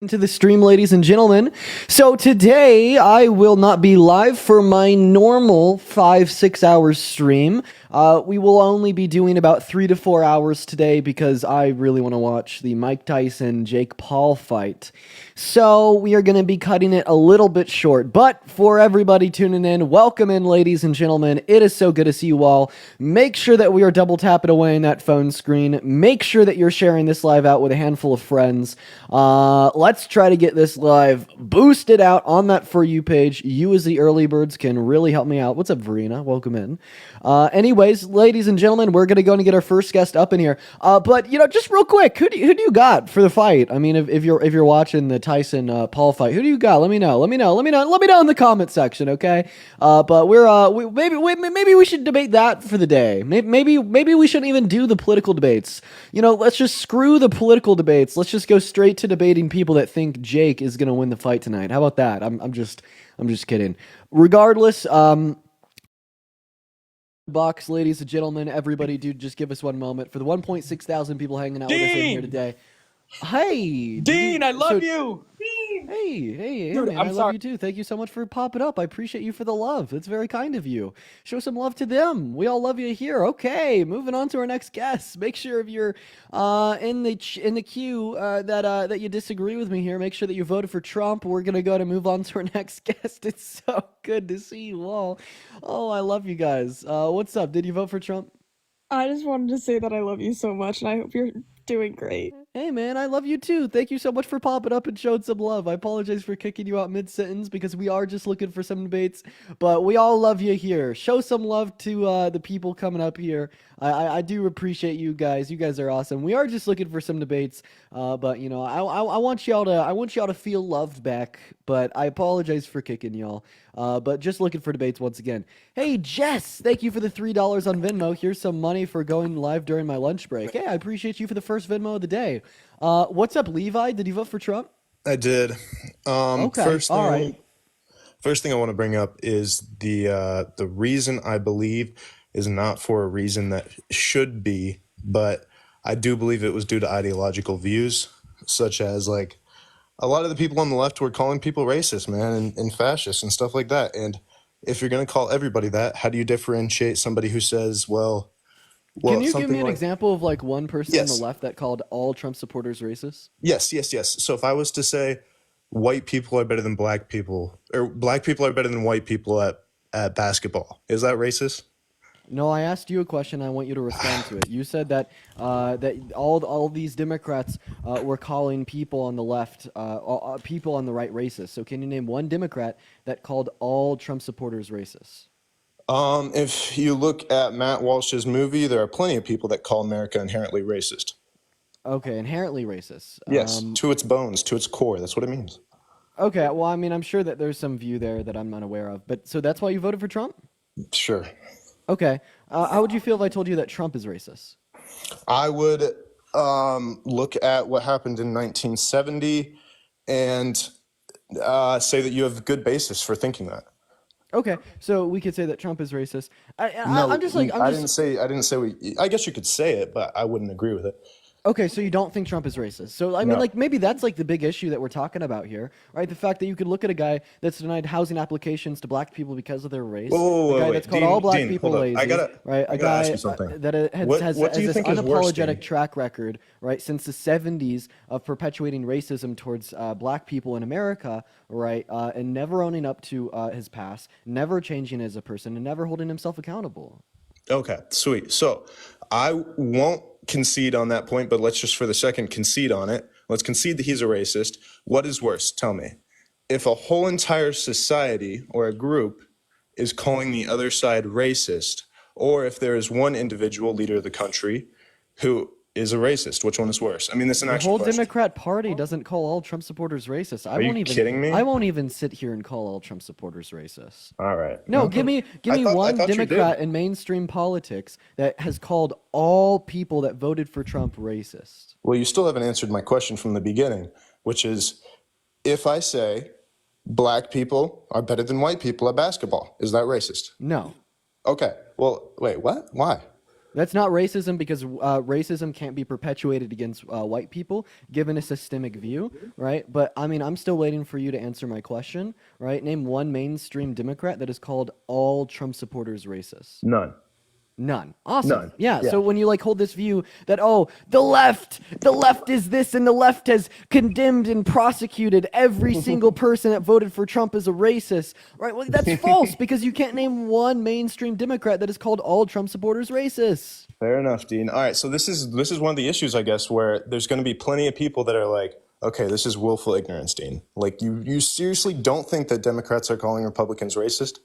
To the stream, ladies and gentlemen. So today I will not be live for my normal 5-6 hours stream. We will only be doing about 3 to 4 hours today because I really want to watch the Mike Tyson Jake Paul fight. So we are going to be cutting it a little bit short. But for everybody tuning in, welcome in, ladies and gentlemen. It is so good to see you all. Make sure that we are double tapping away in that phone screen. Make sure that you're sharing this live out with a handful of friends. Let's try to get this live boosted out on that For You page. You as the early birds can really help me out. What's up, Verena? Welcome in. Anyways, ladies and gentlemen, we're going to go and get our first guest up in here. But, just real quick, who do you got for the fight? I mean, if you're watching the Tyson Paul fight, who do you got? Let me know in the comment section, okay? But maybe we should debate that for the day. Maybe we shouldn't even do the political debates. Let's just screw the political debates. Let's just go straight to debating people that think Jake is gonna win the fight tonight. How about that? I'm just kidding. Regardless, box, ladies and gentlemen, everybody, dude, just give us one moment for the 1.6 thousand people hanging out with us in here today. Hey, Dean, I love you. Hey, Dude, man, I'm I love sorry. you too. Thank you so much for popping up. I appreciate you for the love. It's very kind of you. Show some love to them. We all love you here. Okay, moving on to our next guest. Make sure if you're in the queue that you disagree with me here, make sure that you voted for Trump. We're gonna go to move on to our next guest. It's so good to see you all. Oh, I love you guys. What's up? Did you vote for Trump? I just wanted to say that I love you so much, and I hope you're doing great. Hey man, I love you too. Thank you so much for popping up and showing some love. I apologize for kicking you out mid-sentence because we are just looking for some debates, but we all love you here. Show some love to the people coming up here. I do appreciate you guys. You guys are awesome. We are just looking for some debates, but I want y'all to feel loved back. But I apologize for kicking y'all. But just looking for debates once again. Hey Jess, thank you for the $3 on Venmo. Here's some money for going live during my lunch break. Hey, I appreciate you for the first Venmo of the day. What's up, Levi? Did you vote for Trump? I did. Okay, First all thing, right. first thing I want to bring up is the reason I believe is not for a reason that should be, but I do believe it was due to ideological views, such as like a lot of the people on the left were calling people racist, man, and fascist and stuff like that. And if you're going to call everybody that, how do you differentiate somebody who says, Can you give me something an like, example of like one person on the yes, left that called all Trump supporters racist? yes. So if I was to say white people are better than black people, or black people are better than white people at basketball, is that racist? No, I asked you a question. I want you to respond to it. You said that that all these Democrats were calling people on the left, people on the right racist. So can you name one Democrat that called all Trump supporters racist? If you look at Matt Walsh's movie, there are plenty of people that call America inherently racist. Okay, inherently racist. Yes, to its bones, to its core. That's what it means. Okay, well, I mean, I'm sure that there's some view there that I'm not aware of. But so that's why you voted for Trump? Sure. Okay. How would you feel if I told you that Trump is racist? I would look at what happened in 1970 and say that you have good basis for thinking that. Okay, so we could say that Trump is racist. No, I'm just like I didn't say we. I guess you could say it, but I wouldn't agree with it. Okay, so you don't think Trump is racist. So I mean, No. like maybe that's like the big issue that we're talking about here, right? The fact that you could look at a guy that's denied housing applications to black people because of their race, Whoa, a guy wait. that's called all black Dean, people hold up. lazy, right? I A gotta ask guy you something. that What do you this think is worse, unapologetic Dean? track record, right, since the 70s of perpetuating racism towards black people in America, right, and never owning up to his past, never changing as a person, and never holding himself accountable. Okay, sweet. So I won't concede on that point, but let's just for the second concede on it. Let's concede that he's a racist. What is worse? Tell me. If a whole entire society or a group is calling the other side racist, or if there is one individual leader of the country who is a racist, which one is worse? I mean, that's an The actual whole question. Democrat Party doesn't call all Trump supporters racist. Are you kidding me? I won't even sit here and call all Trump supporters racist. All right. No, Okay. give me I one thought you Democrat did. in mainstream politics that has called all people that voted for Trump racist. Well, you still haven't answered my question from the beginning, which is if I say black people are better than white people at basketball, is that racist? No. Okay. Well, wait, what? Why? That's not racism because racism can't be perpetuated against white people given a systemic view, right? But I mean, I'm still waiting for you to answer my question, right? Name one mainstream Democrat that has called all Trump supporters racist. None. None. Awesome. None. Yeah. Yeah. So when you like hold this view that, oh, the left is this and the left has condemned and prosecuted every single person that voted for Trump as a racist, right? Well, that's false because you can't name one mainstream Democrat that has called all Trump supporters racist. Fair enough, Dean. All right, so this is one of the issues, I guess, where there's going to be plenty of people that are like, okay, this is willful ignorance, Dean. Like, you seriously don't think that Democrats are calling Republicans racist?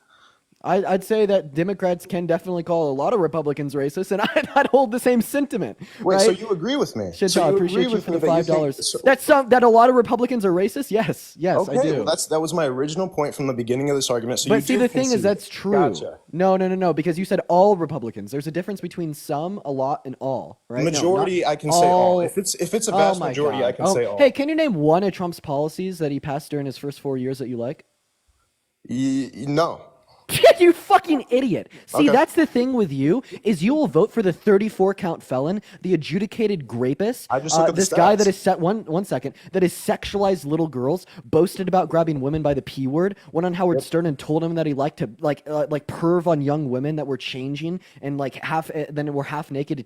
I'd say that Democrats can definitely call a lot of Republicans racist, and I'd hold the same sentiment. Wait, right? so you agree with me? Chantal, So I you appreciate agree you with for me the that you $5. think- so- That a lot of Republicans are racist. Yes, Okay, I do. well, that was my original point from the beginning of this argument. So you But see, do the thing concede. is, that's true. Gotcha. No, because you said all Republicans. There's a difference between some, a lot, and all, right? No, Majority, not I can say all. all. If it's a Oh vast my majority, God. I can say all. Hey, can you name one of Trump's policies that he passed during his first 4 years that you like? No. You fucking idiot. See, Okay. that's the thing with you, is you will vote for the 34 count felon, the adjudicated rapist. I just look at the this guy that stats. is one second, that has sexualized little girls, boasted about grabbing women by the P word, went on Howard Stern and told him that he liked to like perv on young women that were changing and like then were half naked to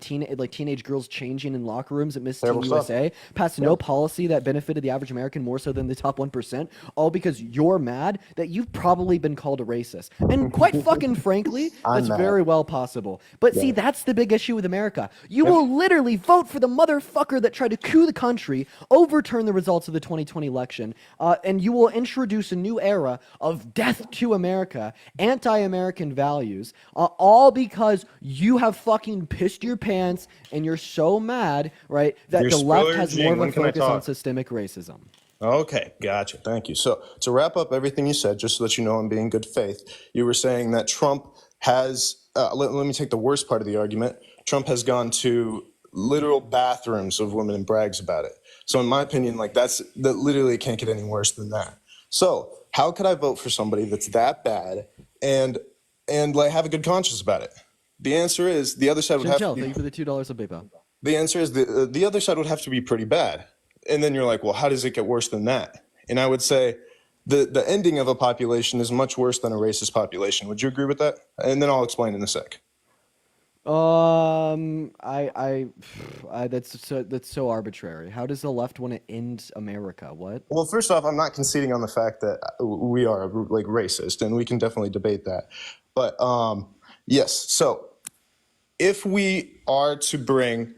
teenage girls changing in locker rooms at Miss Teen Terrible stuff. USA. Passed no policy that benefited the average American more so than the top 1%, all because you're mad that you've probably been called a racist. And quite fucking frankly, that's mad. very well possible. But see, that's the big issue with America. You will literally vote for the motherfucker that tried to coup the country, overturn the results of the 2020 election, and you will introduce a new era of death to America, anti-American values, all because you have fucking pissed your pants and you're so mad, right, that You're the left has spoiler more of Jing. a When can I focus on talk? systemic racism. Okay, gotcha. Thank you. So to wrap up everything you said, just so that you know I'm being in good faith, you were saying that Trump has, let me take the worst part of the argument. Trump has gone to literal bathrooms of women and brags about it. So in my opinion, like that literally can't get any worse than that. So how could I vote for somebody that's that bad and like have a good conscience about it? The answer is the other side would have Chantel, to thank be, you for the $2 of PayPal. the answer is the other side would have to be pretty bad. And then you're like, well, how does it get worse than that? And I would say the ending of a population is much worse than a racist population. Would you agree with that? And then I'll explain in a sec. That's so arbitrary. How does the left want to end America? What? Well, first off, I'm not conceding on the fact that we are like racist, and we can definitely debate that. But yes, so if we are to bring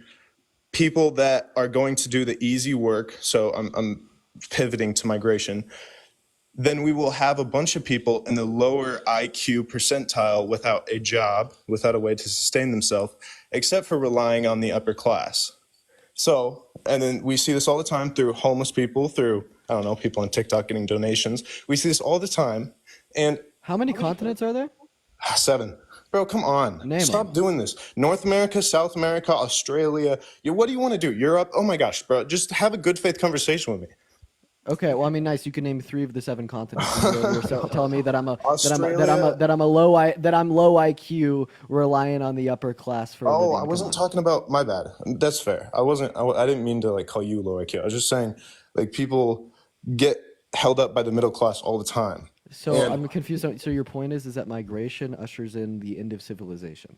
people that are going to do the easy work, so I'm pivoting to migration, then we will have a bunch of people in the lower IQ percentile without a job, without a way to sustain themselves, except for relying on the upper class. So, and then we see this all the time through homeless people, through, I don't know, people on TikTok getting donations. We see this all the time. And How many continents are there? 7. Bro, come on. Name Stop them. doing this. North America, South America, Australia. What do you want to do? Europe? Oh my gosh, bro. Just have a good faith conversation with me. Okay, well, I mean, nice. You can name 3 of the 7 continents. You're telling me that I'm low IQ, relying on the upper class for. a Oh, living. I Come wasn't on. talking about, my bad. That's fair. I didn't mean to like call you low IQ. I was just saying like people get held up by the middle class all the time. So And- I'm confused. So your point is that migration ushers in the end of civilization.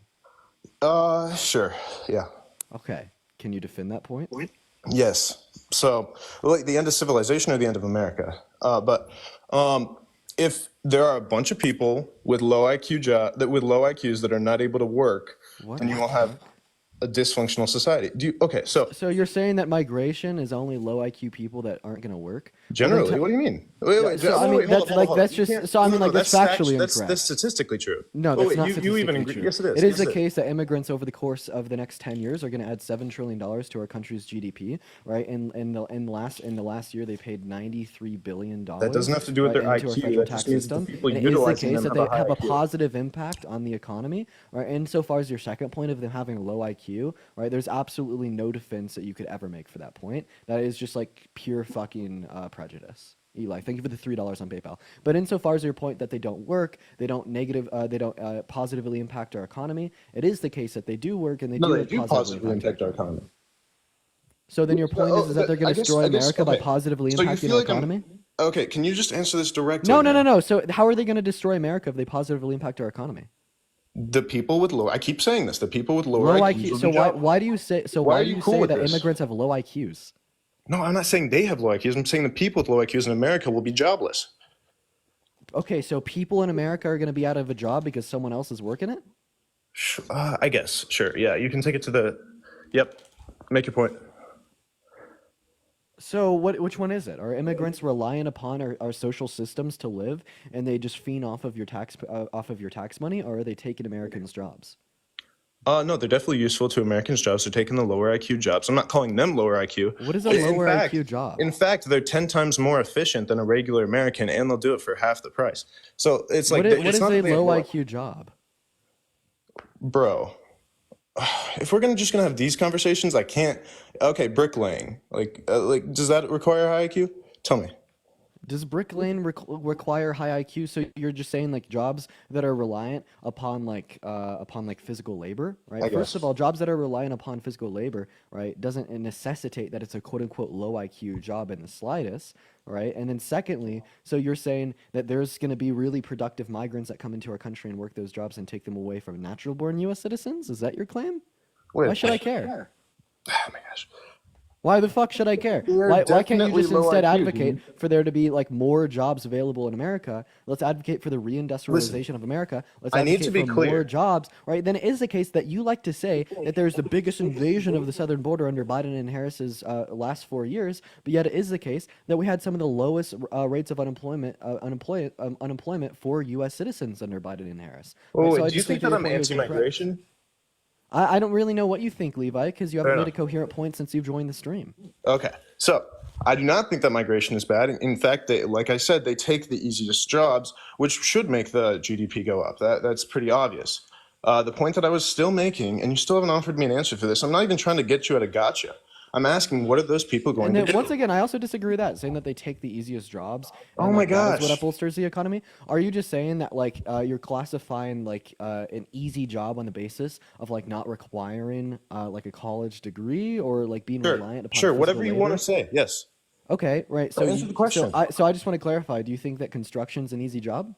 Sure. Yeah. Okay, can you defend that point? Yes. So, like the end of civilization or the end of America. But if there are a bunch of people with low IQs that are not able to work, What then you the will have a dysfunctional society. So So you're saying that migration is only low IQ people that aren't going to work? generally, what do you mean? Wait, so, I mean, that's hold on. that's You just can't- so I mean, like that's factually that's incorrect. statistically true. No, Oh, that's wait, not you statistically even agree. true. Yes, it is. It is Yes, the case that immigrants over the course of the next 10 years are going to add $7 trillion to our country's GDP, right? In the last year, they paid $93 billion. That doesn't have to do with their into our IQ. federal That tax just means the system. people And it is the utilizing case them that have they a high have a IQ. positive impact on the economy, right? Insofar as your second point of them having a low IQ, IQ, right? There's absolutely no defense that you could ever make for that point. That is just like pure fucking prejudice. Eli, thank you for the $3 on PayPal. But insofar as your point that they don't work, they don't positively impact our economy. It is the case that they do work and they No, do they do positively impact our economy. So then your point is that they're going to destroy America by okay. positively So you impacting feel our like I'm economy? okay? Can you just answer this directly? No, no, no, then? no. So how are they going to destroy America if they positively impact our economy? The people with low, I keep saying this, the people with lower Low IQs IQ. will So be why do you say Why are do you you cool say with that this? immigrants have low IQs? No, I'm not saying they have low IQs. I'm saying the people with low IQs in America will be jobless. Okay, so people in America are going to be out of a job because someone else is working it? I guess. Sure. Yeah, you can take it to the. Yep. Make your point. So which one is it? Are immigrants relying upon our social systems to live and they just feed off of your tax money, or are they taking Americans' jobs? No, they're definitely useful to Americans' jobs. They're taking the lower IQ jobs. I'm not calling them lower IQ. What is a In lower fact, IQ job? in fact, they're 10 times more efficient than a regular American, and they'll do it for half the price. So it's like What it's is not a that they have low low, IQ job? bro. If we're just gonna have these conversations, I can't. Okay, bricklaying. Like, does that require high IQ? Tell me. Does bricklaying require high IQ? So you're just saying like jobs that are reliant upon like physical labor, right? I First of guess. all, jobs that are reliant upon physical labor, right, doesn't necessitate that it's a quote unquote low IQ job in the slightest, right? And then secondly, so you're saying that there's going to be really productive migrants that come into our country and work those jobs and take them away from natural born U.S. citizens? Is that your claim? Why Wait. should I care? Oh my gosh. Why the fuck should I care? They're Why can't you definitely just low instead IQ, advocate dude. for there to be like more jobs available in America? Let's advocate for the Listen, reindustrialization of America. Let's I need to advocate be for more clear. jobs, right? Then it is the case that you like to say that there's the biggest invasion of the southern border under Biden and Harris's last 4 years, but yet it is the case that we had some of the lowest rates of unemployment for U.S. citizens under Biden and Harris. Right? Oh, So I do you just think think that your I'm point here is incorrect. anti-migration? I don't really know what you think, Levi, because you Fair haven't made a enough. coherent point since you've joined the stream. Okay, so I do not think that migration is bad. In fact, like I said, they take the easiest jobs, which should make the GDP go up. That's pretty obvious. The point that I was still making, and you still haven't offered me an answer for this. I'm not even trying to get you at a gotcha. I'm asking, what are those people going And to then do? once again, I also disagree with that, saying that they take the easiest jobs Oh and my like that is what gosh. upholsters the economy. Are you just saying that like you're classifying like an easy job on the basis of like not requiring like a college degree or like being Sure, reliant upon sure, physical whatever you want to labor? say. Yes. Okay, right. So answer the question. So I just want to clarify. Do you think that construction's an easy job?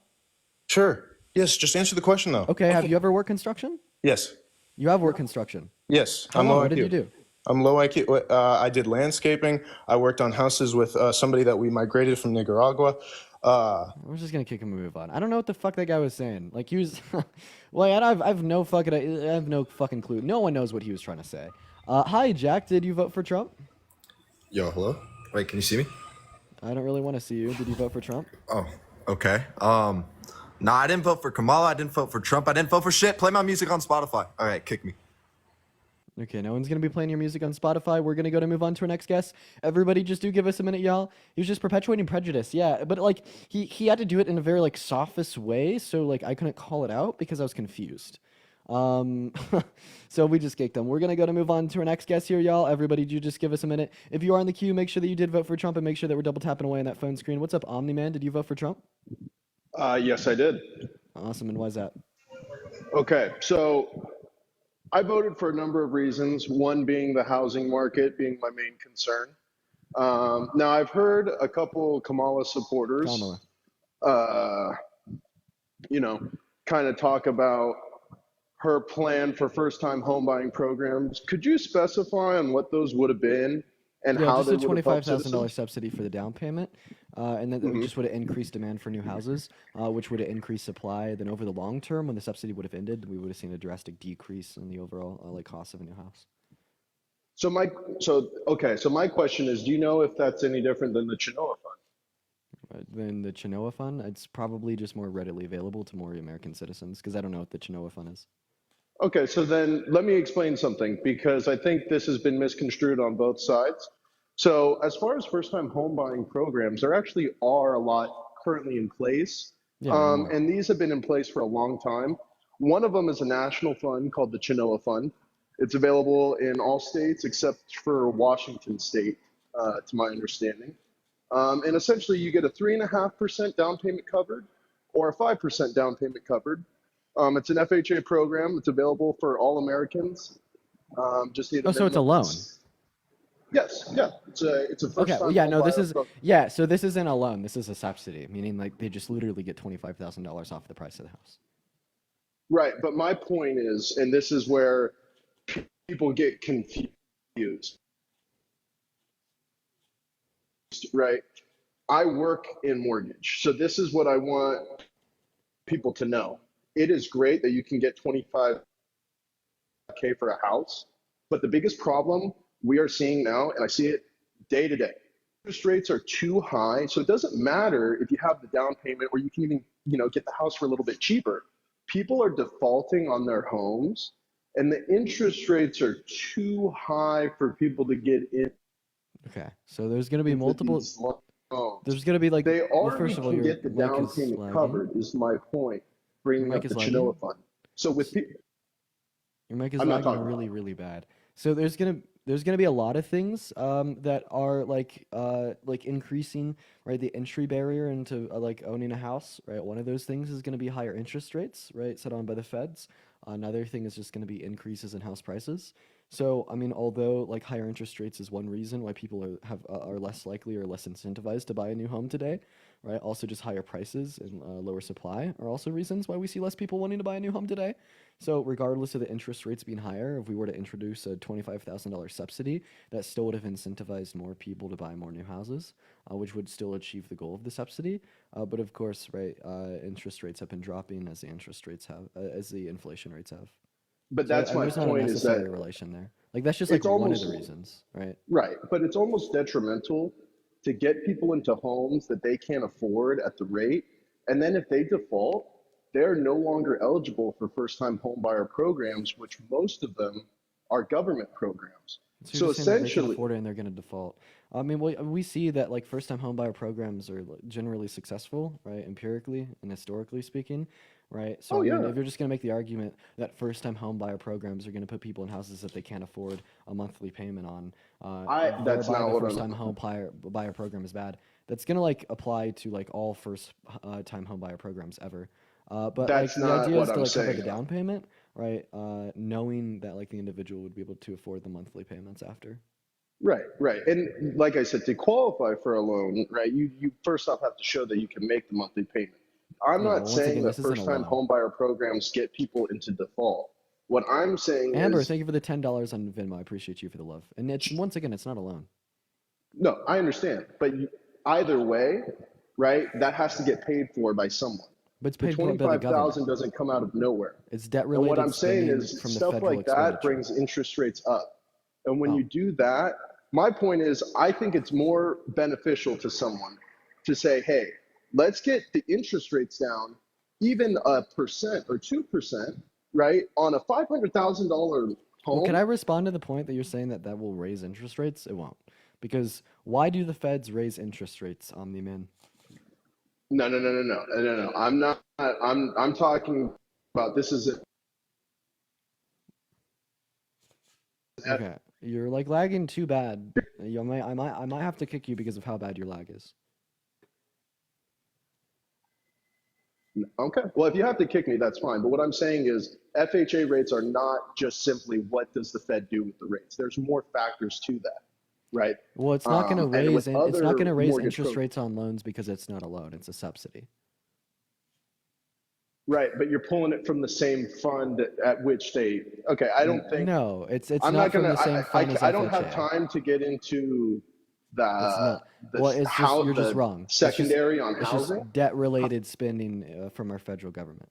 Sure. Yes, just answer the question though. Okay, have you ever worked construction? Yes. You have worked construction. Yes. How I'm long? low What did IQ. you do? I'm low IQ. I did landscaping. I worked on houses with somebody that we migrated from Nicaragua. We're just gonna kick him and move on. I don't know what the fuck that guy was saying. Like he was, well, I have no fucking clue. No one knows what he was trying to say. Hi, Jack. Did you vote for Trump? Yo, hello? Wait, can you see me? I don't really want to see you. Did you vote for Trump? Oh, okay. Nah, I didn't vote for Kamala. I didn't vote for Trump. I didn't vote for shit. Play my music on Spotify. All right, kick me. Okay, no one's gonna be playing your music on Spotify. We're gonna go to move on to our next guest. Everybody, just do give us a minute, y'all. He was just perpetuating prejudice, yeah. But like he had to do it in a very like sophist way, so like I couldn't call it out because I was confused. Um, so we just kicked him. We're gonna go to move on to our next guest here, y'all. Everybody, do just give us a minute. If you are in the queue, make sure that you did vote for Trump and make sure that we're double tapping away on that phone screen. What's up, Omni Man? Did you vote for Trump? Yes, I did. Awesome, and why is that? Okay, so I voted for a number of reasons, one being the housing market being my main concern. Now, I've heard a couple Kamala Kamala. supporters, uh, you know, kind of talk about her plan for first-time home buying programs. Could you specify on what those would have been and Yeah, how just they a would have helped $25,000 citizens? subsidy for the down payment, and then it Hmm. just would have increased demand for new houses, which would have increased supply. Then over the long term, when the subsidy would have ended, we would have seen a drastic decrease in the overall like cost of a new house. So my question is, do you know if that's any different than the Chinoa Fund? Then the Chinoa Fund, it's probably just more readily available to more American citizens because I don't know what the Chinoa Fund is. Okay, so then let me explain something because I think this has been misconstrued on both sides. So, as far as first-time home buying programs, there actually are a lot currently in place, Yeah, name one. and these have been in place for a long time. One of them is a national fund called the Chinoa Fund. It's available in all states except for Washington State, to my understanding. And essentially, you get a 3.5% down payment covered or a 5% down payment covered. It's an FHA program. It's available for all Americans. Just need a Oh, so it's a minimum. loan. Yes, yeah. It's a first Okay, well, time yeah, home no, this buyer is program. yeah. So this isn't a loan. This is a subsidy, meaning like they just literally get $25,000 off the price of the house. Right, but my point is, and this is where people get confused, right? I work in mortgage. So this is what I want people to know. It is great that you can get 25K for a house, but the biggest problem we are seeing now, and I see it day to day, interest rates are too high. So it doesn't matter if you have the down payment or you can even, get the house for a little bit cheaper. People are defaulting on their homes and the interest rates are too high for people to get in. Okay, so there's gonna be multiple. These loans. There's gonna be like. They Well, already first of all, can your get the mic down is payment lagging. covered, is my point, bringing Your up mic the is Chinoa lagging. fund. So with people, Your mic is I'm not lagging talking about really, really bad. So there's gonna be a lot of things that are like increasing, right, the entry barrier into like owning a house, right? One of those things is gonna be higher interest rates, right, set on by the feds. Another thing is just gonna be increases in house prices. So I mean, although like higher interest rates is one reason why people are less likely or less incentivized to buy a new home today, right? Also, just higher prices and lower supply are also reasons why we see less people wanting to buy a new home today. So regardless of the interest rates being higher, if we were to introduce a $25,000 subsidy, that still would have incentivized more people to buy more new houses, which would still achieve the goal of the subsidy. But of course, right, interest rates have been dropping as as the inflation rates have. but So that's my there's not a point is necessary that relation there. Like that's just like it's one of almost the reasons, right? right, but it's almost detrimental to get people into homes that they can't afford at the rate. And then if they default, they're no longer eligible for first time home buyer programs, which most of them are government programs. So you're So just saying that they can essentially, afford it and they're going to default. I mean, we see that like first-time homebuyer programs are generally successful, right? Empirically and historically speaking, right? So oh I mean, yeah, if you're just going to make the argument that first-time homebuyer programs are going to put people in houses that they can't afford a monthly payment on, that's thereby not the what first-time I'm, buyer program is bad. That's going to like apply to like all first-time homebuyer programs ever. But like that's the not idea what is to I'm like cover the saying. down payment, right? Knowing that like the individual would be able to afford the monthly payments after. Right, right. And like I said, to qualify for a loan, right, you first off have to show that you can make the monthly payment. I'm Yeah, not well, once saying again, that this isn't a first time loan. home buyer programs get people into default. What I'm saying Amber, is, thank you for the $10 on Venmo. I appreciate you for the love. And it's once again, it's not a loan. no, I understand, but either way, right, that has to get paid for by someone. But it's The paid for by the government. 25,000 doesn't come out of nowhere. It's And what debt-related I'm saying spending is from the stuff federal like that expenditure. brings interest rates up. And when Oh, you do that, my point is, I think it's more beneficial to someone to say, hey, let's get the interest rates down, even 1% or 2%, right, on a $500,000 well, can home. I respond to the point that you're saying that that will raise interest rates? It won't. Because why do the feds raise interest rates, Omni-Man? No, no, no, no, no, no, no, no. I'm not. I'm talking about this is Okay, you're like lagging too bad. I might have to kick you because of how bad your lag is. okay. Well, if you have to kick me, that's fine. But what I'm saying is FHA rates are not just simply what does the Fed do with the rates. There's more factors to that, right? Well, it's not going to And raise with it's not going other to raise mortgage interest programs, rates on loans because it's not a loan, it's a subsidy. right? But you're pulling it from the same fund at which they. Okay, I don't think No, it's I'm not not from gonna. the same fund as I don't have FHA. time to get into It's the not. Well, it's just how you're just the wrong. secondary on It's housing. just debt-related spending from our federal government.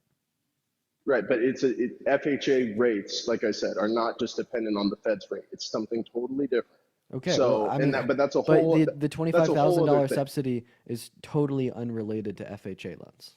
Right, but FHA rates, like I said, are not just dependent on the Fed's rate. It's something totally different. Okay, well, So, I and mean, that, but that's a but whole the that's a whole other $25,000 thing. subsidy is totally unrelated to FHA loans.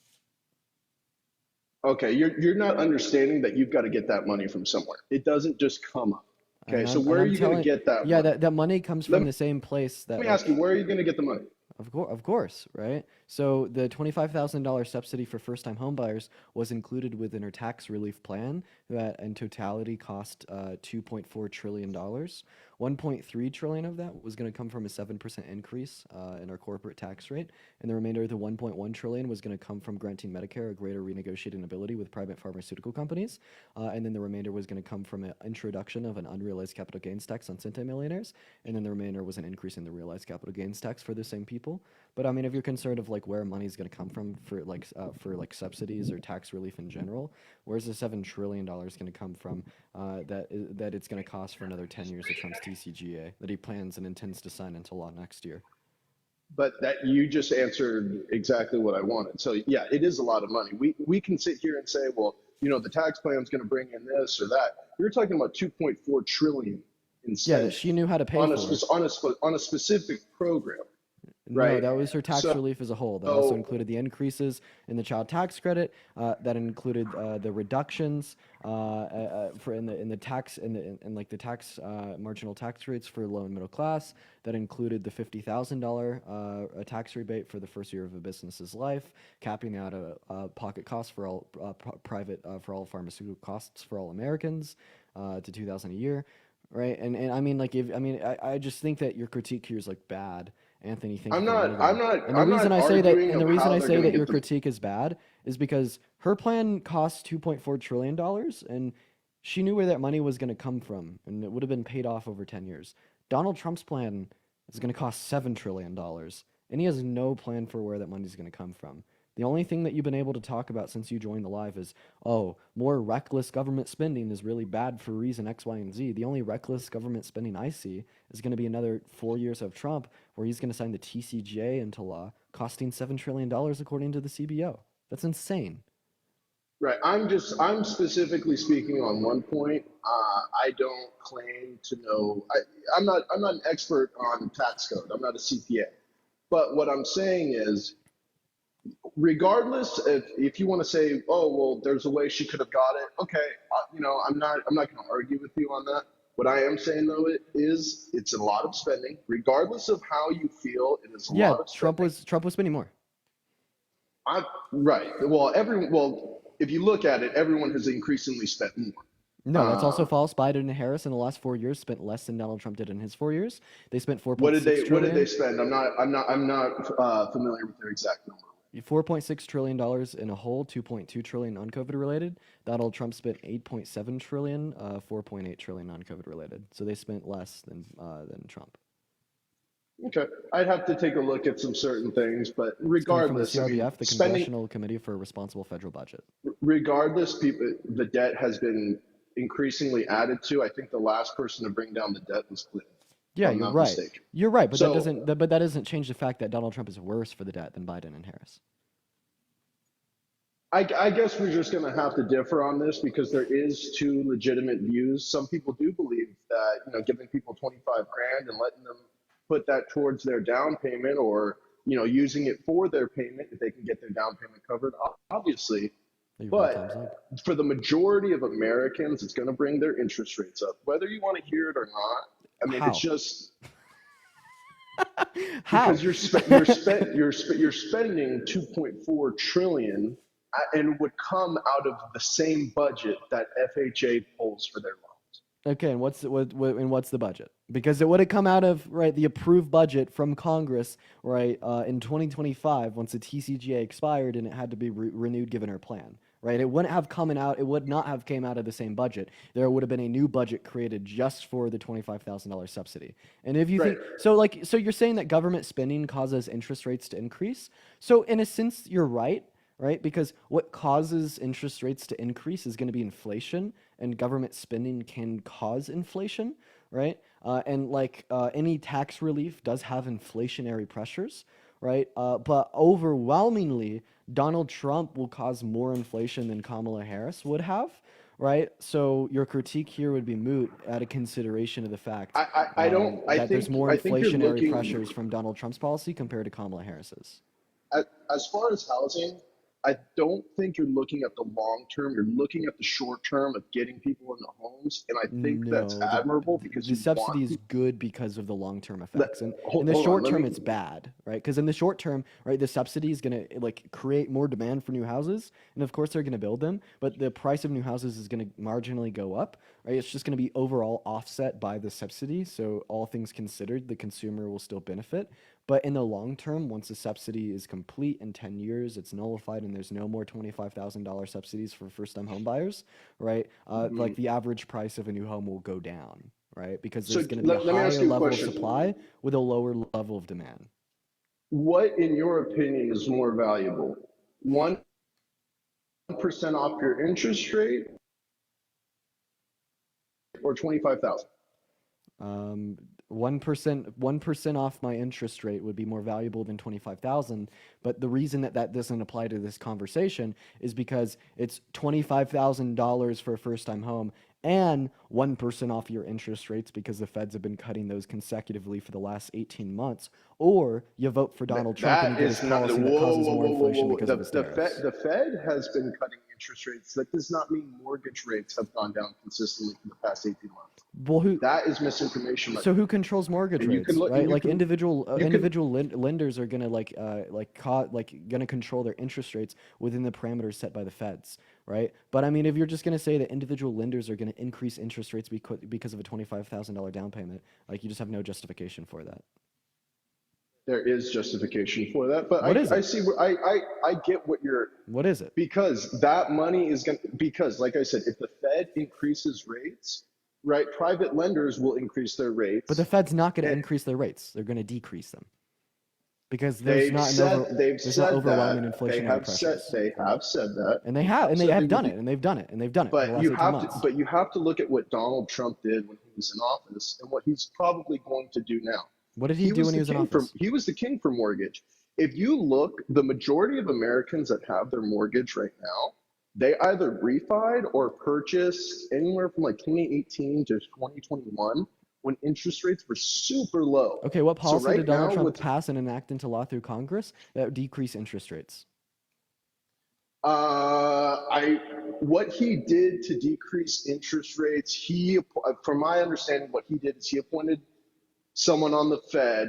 Okay, you're not understanding that you've got to get that money from somewhere. It doesn't just come up. Okay, so And where are I'm you going to telling, get that yeah, money? that money comes Let from me, the same place let that me ask like you, where are you going to get the money? Of course, right? So the $25,000 subsidy for first-time homebuyers was included within her tax relief plan that in totality cost $2.4 trillion. 1.3 trillion of that was going to come from a 7% increase in our corporate tax rate, and the remainder of the 1.1 trillion was going to come from granting Medicare a greater renegotiating ability with private pharmaceutical companies, and then the remainder was going to come from an introduction of an unrealized capital gains tax on centimillionaires, and then the remainder was an increase in the realized capital gains tax for the same people. But I mean, if you're concerned of like where money is going to come from for like subsidies or tax relief in general, where's the $7 trillion going to come from that it's going to cost for another 10 years of Trump's TCGA that he plans and intends to sign into law next year? But that you just answered exactly what I wanted. So yeah, it is a lot of money. We can sit here and say, well, the tax plan is going to bring in this or that. You're talking about 2.4 trillion in Yeah, that she knew how to pay on for. on a specific program, No, right? that was her tax So relief as a whole. That also included the increases in the child tax credit. That included the reductions for in the tax in like the tax marginal tax rates for low and middle class. That included the $50,000 tax rebate for the first year of a business's life, capping out a pocket cost for all private for all pharmaceutical costs for all Americans to $2,000 a year. Right, and I mean, like, I just think that your critique here is like bad. Anthony thinks I'm they're not, gonna I'm go. not, And the I'm reason not I say that, arguing and the of reason how I they're say going to that your get the. critique is bad is because her plan costs $2.4 trillion dollars, and she knew where that money was going to come from, and it would have been paid off over 10 years. Donald Trump's plan is going to cost $7 trillion dollars, and he has no plan for where that money is going to come from. The only thing that you've been able to talk about since you joined the live is, oh, more reckless government spending is really bad for reason X, Y, and Z. The only reckless government spending I see is going to be another 4 years of Trump where he's going to sign the TCGA into law, costing $7 trillion dollars according to the CBO. That's insane. Right. I'm specifically speaking on one point. I don't claim to know. I'm not an expert on tax code. I'm not a CPA. But what I'm saying is, regardless if you want to say, oh well, there's a way she could have got it. Okay, I'm not going to argue with you on that. What I am saying though it's a lot of spending. Regardless of how you feel, it is a Yeah, lot of spending. Trump was spending more. I'm right. Well, if you look at it, everyone has increasingly spent more. No, that's also false. Biden and Harris in the last 4 years spent less than Donald Trump did in his 4 years. They spent What did 4.6 they trillion. spend? I'm not familiar with their exact number. $4.6 trillion in a whole, 2.2 trillion non-COVID related. Donald Trump spent 8.7 trillion, 4.8 trillion non-COVID related. So they spent less than Trump. Okay, I'd have to take a look at some certain things, but It's coming from the regardless, I mean, CRBF, the spending, Congressional Committee for a Responsible Federal Budget. regardless, the debt has been increasingly added to. I think the last person to bring down the debt was Clinton, if Yeah, I'm you're not right. mistaken. You're right, but So that doesn't change the fact that Donald Trump is worse for the debt than Biden and Harris. I guess we're just going to have to differ on this because there is two legitimate views. Some people do believe that, giving people 25 grand and letting them put that towards their down payment or, using it for their payment if they can get their down payment covered, obviously. You're right, thumbs But up. for the majority of Americans, it's going to bring their interest rates up, whether you want to hear it or not. I mean, it's How? just How? because you're spending 2.4 trillion and it would come out of the same budget that FHA pulls for their loans. Okay, and what's the budget? Because it would have come out of the approved budget from Congress in 2025 once the TCGA expired and it had to be renewed given our plan. Right, it wouldn't have come out. It would not have came out of the same budget. There would have been a new budget created just for the $25,000 subsidy. And if you Right. think so, you're saying that government spending causes interest rates to increase. So in a sense, you're right, because what causes interest rates to increase is going to be inflation, and government spending can cause inflation, right? And any tax relief does have inflationary pressures, right? But overwhelmingly, Donald Trump will cause more inflation than Kamala Harris would have, right? So your critique here would be moot at a consideration of the fact I don't. that there's more I think you're inflationary looking pressures from Donald Trump's policy compared to Kamala Harris's. as far as housing. I don't think you're looking at the long term. You're looking at the short term of getting people into homes, and I think that's No, admirable because the you want subsidy is people. good because of the long-term Let, effects, and in hold, the hold on, short let term me. it's bad, right? Because in the short term, right, the subsidy is gonna like create more demand for new houses, and of course they're gonna build them, but the price of new houses is gonna marginally go up, right? It's just gonna be overall offset by the subsidy, so all things considered, the consumer will still benefit. But in the long term, once the subsidy is complete in 10 years, it's nullified and there's no more $25,000 subsidies for first-time home buyers, right? Like Mhm. the average price of a new home will go down, right? Because So there's going to be a let me ask higher you a level of question. supply with a lower level of demand. What, in your opinion, is more valuable? 1% off your interest rate or 25,000? Um, 1% off my interest rate would be more valuable than 25,000. But the reason that that doesn't apply to this conversation is because it's $25,000 for a first-time home and 1% off your interest rates because the feds have been cutting those consecutively for the last 18 months. Or you vote for Donald Trump and you That get his is not. policy that Whoa, causes whoa, more whoa, whoa, inflation whoa. because of his tariffs. The Fed has been cutting interest rates. That does not mean mortgage rates have gone down consistently for the past 18 months. Well, who That is misinformation, my So friend. who controls mortgage And you can rates, look, and right? Like individual you can, lenders are gonna gonna control their interest rates within the parameters set by the feds, right? But I mean, if you're just gonna say that individual lenders are gonna increase interest rates because of a $25,000 down payment, like you just have no justification for that. there is justification for that, but What is I it? see where I get what you're, What is it? because that money is going to, because like I said, if the Fed increases rates, right, private lenders will increase their But the rates. Fed's not gonna And increase their rates; they're gonna decrease them because they've there's not said overwhelming that inflationary pressures, they have said that and they have they said they have would done do, it, and they've done it, and they've done it for the last 18 months. but you have to look at what Donald Trump did when he was in office and what he's probably going to do now. What did he do when he was in office? He was the king for mortgage. If you look, the majority of Americans that have their mortgage right now, they either refied or purchased anywhere from like 2018 to 2021 when interest rates were super low. Okay, what So policy did right Donald now, Trump with pass and enact into law through Congress that would decrease interest rates? I what he did to decrease interest rates, from my understanding, what he did is he appointed someone on the Fed,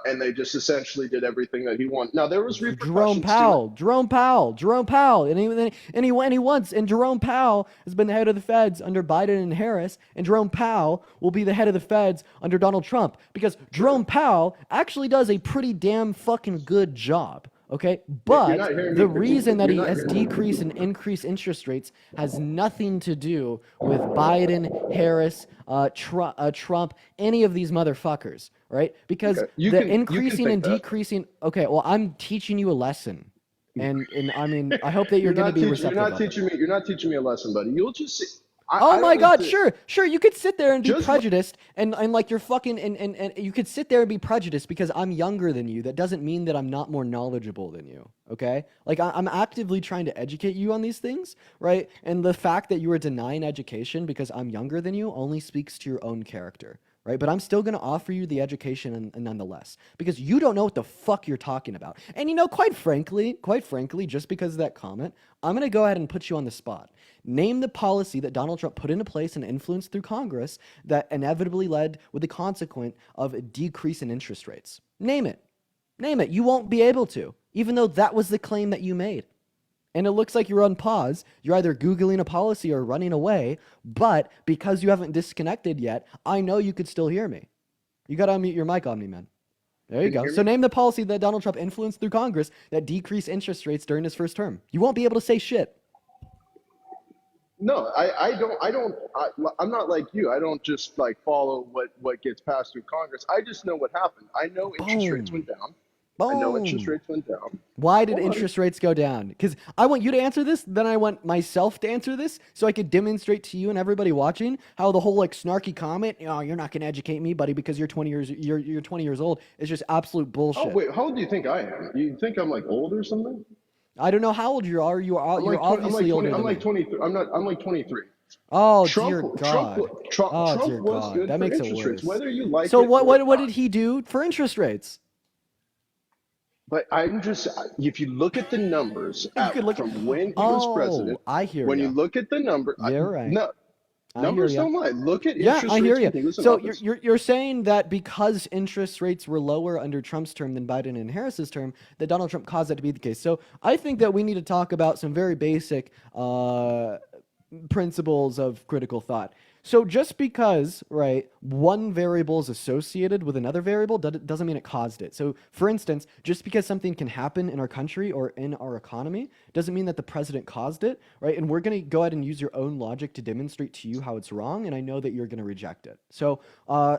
and they just essentially did everything that he wanted. Now there was repercussions to it. Jerome Powell, and Jerome Powell has been the head of the Feds under Biden and Harris, and Jerome Powell will be the head of the Feds under Donald Trump because Jerome Powell actually does a pretty damn fucking good job. Okay, You're but not hearing the me. reason that You're he not has hearing me. decreased and increased interest rates has nothing to do with Biden, Harris, Trump, any of these motherfuckers, right? Because Okay, the you can increasing think and that. decreasing. Okay, well, I'm teaching you a lesson, and I mean, I hope that you're going to be receptive of it. You're not teaching me a lesson, buddy. You'll just see. Oh I my don't need God, to sure. You could sit there and be just let- prejudiced and like you're fucking and you could sit there and be prejudiced because I'm younger than you. That doesn't mean that I'm not more knowledgeable than you. Okay? Like I'm actively trying to educate you on these things, right? And the fact that you are denying education because I'm younger than you only speaks to your own character. Right, but I'm still going to offer you the education nonetheless because you don't know what the fuck you're talking about. And you know, quite frankly, just because of that comment, I'm going to go ahead and put you on the spot. Name the policy that Donald Trump put into place and influenced through Congress that inevitably led with the consequence of a decrease in interest rates. Name it. Name it. You won't be able to, even though that was the claim that you made. And it looks like you're on pause. You're either Googling a policy or running away. But because you haven't disconnected yet, I know you could still hear me. You got to unmute your mic on me, man. There you Can you go. hear So me? name the policy that Donald Trump influenced through Congress that decreased interest rates during his first term. You won't be able to say shit. No, I'm not like you. I don't just like follow what gets passed through Congress. I just know what happened. I know interest rates went Boom. down. I know interest Boom. rates went down. Why did Hold on. interest rates go down? Because I want you to answer this, then I want myself to answer this, so I could demonstrate to you and everybody watching how the whole like snarky comment, oh, you're not gonna educate me, buddy, because you're 20 years old, is just absolute Oh bullshit. wait, how old do you think I am? You think I'm like old or something? I don't know how old you are. You're obviously older than me. 23. I'm like 23. Oh Trump, dear Trump, God. Trump, Oh Trump dear was God. good That for makes it interest rates, worse. whether you like So it or what not. did he do for interest rates? But I'm just, if you look at the numbers You could look. from when he was Oh, president, I hear when you you. look at the number, You're right. no, I hear numbers you. don't lie. Look at Yeah, interest I hear rates you. when he was in So you're, office. you're you're saying that because interest rates were lower under Trump's term than Biden and Harris's term, that Donald Trump caused that to be the case. So I think that we need to talk about some very basic principles of critical thought. So just because, right, one variable is associated with another variable doesn't mean it caused it. So for instance, just because something can happen in our country or in our economy doesn't mean that the president caused it, right? And we're going to go ahead and use your own logic to demonstrate to you how it's wrong, and I know that you're going to reject it. So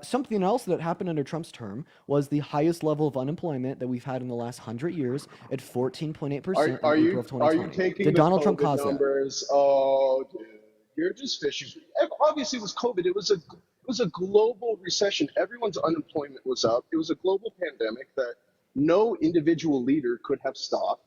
something else that happened under Trump's term was the highest level of unemployment that we've had in the last 100 years at 14.8% Are in April of are 2020. you taking Did the Donald Trump COVID cause that? numbers? Oh, dude, you're just fishy. Obviously, it was COVID. It was a global recession. Everyone's unemployment was up. It was a global pandemic that no individual leader could have stopped.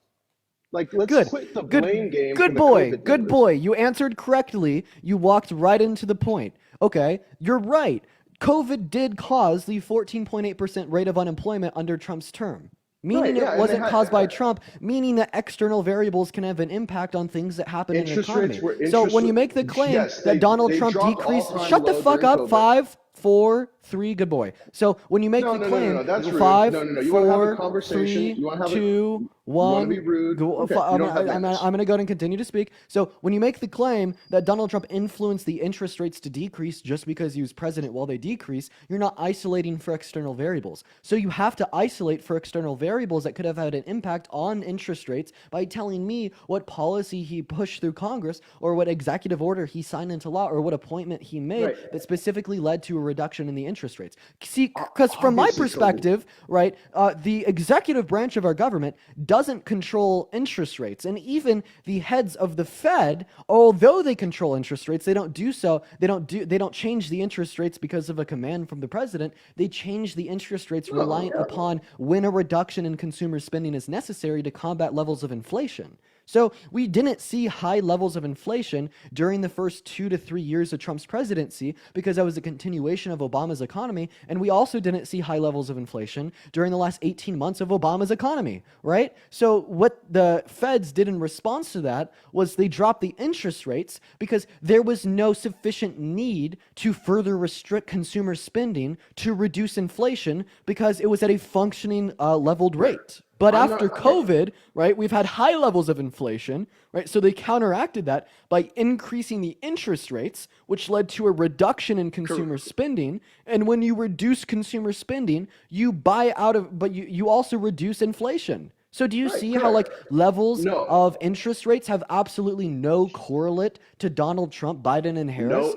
Like, let's Good, quit the blame game for good the boy, COVID good numbers. boy. You answered correctly. You walked right into the point. Okay, you're right. COVID did cause the 14.8% rate of unemployment under Trump's term. Meaning Right, yeah, it and wasn't caused by Trump, meaning that external variables can have an impact on things that happen in an interest rates economy. were So interest. when you make the claim Yes, that Donald they Trump dropped decreased, all-time shut the low fuck during up. COVID. 5, 4, 3, good boy. So when you make No, the no, no, no, claim, no. That's rude. 5, No. You want to have a 4, conversation? 3, You want to have 2, you want to be 1. rude? Go, Okay, I'm, you don't have I'm, manners. I'm going to go ahead and continue to speak. So when you make the claim that Donald Trump influenced the interest rates to decrease just because he was president while they decrease, you're not isolating for external variables. So you have to isolate for external variables that could have had an impact on interest rates by telling me what policy he pushed through Congress or what executive order he signed into law or what appointment he made Right. that specifically led to a reduction in the interest rates. See, because from my Obviously, Toby. perspective, right, the executive branch of our government doesn't control interest rates. And even the heads of the Fed, although they control interest rates, they don't do so. They don't change the interest rates because of a command from the president. They change the interest rates reliant upon when a reduction in consumer spending is necessary to combat levels of inflation. So we didn't see high levels of inflation during the first 2 to 3 years of Trump's presidency because that was a continuation of Obama's economy. And we also didn't see high levels of inflation during the last 18 months of Obama's economy, right? So what the feds did in response to that was they dropped the interest rates because there was no sufficient need to further restrict consumer spending to reduce inflation because it was at a functioning leveled rate. But after COVID, right, we've had high levels of inflation, right? So they counteracted that by increasing the interest rates, which led to a reduction in consumer spending. And when you reduce consumer spending, you buy out of, but you also reduce inflation. So do you see how like levels No. of interest rates have absolutely no correlate to Donald Trump, Biden, and Harris?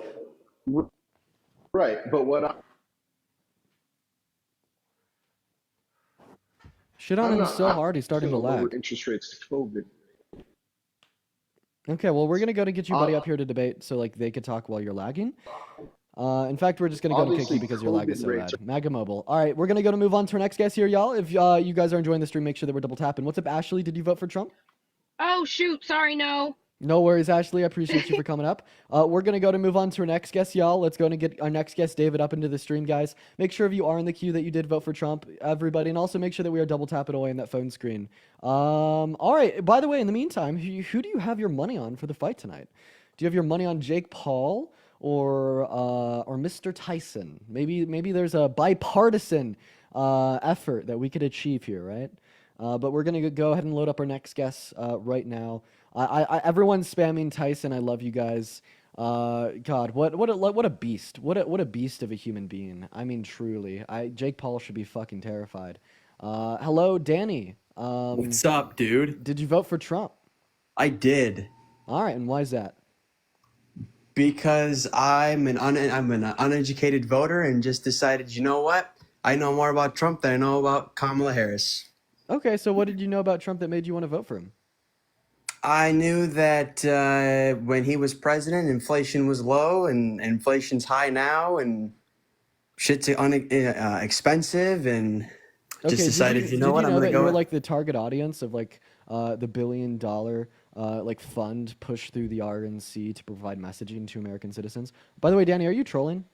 No. Right, but Shit on him so hard, he's starting to lower lag. interest rates to COVID. Okay, well, we're gonna go to get your buddy up here to debate, so like they could talk while you're lagging. In fact, we're just gonna go to kick you Obviously, because your lag is COVID so rates bad. MAGA Mobile. All right, we're gonna go to move on to our next guest here, y'all. If you guys are enjoying the stream, make sure that we're double tapping. What's up, Ashley? Did you vote for Trump? Oh, shoot. Sorry, no. No worries, Ashley. I appreciate you for coming up. We're going to go to move on to our next guest, y'all. Let's go and get our next guest, David, up into the stream, guys. Make sure if you are in the queue that you did vote for Trump, everybody, and also make sure that we are double tapping away in that phone screen. All right. By the way, in the meantime, who do you have your money on for the fight tonight? Do you have your money on Jake Paul or Mr. Tyson? Maybe there's a bipartisan effort that we could achieve here, right? But we're going to go ahead and load up our next guest right now. Everyone's spamming Tyson. I love you guys. God, what a beast. What a beast of a human being. I mean, truly. Jake Paul should be fucking terrified. Hello, Danny. What's up, dude? Did you vote for Trump? I did. All right, and why is that? Because I'm an uneducated voter and just decided, you know what? I know more about Trump than I know about Kamala Harris. Okay, so what did you know about Trump that made you want to vote for him? I knew that when he was president, inflation was low and inflation's high now and shit's expensive and just decided, you know what, I'm going to go. You were like the target audience of like the $1 billion like fund pushed through the RNC to provide messaging to American citizens. By the way, Danny, are you trolling?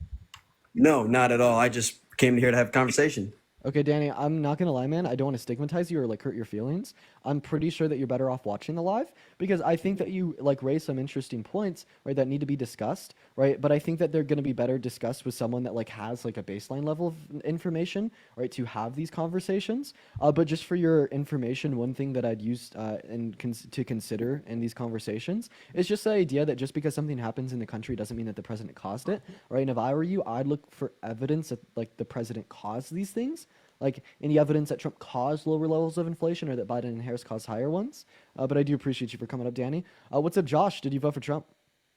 No, not at all. I just came here to have a conversation. Okay, Danny, I'm not gonna lie, man. I don't want to stigmatize you or like hurt your feelings. I'm pretty sure that you're better off watching the live because I think that you like raise some interesting points, right, that need to be discussed, right? But I think that they're gonna be better discussed with someone that like has like a baseline level of information, right, to have these conversations. But just for your information, one thing that I'd use to consider in these conversations is just the idea that just because something happens in the country doesn't mean that the president caused it, right? And if I were you, I'd look for evidence that like the president caused these things, like any evidence that Trump caused lower levels of inflation or that Biden and Harris caused higher ones. But I do appreciate you for coming up, Danny. What's up, Josh? Did you vote for Trump?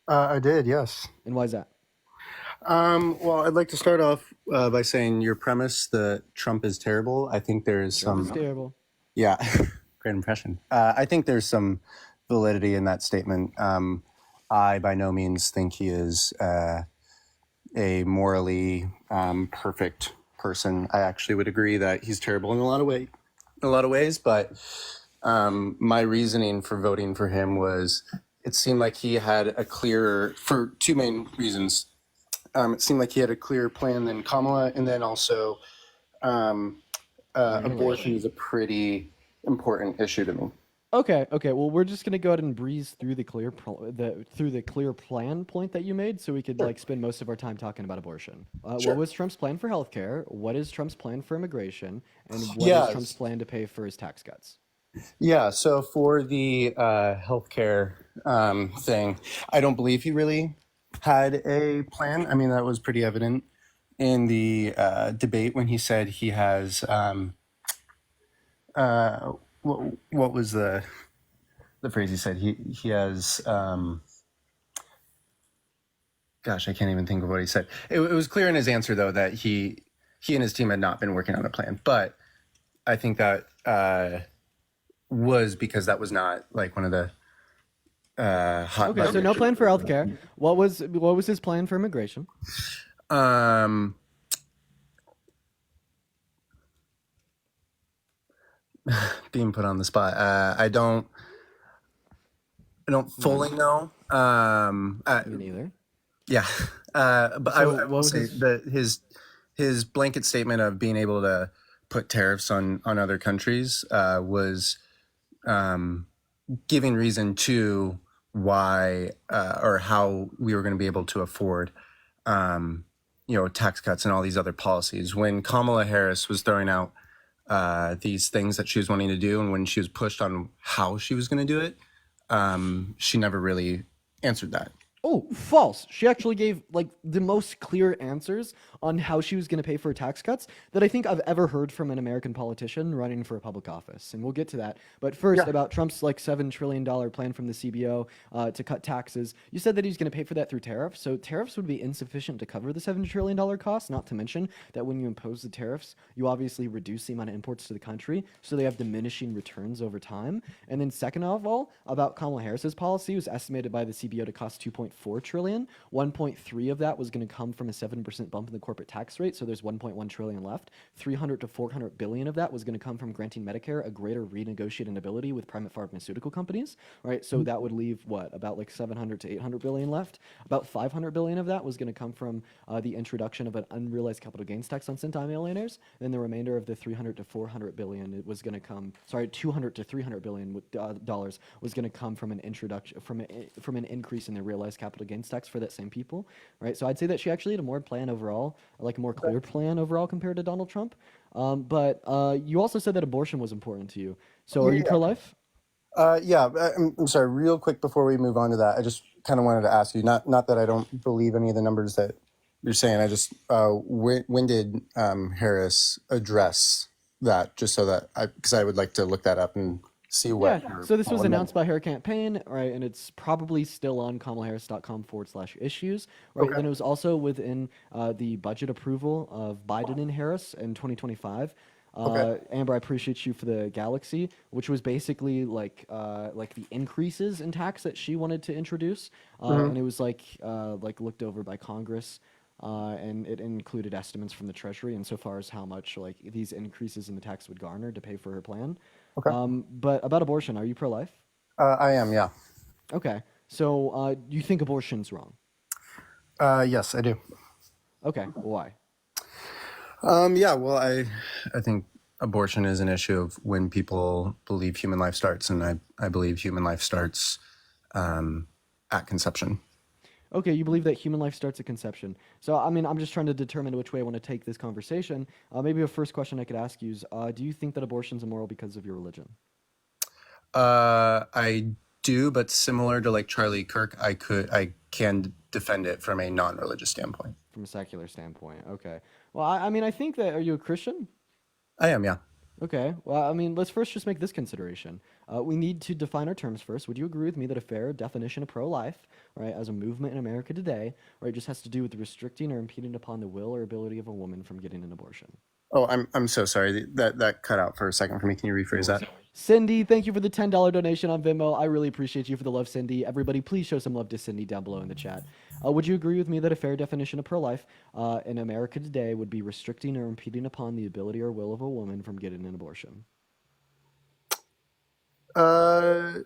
I did, yes. And why is that? Well, I'd like to start off by saying your premise that Trump is terrible. I think there's Trump's some, terrible. yeah, great impression. I think there's some validity in that statement. I by no means think he is a morally perfect person. I actually would agree that he's terrible in a lot of ways. But my reasoning for voting for him was it seemed like he had a clearer, for two main reasons. It seemed like he had a clearer plan than Kamala, and then also abortion is a pretty important issue to me. Okay. Well, we're just gonna go ahead and breeze through the clear plan point that you made, so we could like spend most of our time talking about abortion. Sure. What was Trump's plan for healthcare? What is Trump's plan for immigration? And what is Yes. Trump's plan to pay for his tax cuts? Yeah, so for the healthcare thing, I don't believe he really had a plan. I mean, that was pretty evident in the debate when he said he has. What was the phrase he said? He has. Gosh, I can't even think of what he said. It was clear in his answer though that he and his team had not been working on a plan, but I think that was because that was not like one of the hot. Okay, so no plan for healthcare. What was his plan for immigration? Being put on the spot. I don't fully know. Me neither. Yeah, but So I what will was say his- that his blanket statement of being able to put tariffs on other countries was giving reason to why or how we were going to be able to afford tax cuts and all these other policies. When Kamala Harris was throwing out these things that she was wanting to do, and when she was pushed on how she was going to do it, she never really answered that. Oh, false. She actually gave like the most clear answers on how she was going to pay for tax cuts that I think I've ever heard from an American politician running for a public office. And we'll get to that. But first, about Trump's like $7 trillion plan from the CBO to cut taxes. You said that he's going to pay for that through tariffs. So tariffs would be insufficient to cover the $7 trillion cost, not to mention that when you impose the tariffs, you obviously reduce the amount of imports to the country. So they have diminishing returns over time. And then second of all, about Kamala Harris's policy was estimated by the CBO to cost 2.4 trillion. 1.3 of that was going to come from a 7% bump in the corporate tax rate, so there's 1.1 trillion left. 300 to 400 billion of that was going to come from granting Medicare a greater renegotiating ability with private pharmaceutical companies, right? So that would leave what, about like 700 to 800 billion left. About 500 billion of that was going to come from the introduction of an unrealized capital gains tax on centimillionaires. Then the remainder of the 300 to 400 billion it was going to come, 200 to 300 billion dollars was going to come from an introduction from an increase in the realized capital gains tax for that same people, right? So I'd say that she actually had a more plan overall, like a more clear plan overall compared to Donald Trump. But you also said that abortion was important to you. So are you pro-life? I'm sorry, real quick before we move on to that, I just kind of wanted to ask you, not that I don't believe any of the numbers that you're saying, I just, when did Harris address that, just so that because I would like to look that up and see what. Yeah, so this was announced by her campaign, right? And it's probably still on kamalaharris.com/issues, right? Okay. Then it was also within the budget approval of Biden and Harris in 2025. Okay. Amber, I appreciate you for the Galaxy, which was basically like the increases in tax that she wanted to introduce, and it was like looked over by Congress. And it included estimates from the Treasury insofar as how much like these increases in the tax would garner to pay for her plan. Okay. But about abortion, are you pro-life? I am, yeah. Okay. So you think abortion's wrong? Yes, I do. Okay. Why? Yeah, well, I think abortion is an issue of when people believe human life starts, and I believe human life starts at conception. Okay, you believe that human life starts at conception. So, I mean, I'm just trying to determine which way I want to take this conversation. Maybe a first question I could ask you is, do you think that abortion's immoral because of your religion? I do, but similar to like Charlie Kirk, I can defend it from a non-religious standpoint. From a secular standpoint, okay. Well, I mean, I think that, are you a Christian? I am, yeah. Okay, well, I mean, let's first just make this consideration. We need to define our terms first. Would you agree with me that a fair definition of pro-life, right, as a movement in America today, right, just has to do with restricting or impeding upon the will or ability of a woman from getting an abortion? Oh, I'm so sorry. That cut out for a second for me. Can you rephrase that? Cindy, thank you for the $10 donation on Venmo. I really appreciate you for the love, Cindy. Everybody, please show some love to Cindy down below in the chat. Would you agree with me that a fair definition of pro-life in America today would be restricting or impeding upon the ability or will of a woman from getting an abortion? I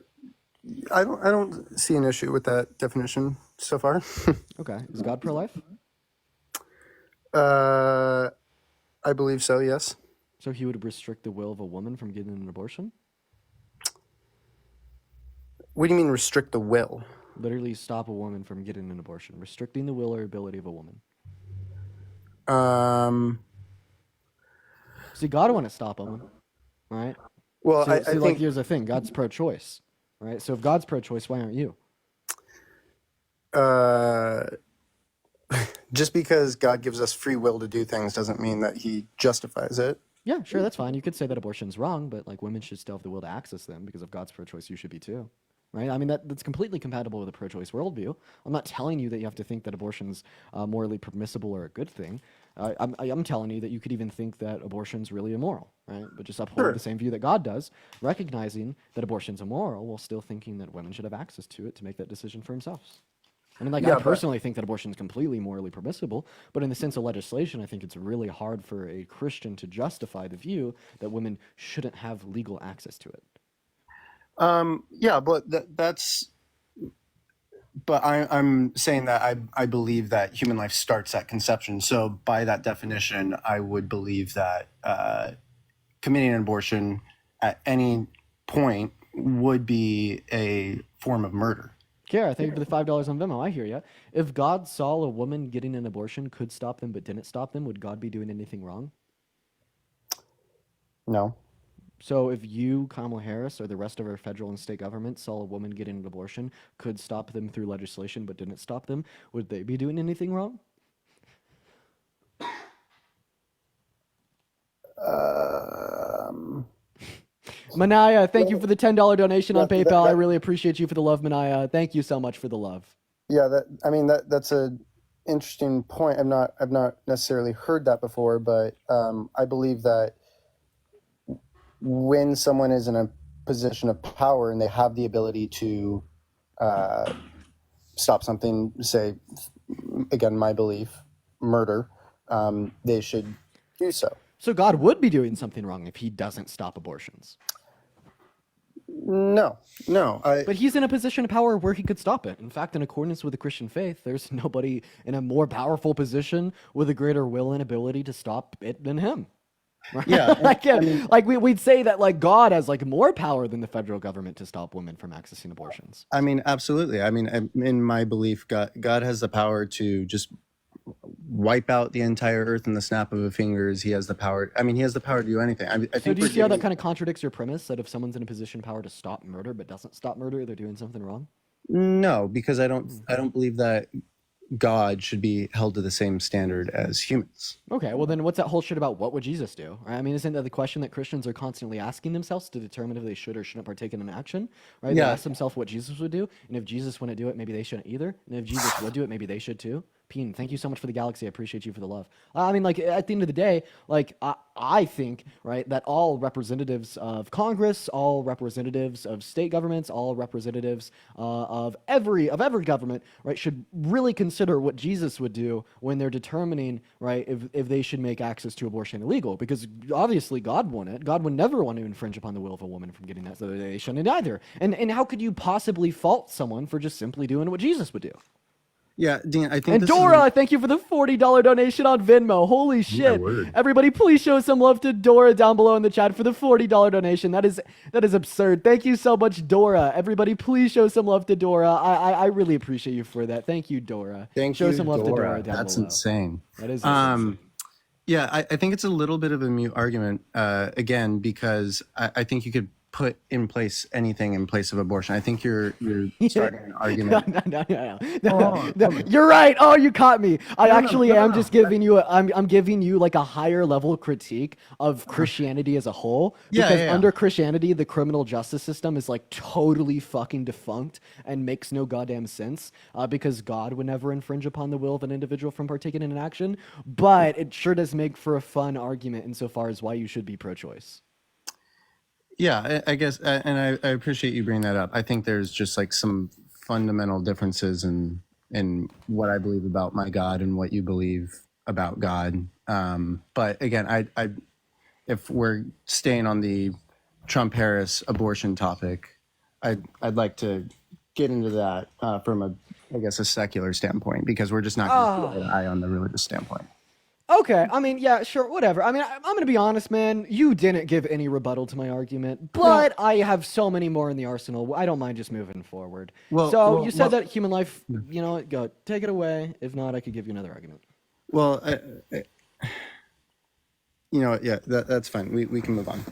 don't see an issue with that definition so far. Okay, is God pro-life? I believe so, yes. So he would restrict the will of a woman from getting an abortion? What do you mean restrict the will? Literally stop a woman from getting an abortion, restricting the will or ability of a woman. See, God wouldn't stop them, right? Well, So, I like, think here's the thing: God's pro-choice, right? So if God's pro-choice, why aren't you? just because God gives us free will to do things doesn't mean that he justifies it. Yeah, sure, that's fine. You could say that abortion's wrong, but like women should still have the will to access them because of God's pro-choice. You should be too, right? I mean that's completely compatible with a pro-choice worldview. I'm not telling you that you have to think that abortion's morally permissible or a good thing. I'm telling you that you could even think that abortion's really immoral, right? But just uphold Sure. the same view that God does, recognizing that abortion's immoral while still thinking that women should have access to it to make that decision for themselves. I mean, like, Yeah, I but personally think that abortion is completely morally permissible, but in the sense of legislation, I think it's really hard for a Christian to justify the view that women shouldn't have legal access to it. yeah, but I'm saying that I believe that human life starts at conception. So by that definition, I would believe that committing an abortion at any point would be a form of murder. Kara, thank you for the $5 on Venmo. I hear you. If God saw a woman getting an abortion could stop them but didn't stop them, would God be doing anything wrong? No. So if you, Kamala Harris, or the rest of our federal and state government saw a woman getting an abortion, could stop them through legislation but didn't stop them, would they be doing anything wrong? Manaya, thank you for the $10 donation on PayPal. I really appreciate you for the love, Manaya. Thank you so much for the love. Yeah, that's a interesting point. I've not necessarily heard that before, but I believe that when someone is in a position of power and they have the ability to stop something, say, again, my belief, murder, they should do so. So God would be doing something wrong if he doesn't stop abortions. No. But he's in a position of power where he could stop it. In fact, in accordance with the Christian faith, there's nobody in a more powerful position with a greater will and ability to stop it than him. Right? Yeah. We'd say that like God has like more power than the federal government to stop women from accessing abortions. I mean, absolutely. I mean, in my belief, God has the power to just wipe out the entire earth in the snap of his fingers. He has the power. I mean, he has the power to do anything. I So think do you see how that kind of contradicts your premise that if someone's in a position of power to stop murder but doesn't stop murder, they're doing something wrong? No, because I don't believe that God should be held to the same standard as humans. Okay, well then what's that whole shit about what would Jesus do? Right? I mean, isn't that the question that Christians are constantly asking themselves to determine if they should or shouldn't partake in an action? Right? Yeah. They ask themselves what Jesus would do, and if Jesus wouldn't do it, maybe they shouldn't either. And if Jesus would do it, maybe they should too. Peen, thank you so much for the galaxy. I appreciate you for the love. I mean, like, at the end of the day, like, I think, right, that all representatives of Congress, all representatives of state governments, all representatives of every government, right, should really consider what Jesus would do when they're determining, right, if they should make access to abortion illegal. Because obviously God wouldn't. God would never want to infringe upon the will of a woman from getting that, so they shouldn't either. And how could you possibly fault someone for just simply doing what Jesus would do? Yeah, Dean, I think And this Dora, thank you for the $40 donation on Venmo. Holy shit. word. Everybody, please show some love to Dora down below in the chat for the $40 donation. That is absurd. Thank you so much, Dora. Everybody, please show some love to Dora. I really appreciate you for that. Thank you, Dora. Thank you, some love to Dora down That's below. insane. That is insane. Yeah, I think it's a little bit of a mute argument, again, because I think you could put in place anything in place of abortion. I think you're starting an argument. No. You're right. Oh, you caught me. I actually am just giving you I'm giving you like a higher level critique of Christianity as a whole. Because under Christianity, the criminal justice system is like totally fucking defunct and makes no goddamn sense. Because God would never infringe upon the will of an individual from partaking in an action. But it sure does make for a fun argument insofar as why you should be pro-choice. Yeah, I guess, and I appreciate you bringing that up. I think there's just like some fundamental differences in what I believe about my God and what you believe about God. But again, I if we're staying on the Trump-Harris abortion topic, I'd like to get into that from a secular standpoint, because we're just not going to see eye on the religious standpoint. Okay, I mean, yeah, sure, whatever. I mean, I'm going to be honest, man. You didn't give any rebuttal to my argument, but I have so many more in the arsenal. I don't mind just moving forward. You said that human life, you know, go, take it away. If not, I could give you another argument. Well, that's fine. We can move on.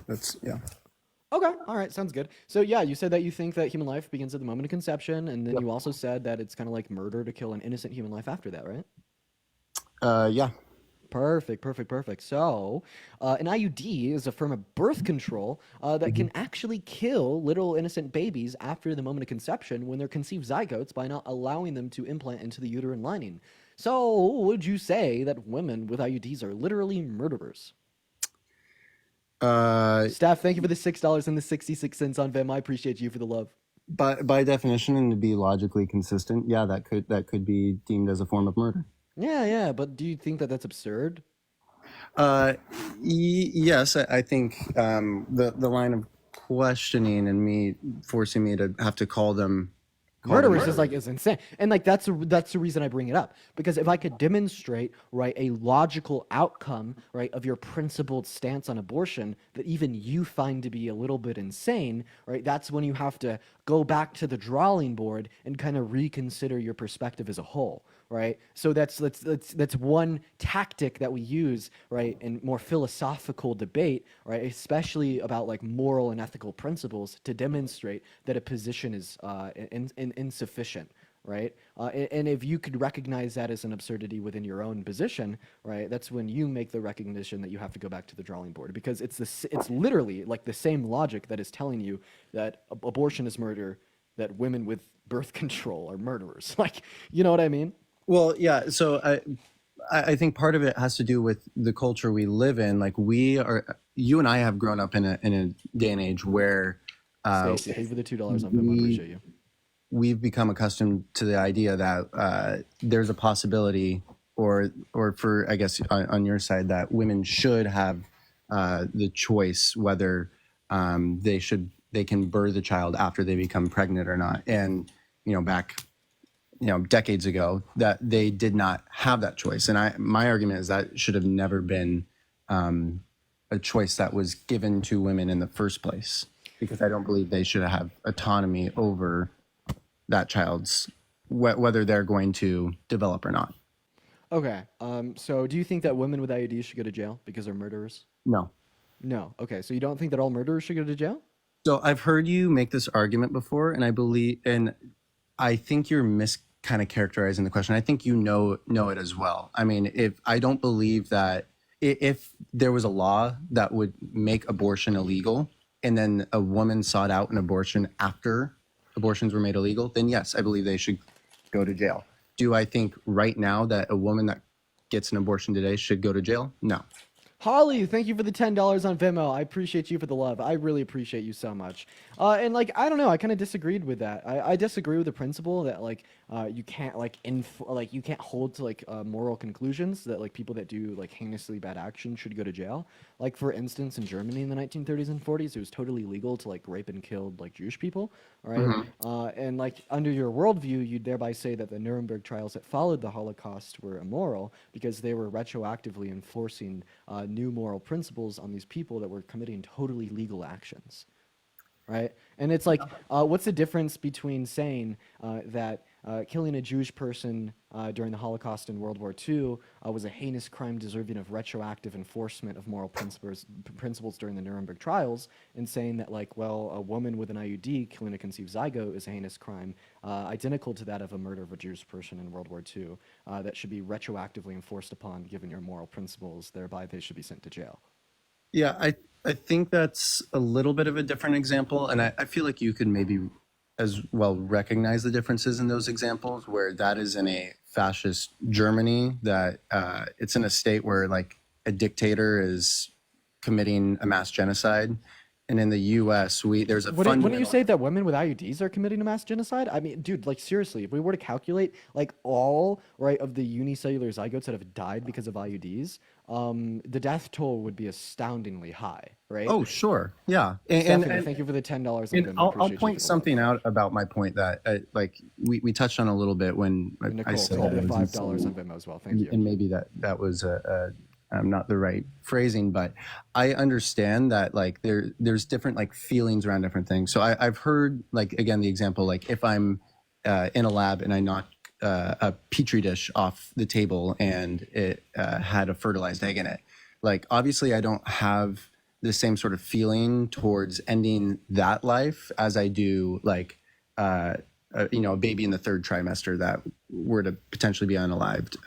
Okay, all right, sounds good. So yeah, you said that you think that human life begins at the moment of conception, and then you also said that it's kind of like murder to kill an innocent human life after that, right? Yeah. Perfect. So, an IUD is a form of birth control that can actually kill little innocent babies after the moment of conception when they're conceived zygotes by not allowing them to implant into the uterine lining. So, would you say that women with IUDs are literally murderers? Staff, thank you for the $6 and the 66 cents on Venmo. I appreciate you for the love. By definition, and to be logically consistent, yeah, that could be deemed as a form of murder. Yeah, but do you think that that's absurd? Yes, I think the line of questioning and me forcing me to have to call them murderers is insane, and like that's the reason I bring it up, because if I could demonstrate a logical outcome of your principled stance on abortion that even you find to be a little bit insane, that's when you have to go back to the drawing board and kind of reconsider your perspective as a whole. So that's one tactic that we use, in more philosophical debate, especially about like moral and ethical principles, to demonstrate that a position is insufficient, and if you could recognize that as an absurdity within your own position, that's when you make the recognition that you have to go back to the drawing board, because it's literally like the same logic that is telling you that abortion is murder, that women with birth control are murderers. Like, you know what I mean? Well, yeah. So I think part of it has to do with the culture we live in. Like you and I have grown up in a day and age where Stacey, thank you for the $2 on Venmo. I appreciate you. We've become accustomed to the idea that there's a possibility, or for, I guess, on your side, that women should have the choice whether they can birth a child after they become pregnant or not. And back decades ago, that they did not have that choice. And my argument is that should have never been a choice that was given to women in the first place, because I don't believe they should have autonomy over that child's, whether they're going to develop or not. Okay. So do you think that women with IUDs should go to jail because they're murderers? No. Okay. So you don't think that all murderers should go to jail? So I've heard you make this argument before, and I think you're kind of characterizing the question. I think you know it as well. I mean, I don't believe that if there was a law that would make abortion illegal, and then a woman sought out an abortion after abortions were made illegal, then yes, I believe they should go to jail. Do I think right now that a woman that gets an abortion today should go to jail? No. Holly, thank you for the $10 on Venmo. I appreciate you for the love. I really appreciate you so much. And like, I don't know, I kind of disagreed with that. I disagree with the principle that like you can't like like you can't hold to like moral conclusions that like people that do like heinously bad action should go to jail. Like for instance, in Germany in the 1930s and 40s, it was totally legal to like rape and kill like Jewish people. All right? And like under your worldview, you'd thereby say that the Nuremberg trials that followed the Holocaust were immoral because they were retroactively enforcing new moral principles on these people that were committing totally legal actions, right? And it's like, what's the difference between saying that killing a Jewish person during the Holocaust and World War II was a heinous crime deserving of retroactive enforcement of moral principles during the Nuremberg trials, and saying that, like, well, a woman with an IUD killing a conceived zygote is a heinous crime identical to that of a murder of a Jewish person in World War II that should be retroactively enforced upon given your moral principles, thereby they should be sent to jail. Yeah, I think that's a little bit of a different example, and I feel like you could maybe as well recognize the differences in those examples where that is in a fascist Germany, that it's in a state where like a dictator is committing a mass genocide. And in the U.S., there's a Wouldn't you say that women with IUDs are committing a mass genocide? I mean, dude, like seriously, if we were to calculate like all right of the unicellular zygotes that have died because of IUDs, the death toll would be astoundingly high, right? Oh, sure, yeah. Stephanie, thank you for the $10. And I'll point something out about my point that like we touched on a little bit when Nicole, I said thank you that for it was $5 on Venmo as well. Thank you. and maybe that was not the right phrasing, but I understand that like there's different like feelings around different things. So I've heard like, again, the example, like if I'm in a lab and I knock a petri dish off the table and it had a fertilized egg in it, like obviously I don't have the same sort of feeling towards ending that life as I do like a baby in the third trimester that were to potentially be unalived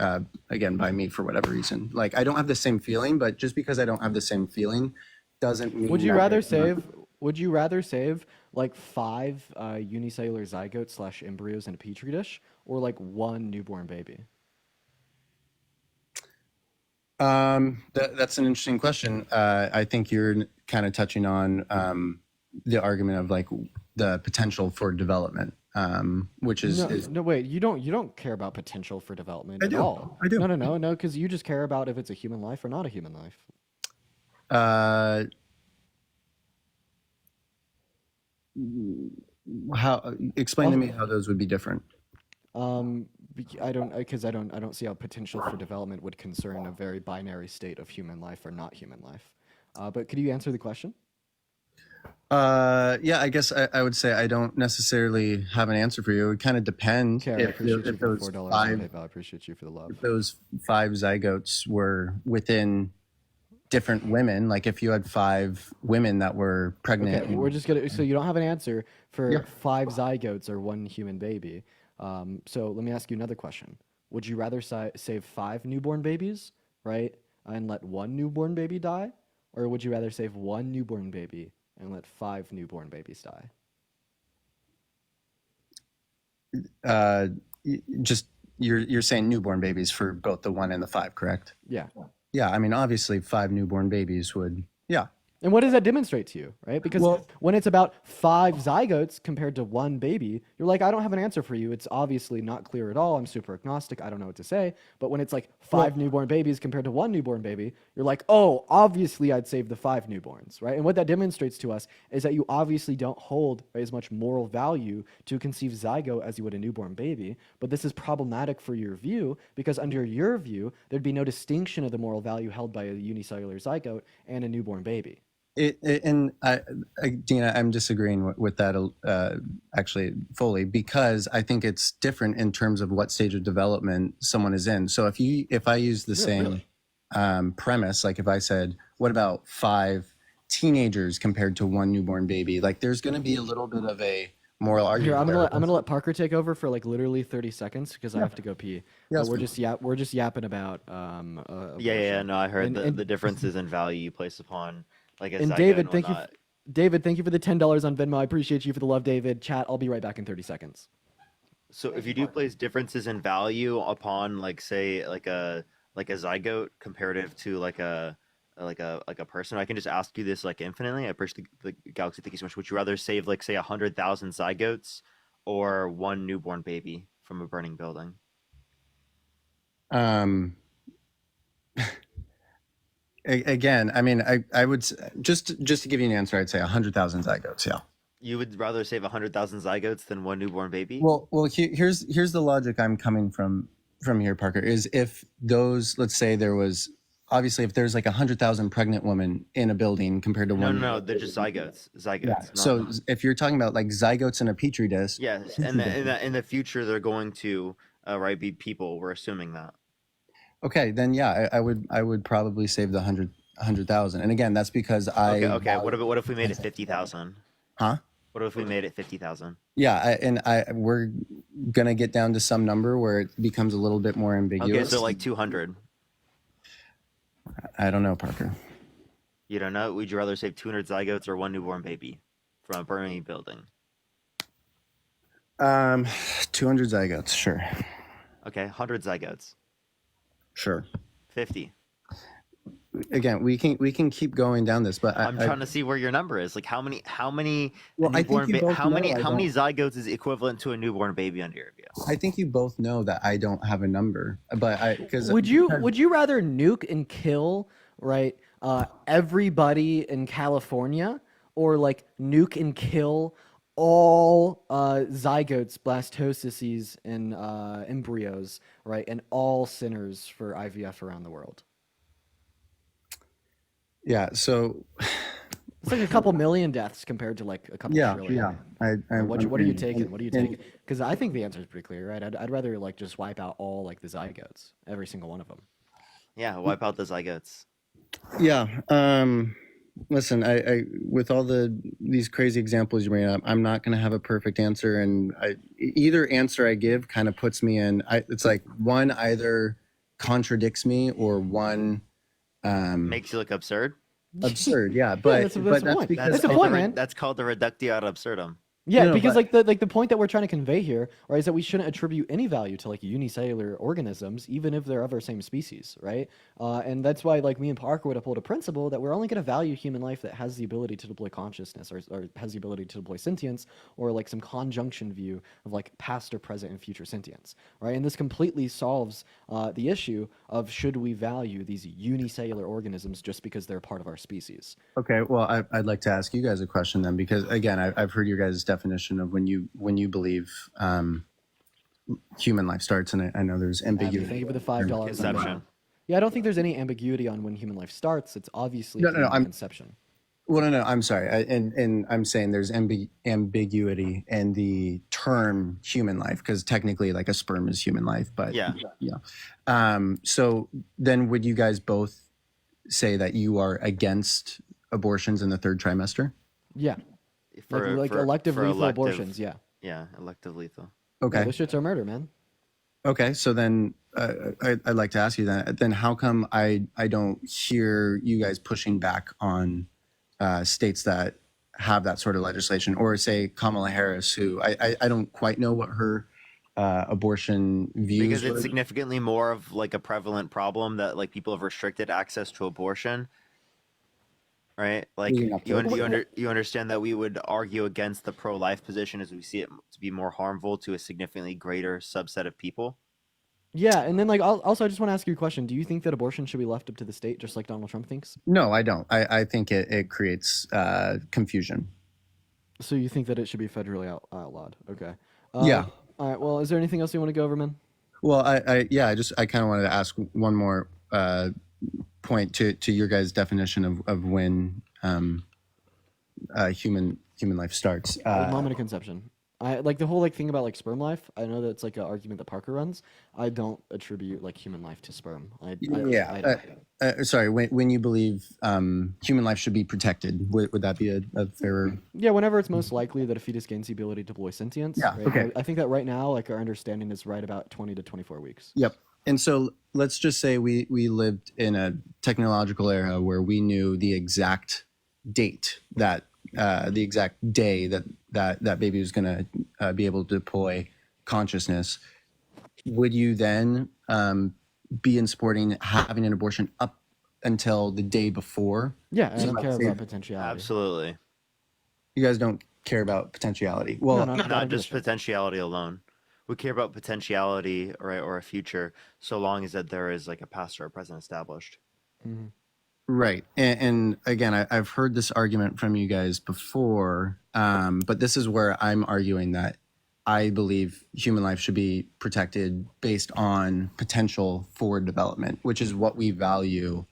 again by me for whatever reason. Like I don't have the same feeling, but just because I don't have the same feeling doesn't mean. Would you rather save? Would you rather save like 5 unicellular zygotes / embryos in a petri dish, or like 1 newborn baby? That's an interesting question. I think you're kind of touching on the argument of like the potential for development, which is no, wait, you don't care about potential for development I at do. all. I do. No, because you just care about if it's a human life or not a human life. How explain to me how those would be different? I don't see how potential for development would concern a very binary state of human life or not human life. But could you answer the question? Yeah, I guess I would say I don't necessarily have an answer for you. It would kind of depend Okay, I appreciate you for the $4 on PayPal. I appreciate you for the love. If those 5 zygotes were within different women, like if you had 5 women that were pregnant. Okay, we're just gonna. So you don't have an answer for 5 zygotes or 1 human baby. So let me ask you another question. Would you rather save 5 newborn babies, right, and let 1 newborn baby die, or would you rather save 1 newborn baby and let 5 newborn babies die? Just you're saying newborn babies for both the 1 and the 5, correct? Yeah. Yeah, I mean, obviously 5 newborn babies would, yeah. And what does that demonstrate to you, right? Because when it's about 5 zygotes compared to 1 baby, you're like, I don't have an answer for you. It's obviously not clear at all. I'm super agnostic. I don't know what to say. But when it's like 5 newborn babies compared to 1 newborn baby, you're like, oh, obviously I'd save the 5 newborns, right? And what that demonstrates to us is that you obviously don't hold as much moral value to a conceived zygote as you would a newborn baby. But this is problematic for your view because under your view, there'd be no distinction of the moral value held by a unicellular zygote and a newborn baby. And Dina, I'm disagreeing with that actually fully, because I think it's different in terms of what stage of development someone is in. So if I use the same premise, like if I said, what about 5 teenagers compared to 1 newborn baby? Like there's going to be a little bit of a moral argument. Here, I'm gonna let Parker take over for like literally 30 seconds because I have to go pee. Yeah, we're just yapping about. No, I heard the differences in value you place upon. Like and David, thank you. David, thank you for the $10 on Venmo. I appreciate you for the love, David. Chat, I'll be right back in 30 seconds. So if you do place differences in value upon, like, say, like a zygote comparative to like a like a person. I can just ask you this like infinitely. I appreciate the galaxy. Thank you so much. Would you rather save like say 100,000 zygotes or one newborn baby from a burning building? Um, again, I mean, I would just to give you an answer, I'd say 100,000 zygotes. Yeah. You would rather save 100,000 zygotes than one newborn baby? Well, here's the logic I'm coming from here, Parker. Is if those, let's say there was obviously if there's like 100,000 pregnant women in a building compared to one. No, they're just zygotes. Zygotes. Yeah. So if you're talking about like zygotes in a petri dish. Yes, and in the future they're going to right be people. We're assuming that. Okay, then yeah, I would probably save the 100,000. And again, that's because Okay. What if we made it 50,000? Huh? What if we made it 50,000? Yeah, we're gonna get down to some number where it becomes a little bit more ambiguous. Okay, so like 200. I don't know, Parker. You don't know? Would you rather save 200 zygotes or one newborn baby from a burning building? 200 zygotes, sure. Okay, 100 zygotes. Sure. 50. Again, we can keep going down this, but I'm trying to see where your number is. Like how many Well, I think you both how know many I how many don't- zygotes is equivalent to a newborn baby under your view? I think you both know that I don't have a number, but because Would you rather nuke and kill right everybody in California, or like nuke and kill all zygotes, blastocists, and embryos, right, and all sinners for IVF around the world? Yeah, so It's like a couple million deaths compared to like a couple trillion. yeah. What are you taking? What are you taking? Because I think the answer is pretty clear, right? I'd rather like just wipe out all like the zygotes, every single one of them. Yeah, wipe out the zygotes. Yeah. Listen, I with all these crazy examples you bring up, I'm not going to have a perfect answer, and either answer I give kind of puts me in. It's like one either contradicts me or one Makes you look absurd. absurd. Yeah, but that's the but that's point. because That's the called point, the man. That's called the reductio ad absurdum. Yeah, No, because but- the point that we're trying to convey here, right, is that we shouldn't attribute any value to like unicellular organisms, even if they're of our same species, right? And that's why like me and Parker would uphold a principle that we're only going to value human life that has the ability to deploy consciousness, or has the ability to deploy sentience, or like some conjunction view of like past or present and future sentience, right? And this completely solves the issue of should we value these unicellular organisms just because they're part of our species. Okay, well, I'd like to ask you guys a question then, because again, I've heard your guys' definition of when you believe human life starts, and I know there's Abby, ambiguity. thank you for the $5. Conception. Yeah, I don't think there's any ambiguity on when human life starts. It's obviously No, I'm- conception. Well, no, I'm sorry, and I'm saying there's ambiguity in the term human life, because technically, like a sperm is human life, but Yeah. So then, would you guys both say that you are against abortions in the third trimester? Yeah. Like elective lethal abortions, yeah. Yeah, elective lethal. Okay. Yeah, those shits are murder, man. Okay, so then I'd like to ask you that. Then how come I don't hear you guys pushing back on states that have that sort of legislation, or say Kamala Harris, who I don't quite know what her abortion views Because it's were. significantly more of like a prevalent problem that like people have restricted access to abortion. Right? Like Leading up to you understand that we would argue against the pro-life position as we see it to be more harmful to a significantly greater subset of people. Yeah, and then like also I just want to ask you a question. Do you think that abortion should be left up to the state just like Donald Trump thinks? No, I don't. I think it creates confusion. So you think that it should be federally outlawed? Okay. Yeah. All right. Well, is there anything else you want to go over, man? Well, I kind of wanted to ask one more point to your guys' definition of when human life starts. Moment of conception. I like the whole like thing about like sperm life. I know that it's like an argument that Parker runs. I don't attribute like human life to sperm. I don't. Sorry, when you believe human life should be protected, would that be a fairer? Yeah, whenever it's most likely that a fetus gains the ability to deploy sentience. Yeah, Right? okay. I think that right now, like our understanding is right about 20 to 24 weeks. Yep. And so let's just say we lived in a technological era where we knew the exact date that the exact day that baby was going to be able to deploy consciousness. Would you then be in supporting having an abortion up until the day before. Yeah, I So don't let's care say- about potentiality. Absolutely. You guys don't care about potentiality. No, Well, no, I don't Not give a just shit. potentiality alone. We care about potentiality or a future, so long as that there is like a past or a present established. Mhm. right. And again, I've heard this argument from you guys before, but this is where I'm arguing that I believe human life should be protected based on potential for development, which is what we value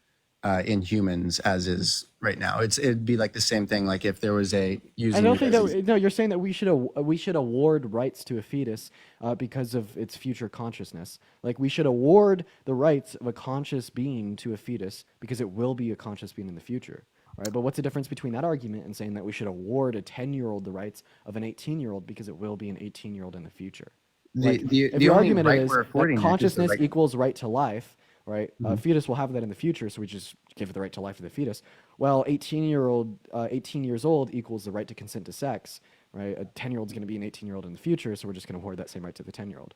in humans as is right now. It'd be like the same thing. Like if there was a I using don't you think guys' that. No, you're saying that we should award rights to a fetus because of its future consciousness. Like we should award the rights of a conscious being to a fetus because it will be a conscious being in the future, right? But what's the difference between that argument and saying that we should award a 10-year-old the rights of an 18-year-old because it will be an 18-year-old in the future? Like, if the your only argument right is we're that affording it is the consciousness right- equals right to life, right? Mhm. Fetus will have that in the future, so we just give it the right to life of the fetus. Well, 18 years old equals the right to consent to sex, right? A 10-year-old is going to be an 18-year-old in the future, so we're just going to award that same right to the 10-year-old.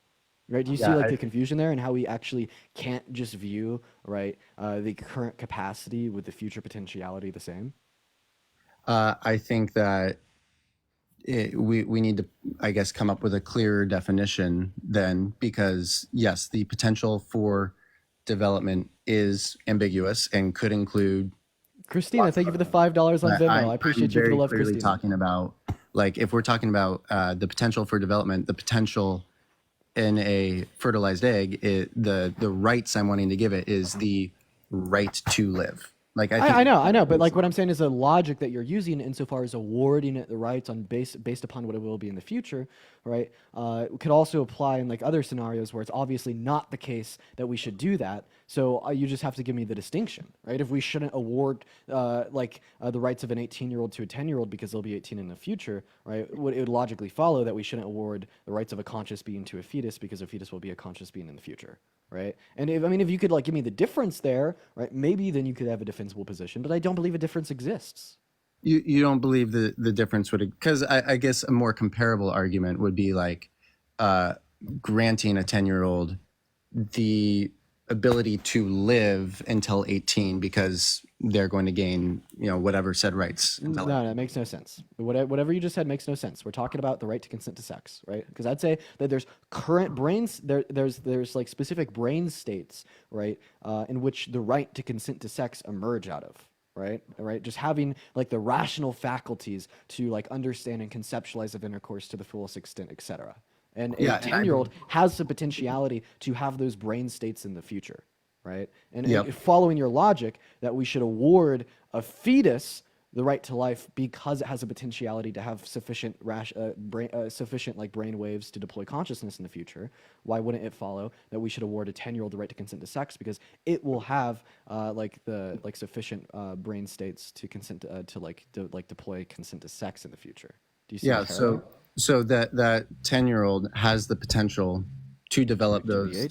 Right? Do you see Yeah, like I- the confusion there and how we actually can't just view right the current capacity with the future potentiality the same? I think that we need to, I guess, come up with a clearer definition then, because yes, the potential for development is ambiguous and could include. Christina, thank you for the $5 on Venmo. I appreciate you for the very love, clearly Christina. talking about, like, if we're talking about the potential for development, the potential in a fertilized egg, the rights I'm wanting to give it is the right to live. Like I know, but like what I'm saying is a logic that you're using insofar as awarding it the rights on based upon what it will be in the future, right? Could also apply in like other scenarios where it's obviously not the case that we should do that. So you just have to give me the distinction, right? If we shouldn't award the rights of an 18-year-old to a 10-year-old because they'll be 18 in the future, right? It would logically follow that we shouldn't award the rights of a conscious being to a fetus because a fetus will be a conscious being in the future. Right, and if you could like give me the difference there, right, maybe then you could have a defensible position. But I don't believe a difference exists. You don't believe the difference would, because I guess a more comparable argument would be like granting a 10-year-old the ability to live until 18 because they're going to gain, whatever said rights. No, that makes no sense. Whatever you just said makes no sense. We're talking about the right to consent to sex, right? Because I'd say that there's current brains, there's like specific brain states, right, in which the right to consent to sex emerge out of. Right, just having like the rational faculties to like understand and conceptualize of intercourse to the fullest extent, etc. And a 10-year-old has the potentiality to have those brain states in the future, right? And following your logic that we should award a fetus the right to life because it has a potentiality to have sufficient brain waves to deploy consciousness in the future, why wouldn't it follow that we should award a 10-year-old the right to consent to sex because it will have sufficient brain states to consent to deploy consent to sex in the future? Do you see? Yeah. So that 10-year-old has the potential to develop those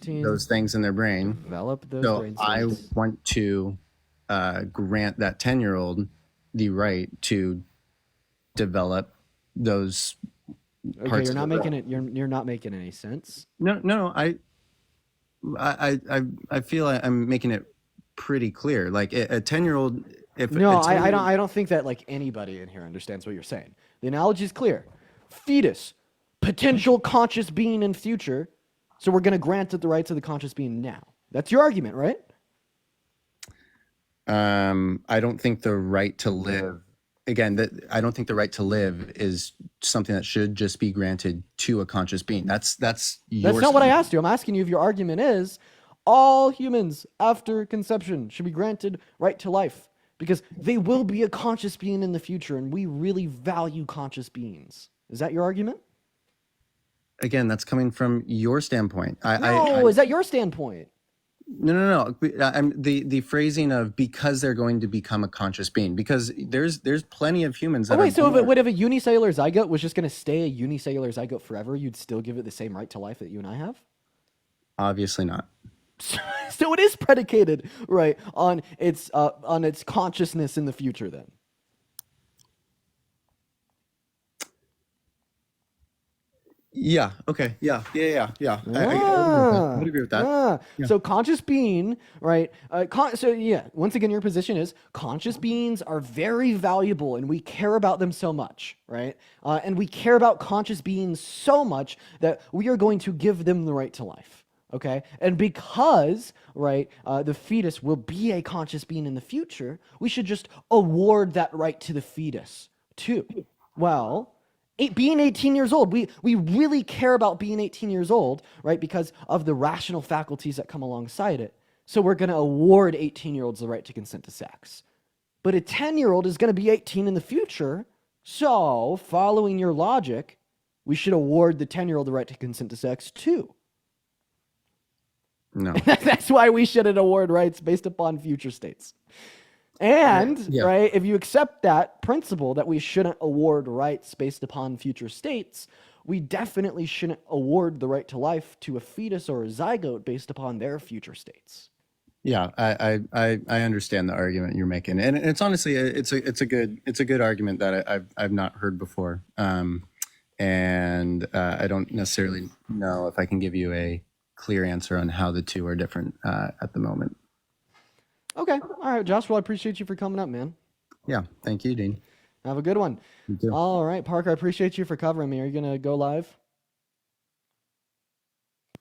things in their brain. Develop those brain I states. want to grant that 10-year-old the right to develop those Okay, parts. you're not making it. You're not making any sense. No. I feel I'm making it pretty clear. Like a 10-year-old. I don't think that like anybody in here understands what you're saying. The analogy is clear. Fetus, potential conscious being in future. So we're going to grant it the rights of the conscious being now. That's your argument, right? I don't think the right to live. Again, I don't think the right to live is something that should just be granted to a conscious being. That's not what I asked you. I'm asking you if your argument is all humans after conception should be granted right to life because they will be a conscious being in the future, and we really value conscious beings. Is that your argument? Again, that's coming from your standpoint. Is that your standpoint? No. The phrasing of because they're going to become a conscious being, because there's plenty of humans that if a unicellular zygote was just going to stay a unicellular zygote forever, you'd still give it the same right to life that you and I have? Obviously not. So it is predicated, right, on its consciousness in the future then. Yeah. Okay. Yeah. I would agree with that. Yeah. So conscious being, right? So yeah, once again, your position is conscious beings are very valuable, and we care about them so much, right? And we care about conscious beings so much that we are going to give them the right to life. Okay, and because right, the fetus will be a conscious being in the future, we should just award that right to the fetus too. Well, being 18 years old, we really care about being 18 years old, right? Because of the rational faculties that come alongside it. So we're going to award 18-year-olds the right to consent to sex. But a 10-year-old is going to be 18 in the future. So, following your logic, we should award the 10-year-old the right to consent to sex too. No. That's why we shouldn't award rights based upon future states. And, Yeah. right, if you accept that principle that we shouldn't award rights based upon future states, we definitely shouldn't award the right to life to a fetus or a zygote based upon their future states. Yeah, I understand the argument you're making, and it's honestly it's a good argument that I've not heard before, and I don't necessarily know if I can give you a clear answer on how the two are different at the moment. Okay, all right, Josh. Well, I appreciate you for coming up, man. Yeah, thank you, Dean. Have a good one. You too. All right, Parker. I appreciate you for covering me. Are you gonna go live?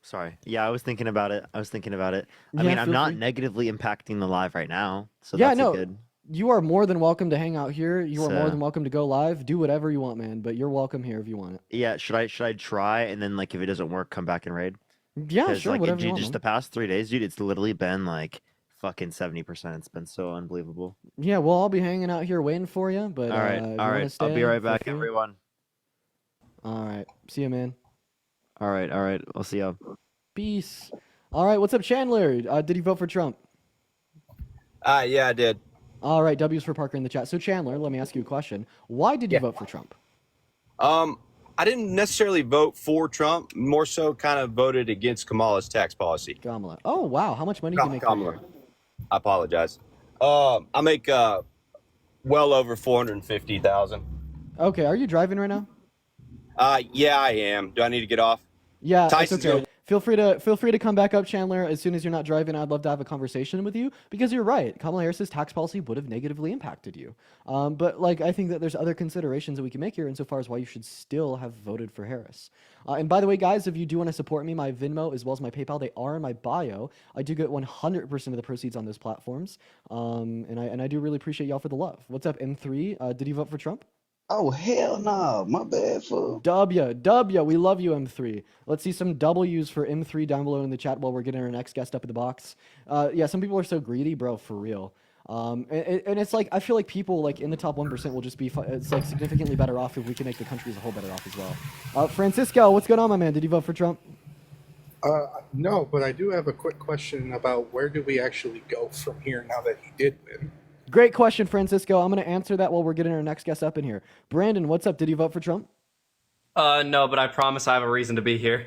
Sorry. Yeah, I was thinking about it. I Yeah, mean, I'm feel not free. negatively impacting the live right now, so Yeah, that's no. a good. You are more than welcome to hang out here. You are more So- than welcome to go live. Do whatever you want, man. But you're welcome here if you want it. Yeah, should I try and then like if it doesn't work, come back and raid? Yeah, 'Cause, sure. like Whatever you dude, want. just Man. the past 3 days, dude, it's literally been like fucking 70%. It's been so unbelievable. Yeah, well, I'll be hanging out here waiting for you. But All right, if you all wanna right. I'll stay, be right feel back, free. everyone. All right. See you, man. All right. I'll see y'all. Peace. All right. What's up, Chandler? Did you vote for Trump? Yeah, I did. All right. W's for Parker in the chat. So, Chandler, let me ask you a question. Why did you vote for Trump? I didn't necessarily vote for Trump. More so, kind of voted against Kamala's tax policy. Kamala. Oh, wow. How much money do you make per Kamala. year? I apologize. I make well over 450,000. Okay. Are you driving right now? Yeah, I am. Do I need to get off? Yeah, it's Tyson's okay. gonna- Feel free to come back up, Chandler, as soon as you're not driving. I'd love to have a conversation with you because you're right. Kamala Harris's tax policy would have negatively impacted you. But like I think that there's other considerations that we can make here insofar as why you should still have voted for Harris. And by the way, guys, if you do want to support me, my Venmo as well as my PayPal, they are in my bio. I do get 100% of the proceeds on those platforms. And I do really appreciate y'all for the love. What's up, M3? Did you vote for Trump? Oh, hell no. My bad, fool. W, we love you, M3. Let's see some W's for M3 down below in the chat while we're getting our next guest up in the box. Yeah, some people are so greedy, bro, for real. And it's like, I feel like people like in the top 1% will just be, it's like significantly better off if we can make the country as a whole better off as well. Francisco, what's going on, my man? Did you vote for Trump? No, but I do have a quick question about where do we actually go from here now that he did win? Great question, Francisco. I'm going to answer that while we're getting our next guest up in here. Brandon, what's up? Did you vote for Trump? No, but I promise I have a reason to be here.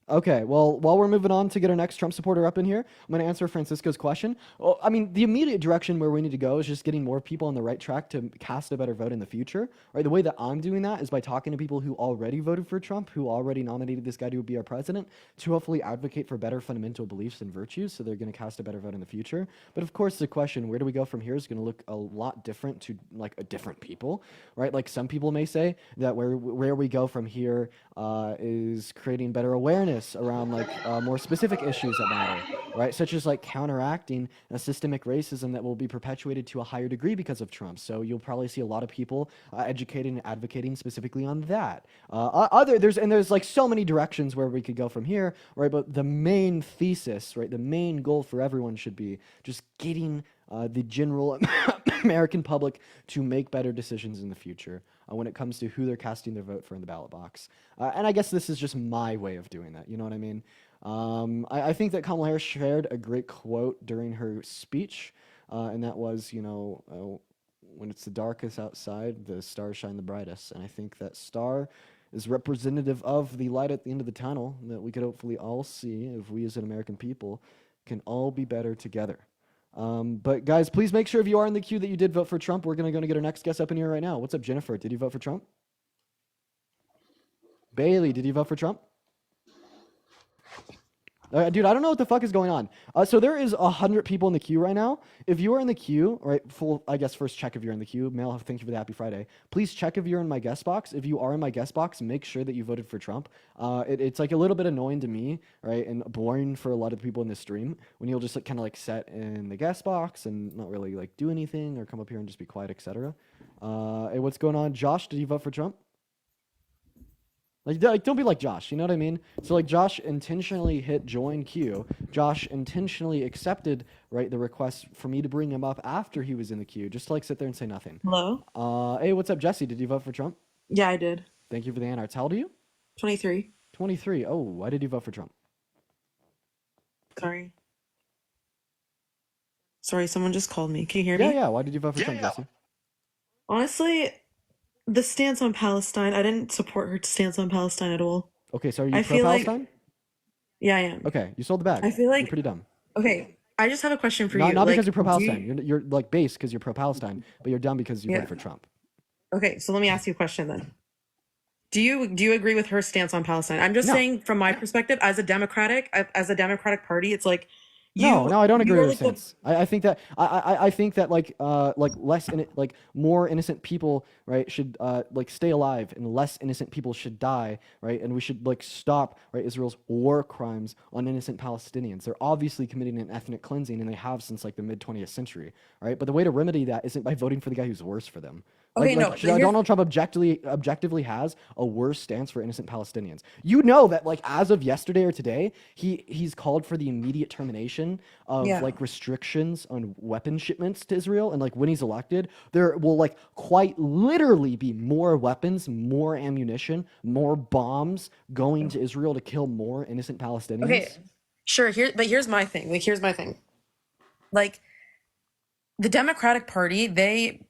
Okay, well, while we're moving on to get our next Trump supporter up in here, I'm going to answer Francisco's question. Well, I mean, the immediate direction where we need to go is just getting more people on the right track to cast a better vote in the future. Right? The way that I'm doing that is by talking to people who already voted for Trump, who already nominated this guy to be our president, to hopefully advocate for better fundamental beliefs and virtues, so they're going to cast a better vote in the future. But of course, the question, where do we go from here, is going to look a lot different to like a different people, right? Like some people may say that where we go from here is creating better awareness around like more specific issues that matter, right? Such as like counteracting a systemic racism that will be perpetuated to a higher degree because of Trump. So you'll probably see a lot of people educating and advocating specifically on that. There's like so many directions where we could go from here, right? But the main thesis, right? The main goal for everyone should be just getting the general American public to make better decisions in the future when it comes to who they're casting their vote for in the ballot box. And I guess this is just my way of doing that. You know what I mean? I think that Kamala Harris shared a great quote during her speech, and that was, when it's the darkest outside, the stars shine the brightest. And I think that star is representative of the light at the end of the tunnel that we could hopefully all see if we as an American people can all be better together. But guys, please make sure if you are in the queue that you did vote for Trump. We're going to get our next guest up in here right now. What's up, Jennifer? Did you vote for Trump? Bailey, did you vote for Trump? Dude, I don't know what the fuck is going on. So there is 100 people in the queue right now. If you are in the queue, right, I guess first check if you're in the queue. Mel, thank you for the happy Friday. Please check if you're in my guest box. If you are in my guest box, make sure that you voted for Trump. It's like a little bit annoying to me, right, and boring for a lot of the people in the stream when you'll just like, kind of like set in the guest box and not really like do anything or come up here and just be quiet, etc. Hey, what's going on? Josh, did you vote for Trump? Like, don't be like Josh, you know what I mean? So, like, Josh intentionally hit join queue. Josh intentionally accepted, right, the request for me to bring him up after he was in the queue, just to, like, sit there and say nothing. Hello? Hey, what's up, Jesse? Did you vote for Trump? Yeah, I did. Thank you for the anarts. How old are you? 23. 23. Oh, why did you vote for Trump? Sorry. Sorry, someone just called me. Can you hear me? Yeah. Why did you vote for Trump, Jesse? Honestly, the stance on Palestine, I didn't support her stance on Palestine at all. Okay, so are you I feel like- pro-Palestine? Yeah, I am. Okay, you sold the bag. I feel like- You're pretty dumb. Okay, I just have a question for you. Not because Like, you're pro-Palestine. do you- You're like base because you're pro-Palestine, but you're dumb because you voted for Trump. Okay, so let me ask you a question then. Do you agree with her stance on Palestine? I'm just No. saying from my perspective as a Democratic Party, it's like No, I don't agree you are with like the stance. I think that I think that like more innocent people, right, should like stay alive and less innocent people should die, right? And we should like stop, right, Israel's war crimes on innocent Palestinians. They're obviously committing an ethnic cleansing and they have since like the mid 20th century, right? But the way to remedy that isn't by voting for the guy who's worse for them. Okay, no, but here's- Donald Trump objectively has a worse stance for innocent Palestinians. You know that like as of yesterday or today, he's called for the immediate termination of like restrictions on weapon shipments to Israel, and like when he's elected, there will like quite literally be more weapons, more ammunition, more bombs going to Israel to kill more innocent Palestinians. Okay, sure. Here's my thing. Like the Democratic Party, they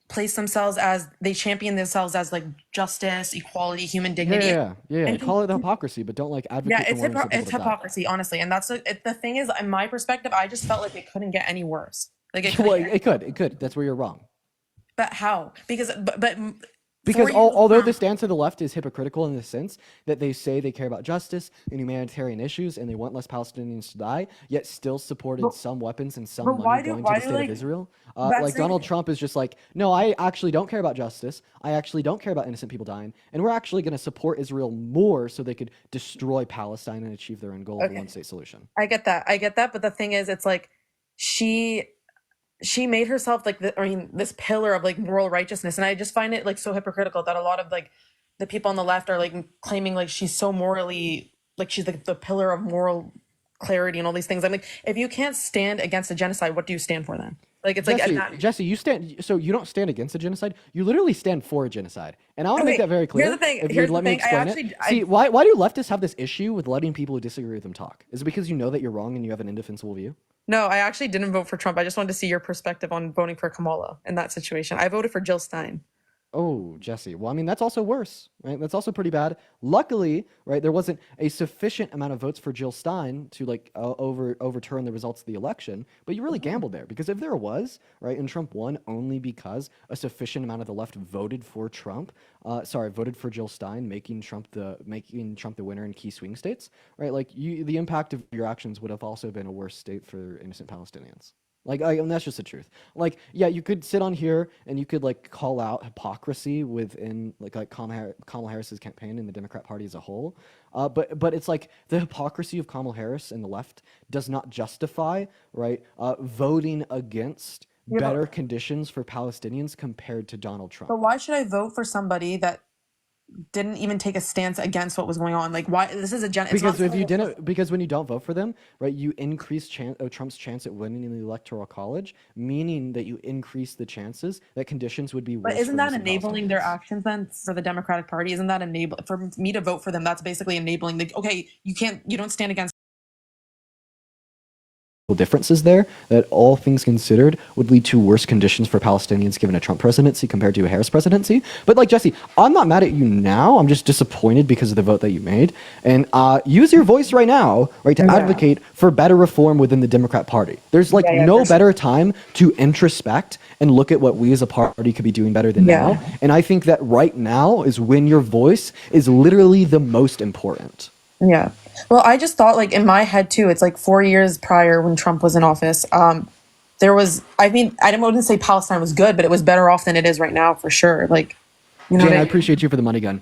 champion themselves as like justice, equality, human dignity. Yeah. And Call it hypocrisy, but don't like advocate. Yeah, for more innocent people it's to die. hypocrisy, honestly. And that's the thing is, in my perspective, I just felt like it couldn't get any worse. Like it Well, couldn't. it could. That's where you're wrong. But how? Because Because for you- although the stance of the left is hypocritical in the sense that they say they care about justice and humanitarian issues and they want less Palestinians to die, yet still supported some weapons and some but why money do- going why to the do, state like- of Israel. that's Like the- Donald Trump is just like, no, I actually don't care about justice. I actually don't care about innocent people dying. And we're actually going to support Israel more so they could destroy Palestine and achieve their end goal of a Okay. one-state solution. I get that. But the thing is, it's like she made herself like this pillar of like moral righteousness, and I just find it like so hypocritical that a lot of like the people on the left are like claiming like she's so morally like she's like the pillar of moral clarity and all these things. I'm like, if you can't stand against a genocide, what do you stand for then? Like it's Jesse, you don't stand against a genocide. You literally stand for a genocide, and I want to make Okay, that very clear. here's the thing- If here's you'd let the me thing, I explain it. actually- See, why do leftists have this issue with letting people who disagree with them talk? Is it because you know that you're wrong and you have an indefensible view? No, I actually didn't vote for Trump. I just wanted to see your perspective on voting for Kamala in that situation. I voted for Jill Stein. Oh, Jesse. Well, I mean, that's also worse, right? That's also pretty bad. Luckily, right, there wasn't a sufficient amount of votes for Jill Stein to like overturn the results of the election. But you really gambled there because if there was, right, and Trump won only because a sufficient amount of the left voted for voted for Jill Stein, making Trump the winner in key swing states, right? Like the impact of your actions would have also been a worse state for innocent Palestinians. And that's just the truth. Like, yeah, you could sit on here and you could like call out hypocrisy within like Kamala Harris's campaign and the Democrat Party as a whole. But it's like the hypocrisy of Kamala Harris and the left does not justify, right, voting against better conditions for Palestinians compared to Donald Trump. But why should I vote for somebody that didn't even take a stance against what was going on? Like, why? This is a it's Because not if you didn't, because when you don't vote for them, right, you increase Trump's chance at winning in the electoral college, meaning that you increase the chances that conditions would be worse. But isn't for that innocent enabling their Palestinians. actions then for the Democratic Party? Isn't that for me to vote for them? That's basically enabling. Okay, you don't stand against differences there that, all things considered, would lead to worse conditions for Palestinians given a Trump presidency compared to a Harris presidency. But like, Jesse, I'm not mad at you now. I'm just disappointed because of the vote that you made. And use your voice right now, right, to advocate for better reform within the Democrat Party. There's like no better time to introspect and look at what we as a party could be doing better than now. And I think that right now is when your voice is literally the most important. Yeah. Well, I just thought, like, in my head too, it's like 4 years prior when Trump was in office. There was, I mean, wouldn't say Palestine was good, but it was better off than it is right now for sure. Like, you know, Jane, I appreciate you for the money gun.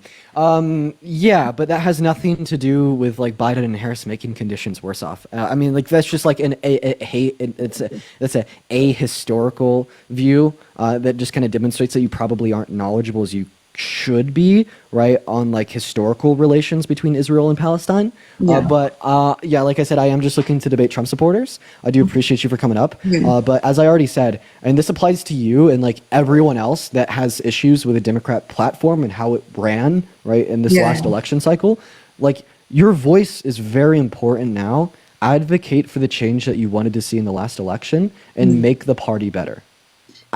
Yeah, but that has nothing to do with like Biden and Harris making conditions worse off. I mean, like that's just like it's a ahistorical view that just kind of demonstrates that you probably aren't knowledgeable as you should be, right, on like historical relations between Israel and Palestine. But yeah, like I said, I am just looking to debate Trump supporters. I do appreciate you for coming up. But as I already said, and this applies to you and like everyone else that has issues with the Democrat platform and how it ran, right, in this last election cycle, like your voice is very important now. Advocate for the change that you wanted to see in the last election and make the party better.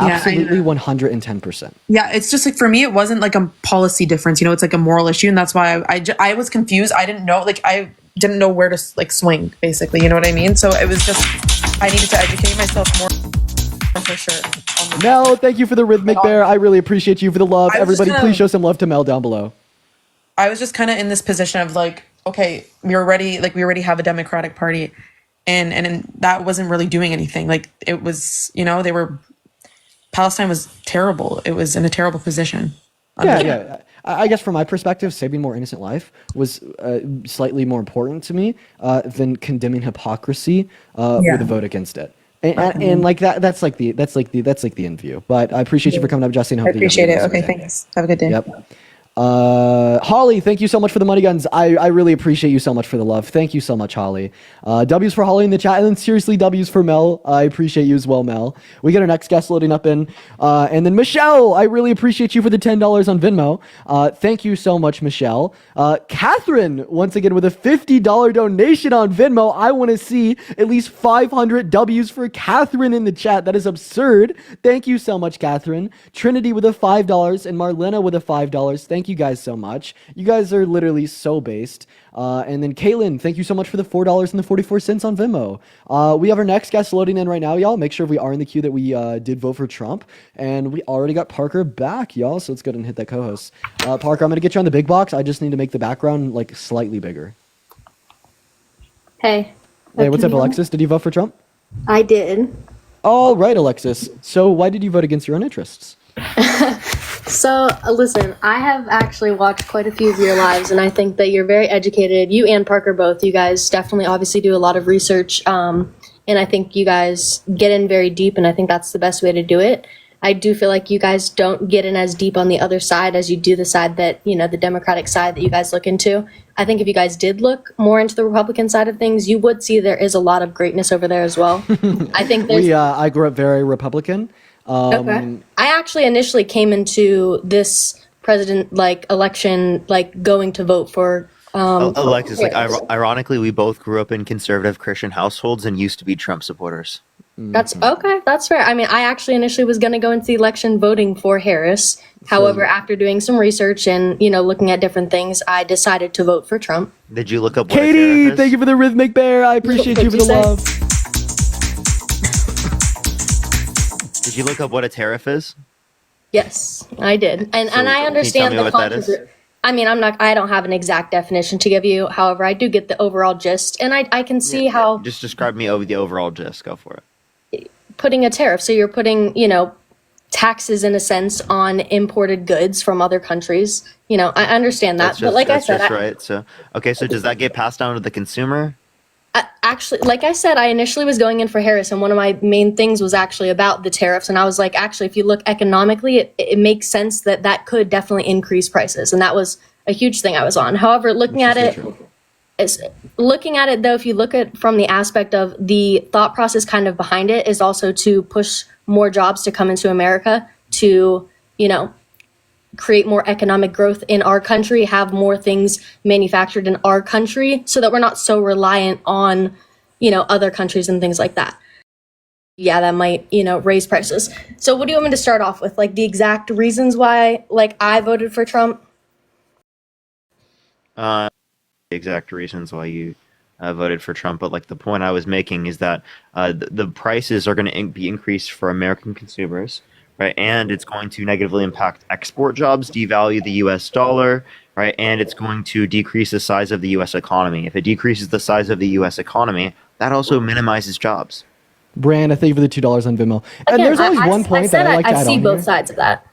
Absolutely, 110%. Yeah, it's just like for me, it wasn't like a policy difference. You know, it's like a moral issue, and that's why I was confused. I didn't know, like I didn't know where to like swing, basically. You know what I mean? So it was just I needed to educate myself more for sure. Mel, thank you for the rhythmic bear. I really appreciate you for the love. Everybody, please show some love to Mel down below. I was just kind of in this position of like, okay, we already have a Democratic Party, and that wasn't really doing anything. Like it was, you know, Palestine was terrible. It was in a terrible position. Yeah. I guess from my perspective, saving more innocent life was slightly more important to me than condemning hypocrisy with a vote against it. And like that's like the end view. But I appreciate you for coming up, Justin. I appreciate it. Okay, thanks. Have a good day. Yep. Holly, thank you so much for the money guns. I really appreciate you so much for the love. Thank you so much, Holly. W's for Holly in the chat, and then seriously W's for Mel. I appreciate you as well, Mel. We get our next guest loading up in, and then Michelle, I really appreciate you for the $10 on Venmo. Thank you so much, Michelle. Catherine, once again with a $50 donation on Venmo. I want to see at least 500 W's for Catherine in the chat. That is absurd. Thank you so much, Catherine. Trinity with a $5 and Marlena with a $5. Thank you guys so much. You guys are literally so based. And then Kaylin, thank you so much for the $4.44 on Venmo. We have our next guest loading in right now, y'all. Make sure we are in the queue that we did vote for Trump. And we already got Parker back, y'all. So let's go ahead and hit that co-host. Parker, I'm going to get you on the big box. I just need to make the background like slightly bigger. Hey. Hey, what's up, Alexis? Did you vote for Trump? I did. All right, Alexis. So why did you vote against your own interests? So, listen, I have actually watched quite a few of your lives, and I think that you're very educated. You and Parker both. You guys definitely obviously do a lot of research, and I think you guys get in very deep, and I think that's the best way to do it. I do feel like you guys don't get in as deep on the other side as you do the side that, you know, the Democratic side that you guys look into. I think if you guys did look more into the Republican side of things, you would see there is a lot of greatness over there as well. I think there's... I grew up very Republican. Okay. I actually initially came into this president election going to vote for Alexis, ironically, we both grew up in conservative Christian households and used to be Trump supporters. That's okay. That's fair. I mean, I actually initially was going to go into the election voting for Harris. However, after doing some research and, you know, looking at different things, I decided to vote for Trump. Did you look up what Katie, a tariff is? Thank you for the rhythmic bear. I appreciate you for the love. Did you look up what a tariff is? Yes, I did. And So, I understand can you the tell me what that is? controversy. I mean, I don't have an exact definition to give you. However, I do get the overall gist, and I can see how Just describe me over the overall gist. Go for it. putting a tariff, so you're putting, you know, taxes in a sense on imported goods from other countries. You know, I understand that, but like I said, right. So, okay, so does that get passed down to the consumer? actually, like I said, I initially was going in for Harris, and one of my main things was actually about the tariffs. And I was like, actually, if you look economically, it makes sense that could definitely increase prices. And that was a huge thing I was on. However, looking at it though, if you look at from the aspect of the thought process kind of behind it is also to push more jobs to come into America to, you know, create more economic growth in our country, have more things manufactured in our country so that we're not so reliant on other countries and things like that. Yeah, that might, raise prices. So what do you want me to start off with? Like the exact reasons why, like, I voted for Trump? The exact reasons why you voted for Trump, but like the point I was making is that the prices are going to be increased for American consumers, right? And it's going to negatively impact export jobs, devalue the U.S. dollar, right? And it's going to decrease the size of the U.S. economy. If it decreases the size of the U.S. economy, that also minimizes jobs. Brand, I thank you for the $2 on Venmo. And there's always one point that I like to add on. I see both here. sides of that.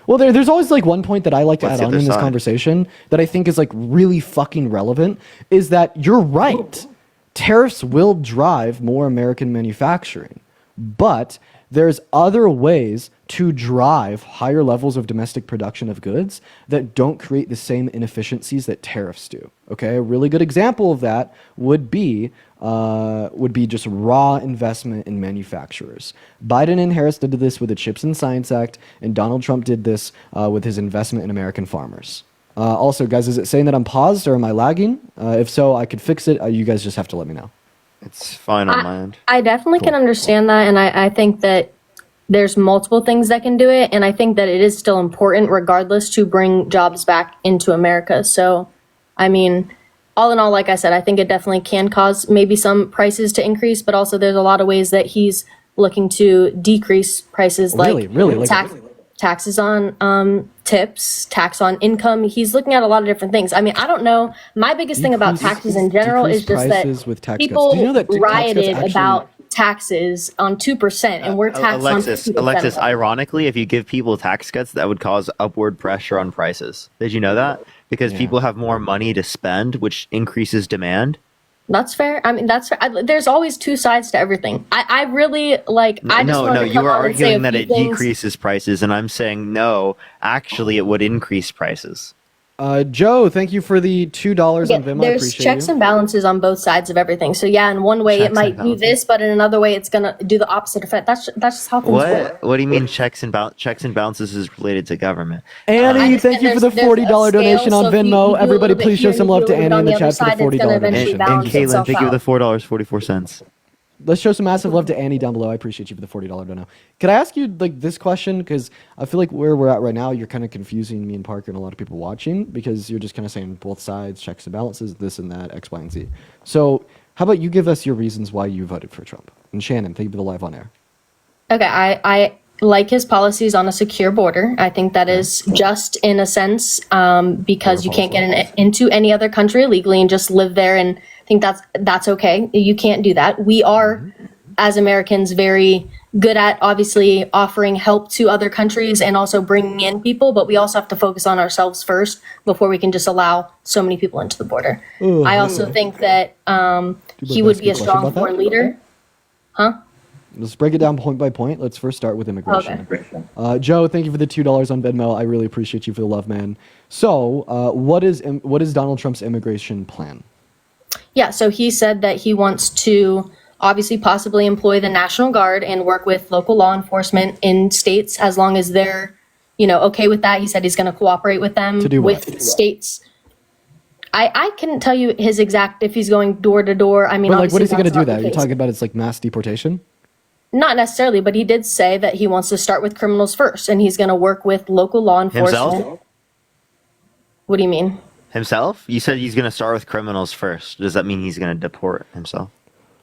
Well, there's always like one point that I like to What's add the on other in this side? conversation that I think is like really fucking relevant is that you're right. Tariffs will drive more American manufacturing, but there's other ways to drive higher levels of domestic production of goods that don't create the same inefficiencies that tariffs do. Okay, a really good example of that would be just raw investment in manufacturers. Biden and Harris did this with the Chips and Science Act, and Donald Trump did this with his investment in American farmers. Also, guys, is it saying that I'm paused or am I lagging? If so, I could fix it. You guys just have to let me know. It's fine on my end. I definitely can understand that, and I think that there's multiple things that can do it, and I think that it is still important regardless to bring jobs back into America. So, I mean, all in all, like I said, I think it definitely can cause maybe some prices to increase, but also there's a lot of ways that he's looking to decrease prices, like taxes on tips, tax on income. He's looking at a lot of different things. I mean, I don't know. My biggest thing about taxes in general is just that people rioted about taxes on 2%, and we're taxed on 50%. Alexis, ironically, if you give people tax cuts, that would cause upward pressure on prices. Did you know that? Because people have more money to spend, which increases demand. That's fair. I mean, that's fair. There's always two sides to everything. I really like. I just No, you are arguing that it things. decreases prices, and I'm saying no. Actually, it would increase prices. Joe, thank you for the $2 on Venmo. I There's appreciate checks you. and balances on both sides of everything. So yeah, in one way it might do this, but in another way it's gonna do the opposite effect. That's just how things work. What do you mean checks and balances is related to government? Annie, thank you for the $40 donation on Venmo. Everybody, please show some love to Annie in the chat for the $40 donation. And Caitlin, thank you for the $4.44. Let's show some massive love to Annie down below. I appreciate you for the $40 dono. Could I ask you like this question? Because I feel like where we're at right now, you're kind of confusing me and Parker and a lot of people watching because you're just kind of saying both sides, checks and balances, this and that, X, Y, and Z. So how about you give us your reasons why you voted for Trump? And Shannon, thank you for the live on air. Okay, I like his policies on a secure border. I think that is just in a sense because you can't get into any other country illegally and just live there, and I think that's okay. You can't do that. We are, as Americans, very good at obviously offering help to other countries and also bringing in people, but we also have to focus on ourselves first before we can just allow so many people into the border. I also think that he would be a strong foreign leader. Huh? Let's break it down point by point. Let's first start with immigration. Okay. Joe, thank you for the $2 on Venmo. I really appreciate you for the love, man. So, what is Donald Trump's immigration plan? Yeah, so he said that he wants to obviously possibly employ the National Guard and work with local law enforcement in states as long as they're, okay with that. He said he's going to cooperate with them to do with states. I couldn't tell you his exact if he's going door to door. I mean, but like, what is he going to do that? You're talking about it's like mass deportation? Not necessarily, but he did say that he wants to start with criminals first, and he's going to work with local law enforcement. Himself? What do you mean? Himself? You said he's going to start with criminals first. Does that mean he's going to deport himself?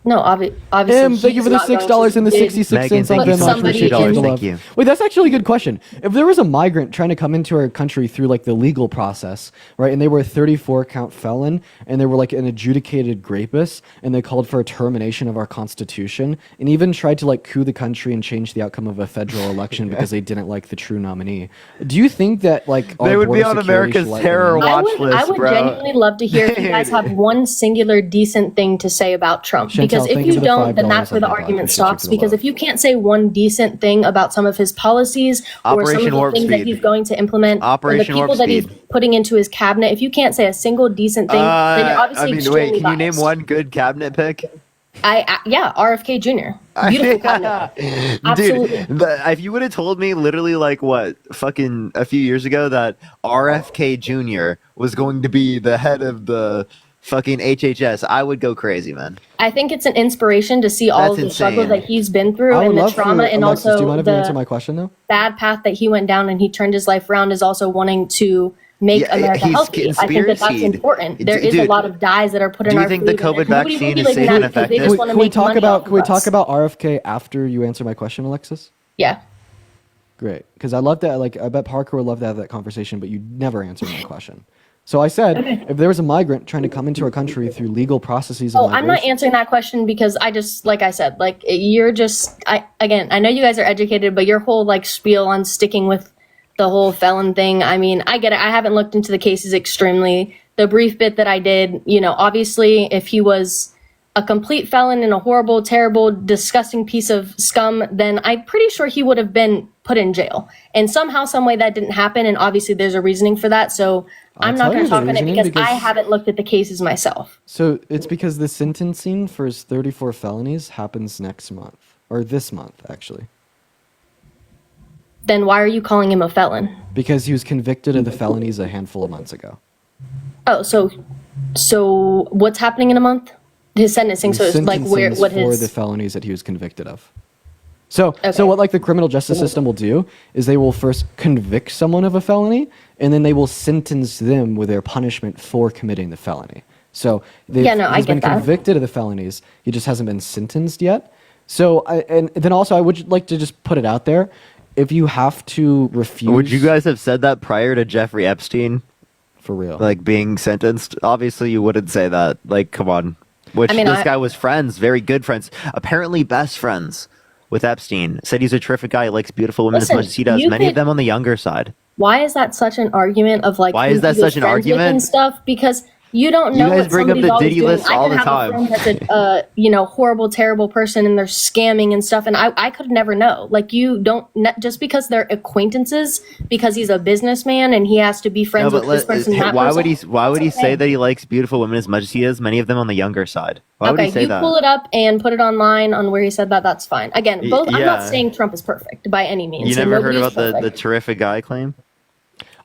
No, obviously. Thank you for the $6 and the 66 cents on Venmo. Thank you. Wait, that's actually a good question. If there was a migrant trying to come into our country through like the legal process, right, and they were a 34-count felon, and they were like an adjudicated rapist, and they called for a termination of our Constitution, and even tried to like coup the country and change the outcome of a federal election because they didn't like the true nominee. Do you think that like they would be on America's terror watch list, I would genuinely love to hear if you guys have one singular decent thing to say about Trump. Because if you don't, then that's where the argument stops. Because if you can't say one decent thing about some of his policies or some of the things that he's going to implement, or the people that he's putting into his cabinet, if you can't say a single decent thing, then you're obviously extremely can you name one good cabinet pick? Yeah, RFK Jr. Beautiful cabinet. Absolutely. Dude, if you would have told me literally like fucking a few years ago that RFK Jr. was going to be the head of the fucking HHS, I would go crazy, man. I think it's an inspiration to see all That's of the struggle insane. that he's been through I would and the love trauma for and Alexis, do you also mind if you answer the my question though? bad path that he went down and he turned his life around is also wanting to make Yeah, America he's healthy. I think that that's conspiracied. important. There is a Dude, lot of dyes that are put in do you our think food. the COVID and nobody vaccine will be is like safe that and because they effective? just want to Can we make talk money about off of us. RFK after you answer my question, Alexis? Yeah. Great, because I love that. Like, I bet Parker would love to have that conversation, but you never answered my question. So I said, if there was a migrant trying to come into our country through legal processes of Oh, I'm not migration, answering that question because I just, like I said, like you're just, again, I know you guys are educated, but your whole like spiel on sticking with the whole felon thing, I mean, I get it. I haven't looked into the cases extremely. The brief bit that I did, you know, obviously if he was a complete felon and a horrible, terrible, disgusting piece of scum, then I'm pretty sure he would have been put in jail. And somehow, some way that didn't happen. And obviously there's a reasoning for that. So I'm not tell going you to talk the on it reasoning because because- I haven't looked at the cases myself. so it's because the sentencing for his 34 felonies happens next month, or this month, actually. Then why are you calling him a felon? Because he was convicted of the felonies a handful of months ago. Oh, so what's happening in a month? His sentencing. So it's like where Sentencings what for his the felonies that he was convicted of. So Okay. what like the criminal justice system will do is they will first convict someone of a felony, and then they will sentence them with their punishment for committing the felony. So Yeah, no, I he's been get that. convicted of the felonies. He just hasn't been sentenced yet. So and then also I would like to just put it out there. If you have to refuse, Would you guys have said that prior to Jeffrey Epstein, for real, like being sentenced? Obviously, you wouldn't say that. Like, come on. Which I mean, this guy was friends, very good friends, apparently best friends with Epstein. Said he's a terrific guy. He likes beautiful women Listen, as much as he does. you Many of could- them on the younger side. Why is that such an argument of like? Why who is that he was such an friends with argument? and stuff? Because you don't You know guys what bring up somebody's the always Diddy doing. list I all could the have time. a friend that's a you know horrible, terrible person, and they're scamming and stuff, and I could never know. Like you don't just because they're acquaintances, because he's a businessman and he has to be friends with this person. And that why person. would he It's say okay. that he likes beautiful women as much as he does? Many of them on the younger side. Why would Okay, he say you that? pull it up and put it online on where he said that. That's fine. Again, both. I'm not yeah. saying Trump is perfect by any means. You and never heard nobody is about the perfect. terrific guy claim?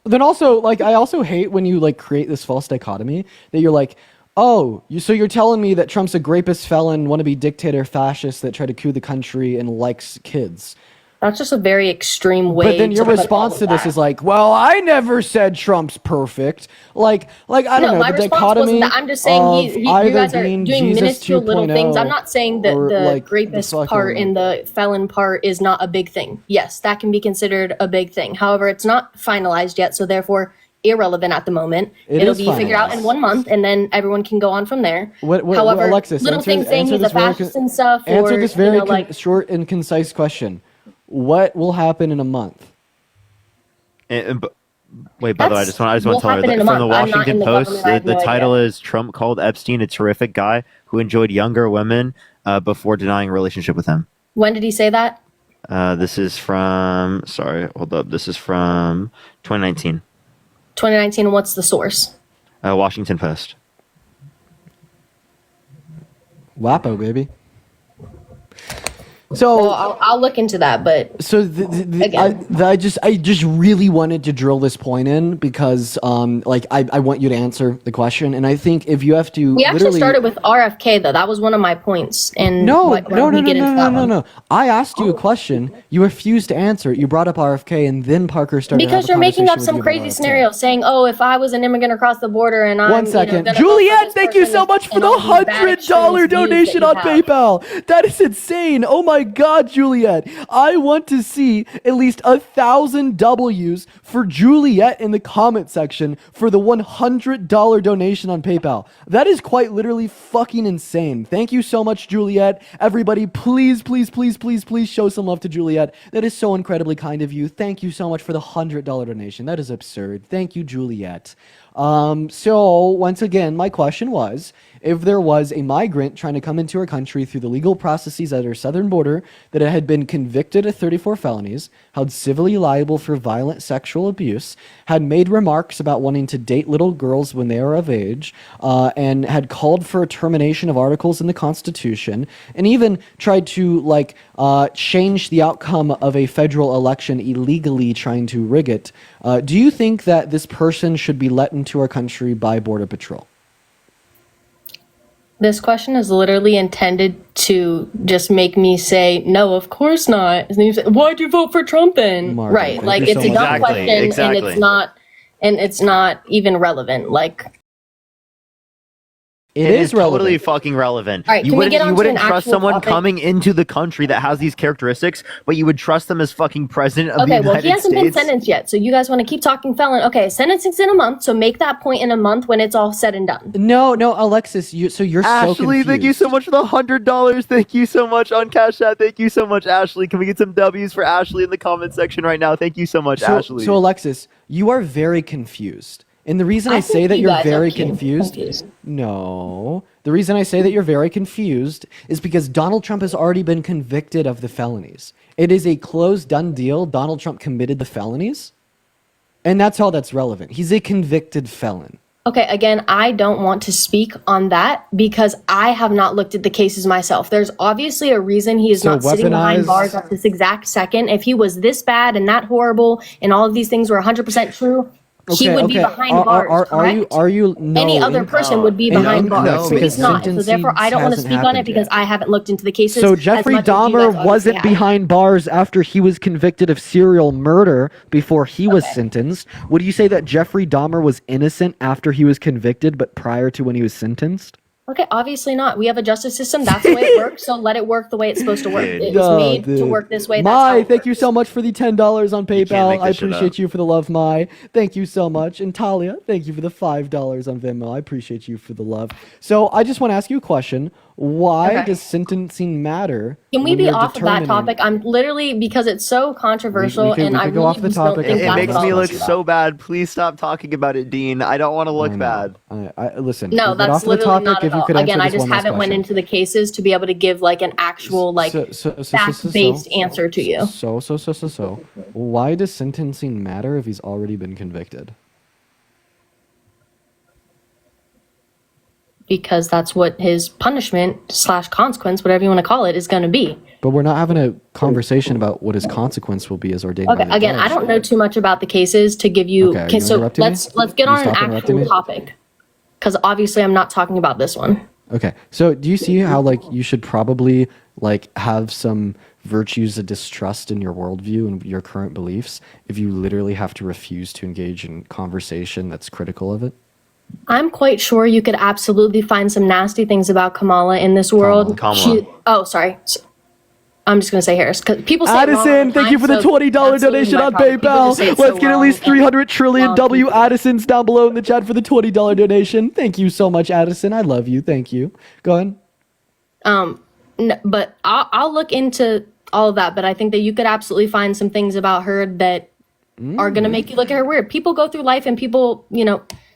Then also, like, I also hate when you like create this false dichotomy that you're like, oh, so you're telling me that Trump's a rapist, felon, wannabe dictator, fascist that tried to coup the country and likes kids. That's just a very extreme way. But then your to put response all to of this that. is like, well, I never said Trump's perfect. Like I don't No, know, my the response dichotomy wasn't that. I'm just saying of you either guys are being doing Jesus minuscule little things. 2.0 I'm not saying that or, the like, the rapist part fucking- and the felon part is not a big thing. Yes, that can be considered a big thing. However, it's not finalized yet, so therefore irrelevant at the moment. It It'll is be figured out in finalized. 1 month, and then everyone can go on from there. However, Alexis, little answer, things saying answer he's a this very fascist and stuff, answer or this very you know, like short and concise question. What will happen in a month? Wait, by the way, I just want to tell you happen in a from the month. I'm not in Washington the Post, government. I have the no title idea. is Trump called Epstein a terrific guy who enjoyed younger women before denying a relationship with him. When did he say that? This is from, sorry, hold up. This is from 2019, 2019. And what's the source? Washington Post. WAPO, baby. So Well, I'll look into that, but So I just really wanted to drill this point in because like I want you to answer the question, and I think if you have to we actually literally started with RFK though. That was one of my points. And no why don't we get into that one? no. I asked you a question, you refused to answer it. You brought up RFK, and then Parker started. Because to have you're a making up conversation some with you about crazy RFK. scenario, saying, "Oh, if I was an immigrant across the border and I'm 1 second, gonna vote for Juliet, this thank you person so much for and the all these bad $100 extremist views donation that on you have." PayPal. That is insane. Oh my God, Juliet. I want to see at least 1,000 W's for Juliet in the comment section for the $100 donation on PayPal. That is quite literally fucking insane. Thank you so much, Juliet. Everybody, please show some love to Juliet. That is so incredibly kind of you. Thank you so much for the $100 donation. That is absurd. Thank you, Juliet. So once again, my question was, if there was a migrant trying to come into our country through the legal processes at our southern border that had been convicted of 34 felonies, held civilly liable for violent sexual abuse, had made remarks about wanting to date little girls when they are of age, and had called for a termination of articles in the Constitution, and even tried to change the outcome of a federal election illegally, trying to rig it, do you think that this person should be let into our country by Border Patrol? This question is literally intended to just make me say, no, of course not. And you say, why'd you vote for Trump then? Margaret, Right. thank Like, you it's so a dumb much. question and it's not even relevant. Like, It is relevant. Totally fucking relevant. All right, You can we wouldn't, get you onto wouldn't an trust actual someone topic? coming into the country that has these characteristics, but you would trust them as fucking president of the okay, United well, he hasn't States. been sentenced yet, so you guys want to keep talking felon. Okay, sentencing's in a month, so make that point in a month when it's all said and done. No, Alexis, you're so Ashley, confused. thank you so much for the $100. Thank you so much on Cash App. Thank you so much, Ashley. Can we get some W's for Ashley in the comment section right now? Thank you so much, Ashley. So Alexis, you are very confused. And the reason I I say think that you you're guys are very confused. no. The reason I say that you're very confused is because Donald Trump has already been convicted of the felonies. It is a closed, done deal. Donald Trump committed the felonies. And that's all that's relevant. He's a convicted felon. Okay, again, I don't want to speak on that because I have not looked at the cases myself. There's obviously a reason he is So not sitting behind weaponized- bars at this exact second. If he was this bad and that horrible and all of these things were 100% true, he would be behind bars, correct? Are you no, Any other person would be behind bars. So he's not. So therefore, I don't want to speak on it because I haven't looked into the cases. So as Jeffrey much as you guys Dahmer obviously wasn't have. behind bars after he was convicted of serial murder before he was sentenced. Would you say that Jeffrey Dahmer was innocent after he was convicted but prior to when he was sentenced? Okay, obviously not. We have a justice system. That's the way it works. So let it work the way it's supposed to work. Dude. It was made to work this way. That's how Mai, it thank you so much for the $10 on PayPal. make I this shit appreciate up. you for the love, Mai. Thank you so much. And Talia, thank you for the $5 on Venmo. I appreciate you for the love. So I just want to ask you a question. Why Okay. does sentencing matter? Can we when be you're off of that determining- topic? I'm literally because it's so controversial, we and I could go really off the just don't topic. think It that's makes what me I'm look talking so bad. Please stop talking about it, Dean. I don't want to look bad. Listen. No, we'll get that's off the literally topic not if at you all. could answer Again, I this just one last haven't went question. into the cases to be able to give like an actual like fact-based answer to you. So. Why does sentencing matter if he's already been convicted? Because that's what his punishment / consequence, whatever you want to call it, is going to be. But we're not having a conversation about what his consequence will be as ordained Okay, by the again, judge. I don't know too much about the cases to give you. Okay, are Okay, you so interrupting me? let's get Can you on an stop interrupting actual me? topic, because obviously I'm not talking about this one. Okay, so do you see how like you should probably like have some virtues of distrust in your worldview and your current beliefs if you literally have to refuse to engage in conversation that's critical of it? I'm quite sure you could absolutely find some nasty things about Kamala in this world. Kamala. Oh, sorry. I'm just gonna say Harris because people say it wrong all Addison, the thank you time, for the so $20 that's literally donation my on problem. People PayPal. just say it Let's so get at wrong, least and 300 trillion wrong W people. Addisons down below in the chat for the $20 donation. Thank you so much, Addison. I love you. Thank you. Go ahead. But I'll look into all of that. But I think that you could absolutely find some things about her that are gonna make you look at her weird. People go through life and people,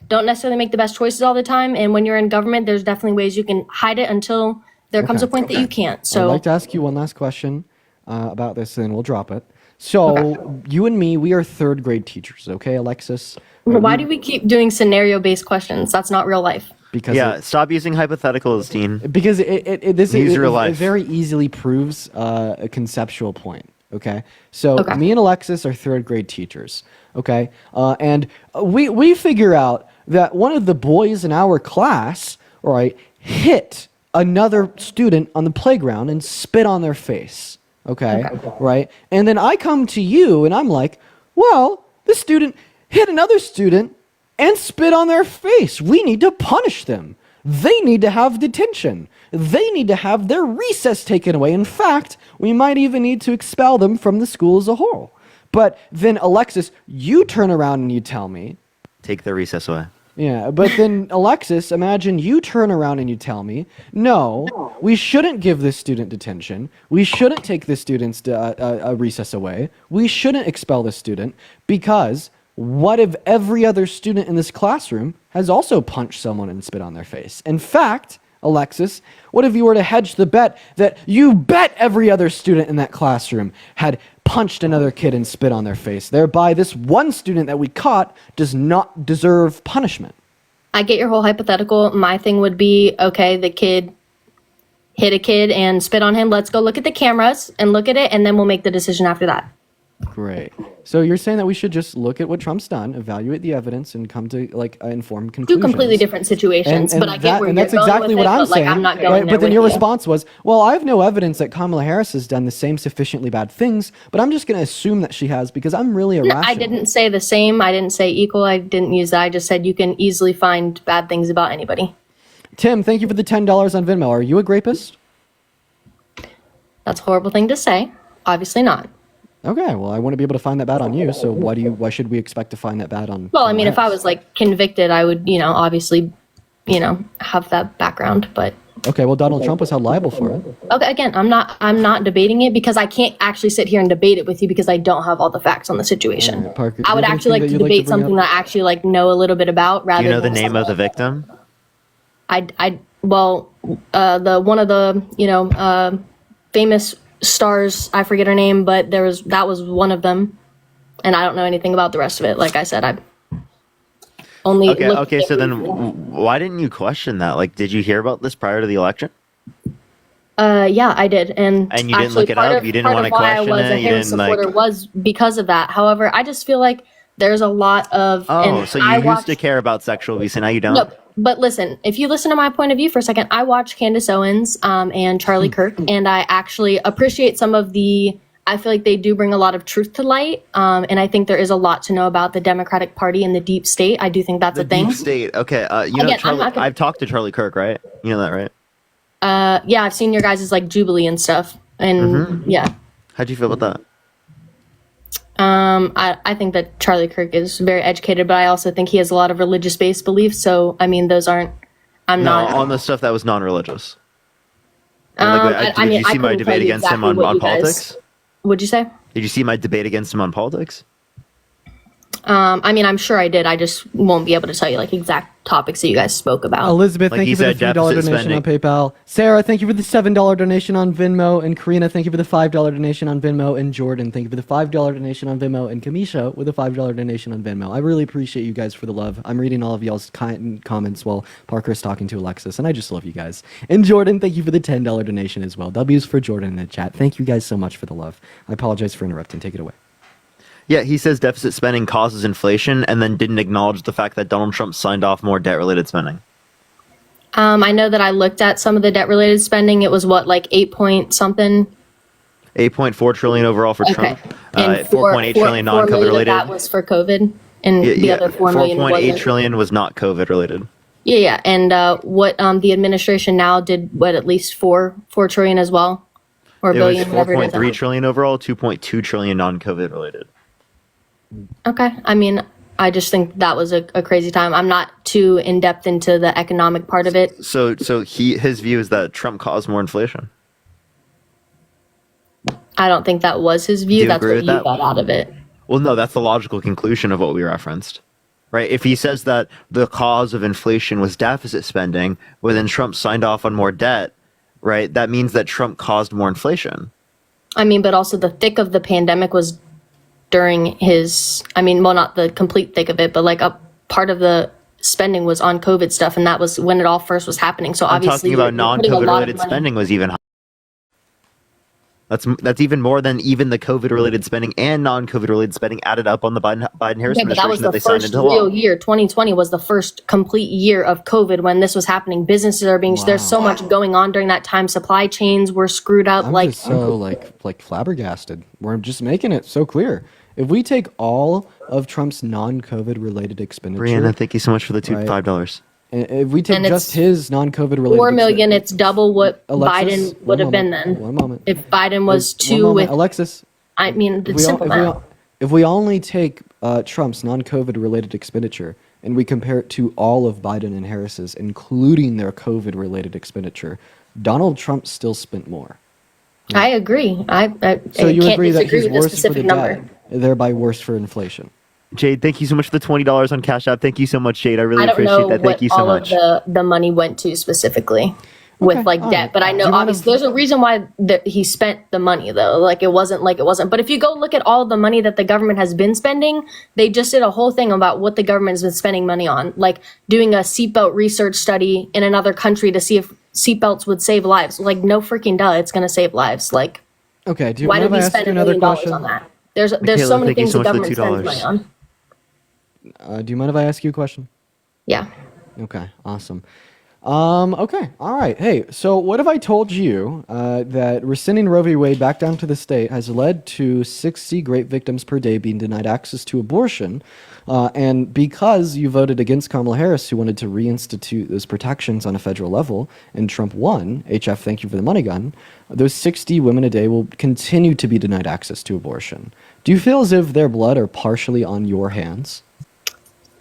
don't necessarily make the best choices all the time. And when you're in government, there's definitely ways you can hide it until there comes a point that you can't. I'd So like to ask you one last question about this, and then we'll drop it. So you and me, we are third grade teachers, okay, Alexis? why do we keep doing scenario-based questions? That's not real life. Because Yeah, stop using hypotheticals, Dean. because this Use real it life. very easily proves a conceptual point. Okay, so Okay. me and Alexis are third grade teachers. Okay, and we figure out that one of the boys in our class, all right, hit another student on the playground and spit on their face. Okay, right, and then I come to you and I'm like, well, this student hit another student and spit on their face. We need to punish them. They need to have detention. They need to have their recess taken away. In fact, we might even need to expel them from the school as a whole. But then, Alexis, you turn around and you tell me, Take the recess away. yeah, but then, Alexis, imagine you turn around and you tell me, no, we shouldn't give this student detention. We shouldn't take this student's recess away. We shouldn't expel this student because what if every other student in this classroom has also punched someone and spit on their face? In fact, Alexis, what if you were to hedge the bet that you bet every other student in that classroom had punched another kid and spit on their face? Thereby, this one student that we caught does not deserve punishment. I get your whole hypothetical. My thing would be, okay, the kid hit a kid and spit on him. Let's go look at the cameras and look at it, and then we'll make the decision after that. Great. So you're saying that we should just look at what Trump's done, evaluate the evidence, and come to like informed Two conclusions. completely different situations, but I get where and you're that's going exactly with what it, I'm but, like, saying. I'm not going right? there But then with your you. response was, "Well, I have no evidence that Kamala Harris has done the same sufficiently bad things, but I'm just going to assume that she has because I'm really No, irrational." I didn't say the same. I didn't say equal. I didn't use that. I just said you can easily find bad things about anybody. Tim, thank you for the $10 on Venmo. Are you a grapist? That's a horrible thing to say. Obviously not. Okay, well, I want to be able to find that bad on you. So why should we expect to find that bad on? Well, I mean, Kamala if I Harris? was like convicted, I would, obviously, have that background. But Okay, well, Donald Trump was held liable for it. okay, again, I'm not debating it because I can't actually sit here and debate it with you because I don't have all the facts on the situation. Parker, I do would you have actually like anything to that you'd debate bring something up? that I actually like know a little bit about Do rather you know the than name of the victim? the one of the famous stars, I forget her name, but that was one of them, and I don't know anything about the rest of it. Like I said, I only Okay. So then, why didn't you question that? Like, did you hear about this prior to the election? Yeah, I did, and And you didn't actually look it part up? of- You didn't part wanna of why question I was it? a You Harris didn't, like- supporter was because of that. However, I just feel like there's a lot of So you used to care about sexual abuse, and now you don't. No, but listen, if you listen to my point of view for a second, I watch Candace Owens and Charlie Kirk, and I actually appreciate some of the. I feel like they do bring a lot of truth to light, and I think there is a lot to know about the Democratic Party and the deep state. I do think that's The a thing. deep state. Okay. You know Again, I'm Charlie. not gonna- I've talked to Charlie Kirk, right? You know that, right? Yeah, I've seen your guys' like Jubilee and stuff, and yeah. How'd you feel about that? I think that Charlie Kirk is very educated, but I also think he has a lot of religious-based beliefs. So, I mean, those aren't. I'm No, not. on the stuff that was non-religious. I Did mean, you I see my couldn't tell debate you against him exactly on what you guys- politics? What'd you say? Did you see my debate against him on politics? I mean, I'm sure I did. I just won't be able to tell you like exact topics that you guys spoke about. Elizabeth, Like thank he you for the said, $3 deficit donation on spending. PayPal. Sarah, thank you for the $7 donation on Venmo. And Karina, thank you for the $5 donation on Venmo. And Jordan, thank you for the $5 donation on Venmo. And Kamisha with a $5 donation on Venmo. I really appreciate you guys for the love. I'm reading all of y'all's kind comments while Parker's talking to Alexis, and I just love you guys. And Jordan, thank you for the $10 donation as well. W's for Jordan in the chat. Thank you guys so much for the love. I apologize for interrupting. Take it away. Yeah, he says deficit spending causes inflation, and then didn't acknowledge the fact that Donald Trump signed off more debt-related spending. I know that I looked at some of the debt-related spending. It was what, like 8 point something. 8.4 trillion overall for Trump. And 4.8 trillion 4 million non-COVID of related. that was for COVID, and the other 4 million 4.8 wasn't. trillion was not COVID related. Yeah. And what the administration now did, what, at least 4 trillion as well, or It was billion, whatever it is. 4.3 trillion overall, 2.2 trillion non-COVID related. Okay. I mean, I just think that was a crazy time. I'm not too in depth into the economic part of it. So his view is that Trump caused more inflation. I don't think that was his Do view. you That's agree what with you that? got out of it. Well, no, that's the logical conclusion of what we referenced, right? If he says that the cause of inflation was deficit spending, well, then Trump signed off on more debt, right? That means that Trump caused more inflation. I mean, but also the thick of the pandemic was during his, I mean, well, not the complete thick of it, but like a part of the spending was on COVID stuff. And that was when it all first was happening. So I'm obviously talking about you're putting a non-COVID lot of related money- spending was even higher. That's even more than even the COVID related spending and non-COVID related spending added up on the Biden-Harris Yeah, but that was administration that the they signed first into law. real year. 2020 was the first complete year of COVID when this was happening. Businesses are being, there's so much going on during that time. Supply chains were screwed up. I'm like, just so like flabbergasted. We're just making it so clear. If we take all of Trump's non-COVID related expenditure, Brianna, thank you so much for the Right. $5. and if we take And just it's his non-COVID related 4 million, it's double what Alexis, Biden would have been moment, then. One moment. If Biden was One two moment. with, Alexis, I mean, if it's simple math. if we only take Trump's non-COVID related expenditure and we compare it to all of Biden and Harris's, including their COVID related expenditure, Donald Trump still spent more. I agree. I So you can't agree that disagree he's with a worse for the specific number. debt, thereby worse for inflation? Jade, thank you so much for the $20 on Cash App. Thank you so much, Jade. I really I don't appreciate know that. what Thank you so all much. of the money went to specifically with like all debt, right. but I Do know you wanna- obviously there's a reason why he spent the money though. Like it wasn't. But if you go look at all the money that the government has been spending, they just did a whole thing about what the government has been spending money on, like doing a seatbelt research study in another country to see if seatbelts would save lives. Like no freaking duh, it's gonna save lives. Like Okay. why mind did if I we ask spend you $1 another million question? on that? There's so Michaela, many thank you things so the much for the government spends money $2. on. Do you mind if I ask you a question? Yeah. Okay, awesome. Okay, all right. Hey, so what if I told you that rescinding Roe v. Wade back down to the state has led to 60 rape victims per day being denied access to abortion, and because you voted against Kamala Harris, who wanted to reinstitute those protections on a federal level, and Trump won, HF, thank you for the money gun, those 60 women a day will continue to be denied access to abortion. Do you feel as if their blood are partially on your hands?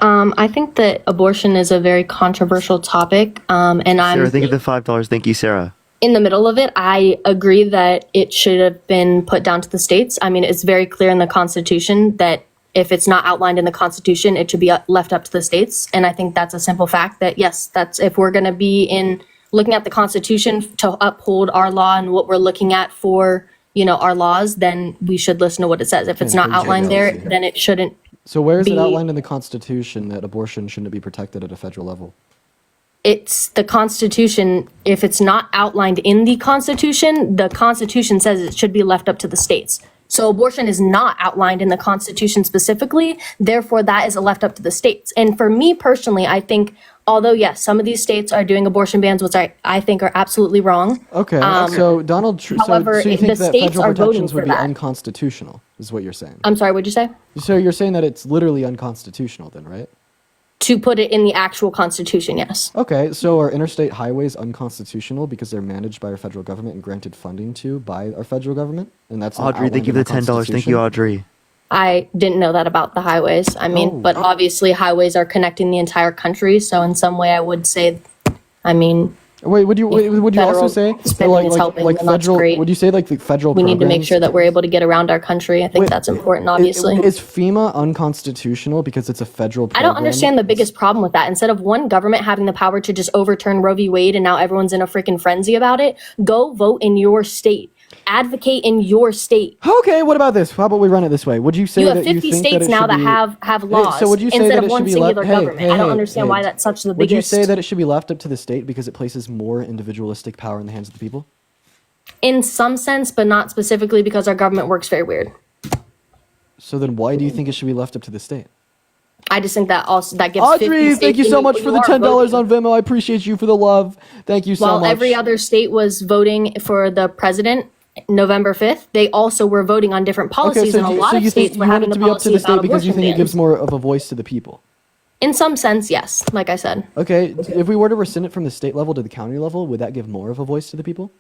I think that abortion is a very controversial topic, and Sarah, I'm thank you for the $5. Thank you, Sarah. in the middle of it. I agree that it should have been put down to the states. I mean, it's very clear in the Constitution that if it's not outlined in the Constitution, it should be left up to the states. And I think that's a simple fact that, yes, that's if we're going to be in looking at the Constitution to uphold our law and what we're looking at for, our laws, then we should listen to what it says. If it's not outlined there, then it shouldn't. So where is it be- outlined in the Constitution that abortion shouldn't be protected at a federal level? It's the Constitution. If it's not outlined in the Constitution says it should be left up to the states. So abortion is not outlined in the Constitution specifically. Therefore, that is left up to the states. And for me personally, I think, although, yes, some of these states are doing abortion bans, which I think are absolutely wrong. Okay, so Donald Trump, however, so you the think that states federal are voting protections for would be that. unconstitutional, is what you're saying? I'm sorry, what'd you say? So you're saying that it's literally unconstitutional then, right? To put it in the actual Constitution, yes. Okay, so are interstate highways unconstitutional because they're managed by our federal government and granted funding to by our federal government? And that's not Audrey, thank outlined you in for the $10. Thank Constitution? you, Audrey. I didn't know that about the highways. I mean, but obviously highways are connecting the entire country. So in some way I would say, Wait, would you also federal say that, spending is helping, and that's federal? great. Would you say like the federal? We need to make programs- sure that we're able to get around our country. I think that's important, obviously. Is FEMA unconstitutional because it's a federal I program? don't understand the biggest problem with that. Instead of one government having the power to just overturn Roe v. Wade and now everyone's in a freaking frenzy about it, go vote in your state. Advocate in your state. Okay, what about this? How about we run it this way? Would you say You have that you 50 think that states it now should that be- have laws so would you say instead that of it one should be singular left? government. I don't understand why that's such the Would you biggest. say that it should be left up to the state because it places more individualistic power in the hands of the people? In some sense, but not specifically because our government works very weird. So then, why do you think it should be left up to the state? I just think that gives 50 Audrey, states. thank you so much for the are $10 voting. on Venmo. I appreciate you for the love. Thank you so While much. every other state was voting for the president November 5th, they also were voting on different policies, and a lot of you think states you were want having it the to be up to policy the state about because you abortion think it gives bans. more of a voice to the people? In some sense, yes. Like I said, Okay, if we were to rescind it from the state level to the county level, would that give more of a voice to the people?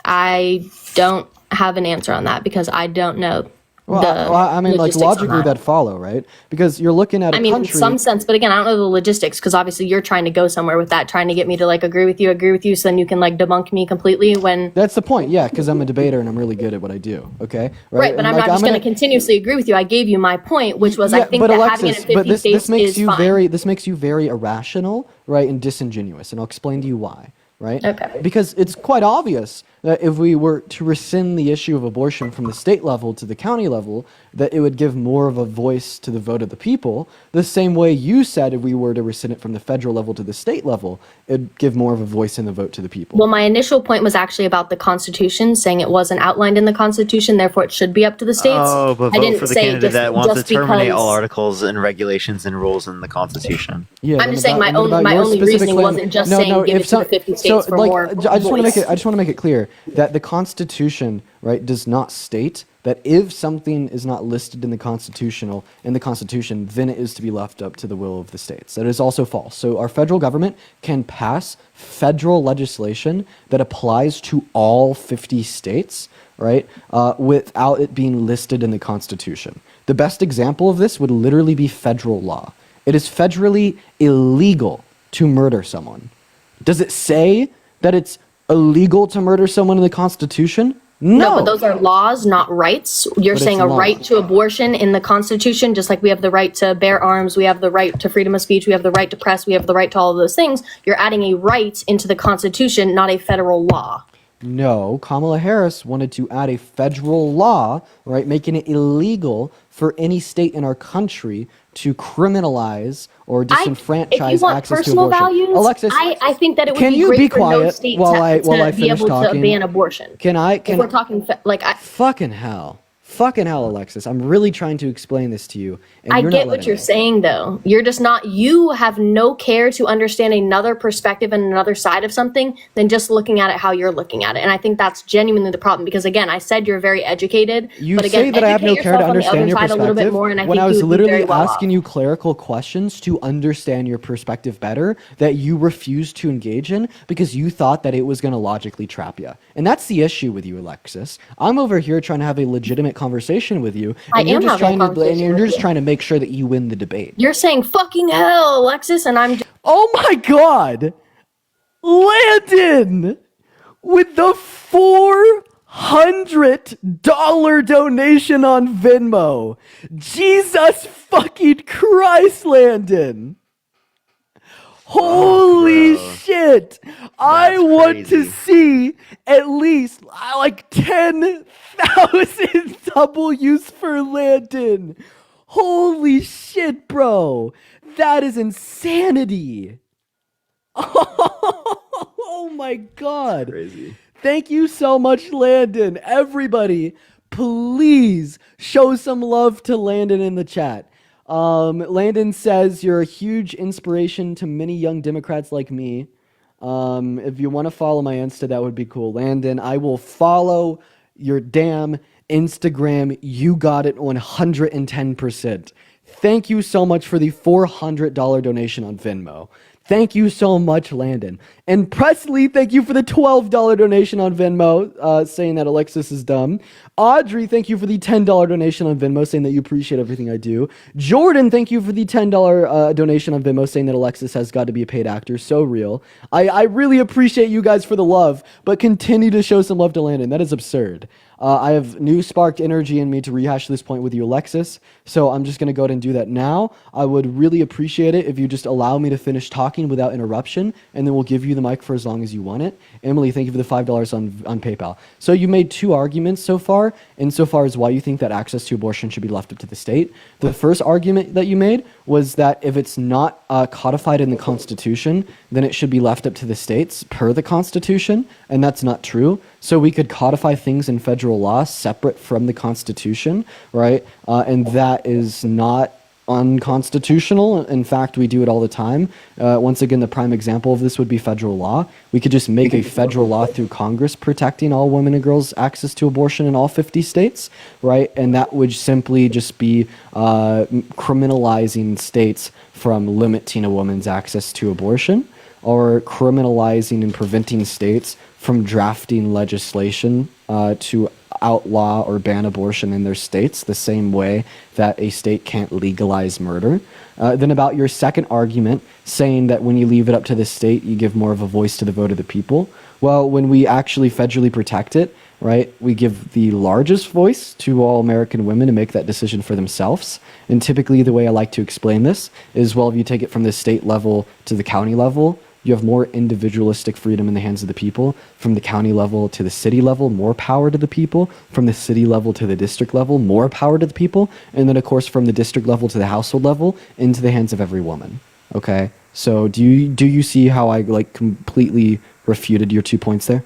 I don't have an answer on that because I don't know. Well, I mean, like logistics on logically that follow, right? Because you're looking at a I mean, country. in some sense, but again, I don't know the logistics because obviously you're trying to go somewhere with that, trying to get me to like agree with you, so then you can like debunk me completely when. That's the point, yeah, because I'm a debater and I'm really good at what I do. Okay, Right, but And, I'm like, not just gonna- going to continuously agree with you. I gave you my point, which was I think but that Alexis, having it in 50 but this states makes is you fine. this makes you very irrational, right, and disingenuous, and I'll explain to you why. Right? Okay. Because it's quite obvious that if we were to rescind the issue of abortion from the state level to the county level, that it would give more of a voice to the vote of the people. The same way you said if we were to rescind it from the federal level to the state level, it'd give more of a voice in the vote to the people. Well, my initial point was actually about the Constitution, saying it wasn't outlined in the Constitution, therefore it should be up to the states. Oh, but I vote didn't for the say candidate just- that wants to just terminate because- all articles and regulations and rules in the Constitution. Yeah, I'm then just saying my then own- my your only specific reasoning claim- wasn't just saying give if it to the 50 states for like, more I just want to voice. make it clear that the Constitution, right, does not state that if something is not listed in the Constitution, then it is to be left up to the will of the states. That is also false. So our federal government can pass federal legislation that applies to all 50 states, right, without it being listed in the Constitution. The best example of this would literally be federal law. It is federally illegal to murder someone. Does it say that it's illegal to murder someone in the Constitution? No. But those are laws, not rights. You're But saying it's a law. right to abortion in the Constitution, just like we have the right to bear arms, we have the right to freedom of speech, we have the right to press, we have the right to all of those things. You're adding a right into the Constitution, not a federal law. No, Kamala Harris wanted to add a federal law, right, making it illegal for any state in our country to criminalize or If you disenfranchise want access to personal abortion. values, Alexis, I think that it would can be you great be for no quiet state while to I be finish able talking? to ban abortion. Can I? If we're talking, fucking hell. Fucking hell, Alexis. I'm really trying to explain this to you. And I you're get not what letting you're me. saying, though. You're just not, you have no care to understand another perspective and another side of something than just looking at it how you're looking at it. And I think that's genuinely the problem because, again, I said you're very educated. You but again, say that I have no educate care to yourself on the understand other your side a little bit perspective more, and I when think I you was would be very literally well asking off. you clerical questions to understand your perspective better that you refused to engage in because you thought that it was going to logically trap you. And that's the issue with you, Alexis. I'm over here trying to have a legitimate conversation with you, I and you're am just having a trying to and conversation you're with just you. trying to make sure that you win the debate. You're saying fucking hell, Alexis, and I'm just. Oh my god! Landon! With the $400 donation on Venmo. Jesus fucking Christ, Landon. Holy shit. I want to see at least like 10,000 W's for Landon. Holy shit, bro. That is insanity. Oh my god. Crazy. Thank you so much, Landon. Everybody, please show some love to Landon in the chat. Landon says you're a huge inspiration to many young Democrats like me. If you want to follow my Insta, that would be cool. Landon, I will follow your damn Instagram. You got it 110%. Thank you so much for the $400 donation on Venmo. Thank you so much, Landon. And Presley, thank you for the $12 donation on Venmo, saying that Alexis is dumb. Audrey, thank you for the $10 donation on Venmo, saying that you appreciate everything I do. Jordan, thank you for the $10 donation on Venmo, saying that Alexis has got to be a paid actor. So real. I really appreciate you guys for the love, but continue to show some love to Landon. That is absurd. I have new sparked energy in me to rehash this point with you, Alexis. So I'm just going to go ahead and do that now. I would really appreciate it if you just allow me to finish talking without interruption, and then we'll give you the mic for as long as you want it. Emily, thank you for the $5 on PayPal. So you made two arguments so far, insofar as why you think that access to abortion should be left up to the state. The first argument that you made was that if it's not codified in the Constitution, then it should be left up to the states per the Constitution, and that's not true. So we could codify things in federal law separate from the Constitution, right? And that is not unconstitutional. In fact, we do it all the time. Once again, the prime example of this would be federal law. We could just make a federal law through Congress protecting all women and girls' access to abortion in all 50 states, right? And that would simply just be criminalizing states from limiting a woman's access to abortion, or criminalizing and preventing states from drafting legislation to outlaw or ban abortion in their states, the same way that a state can't legalize murder. Then about your second argument, saying that when you leave it up to the state, you give more of a voice to the vote of the people. Well, when we actually federally protect it, right, we give the largest voice to all American women to make that decision for themselves. And typically the way I like to explain this is, well, if you take it from the state level to the county level, you have more individualistic freedom in the hands of the people. From the county level to the city level, more power to the people. From the city level to the district level, more power to the people. And then, of course, from the district level to the household level, into the hands of every woman. Okay? So do you see how I like completely refuted your 2 points there?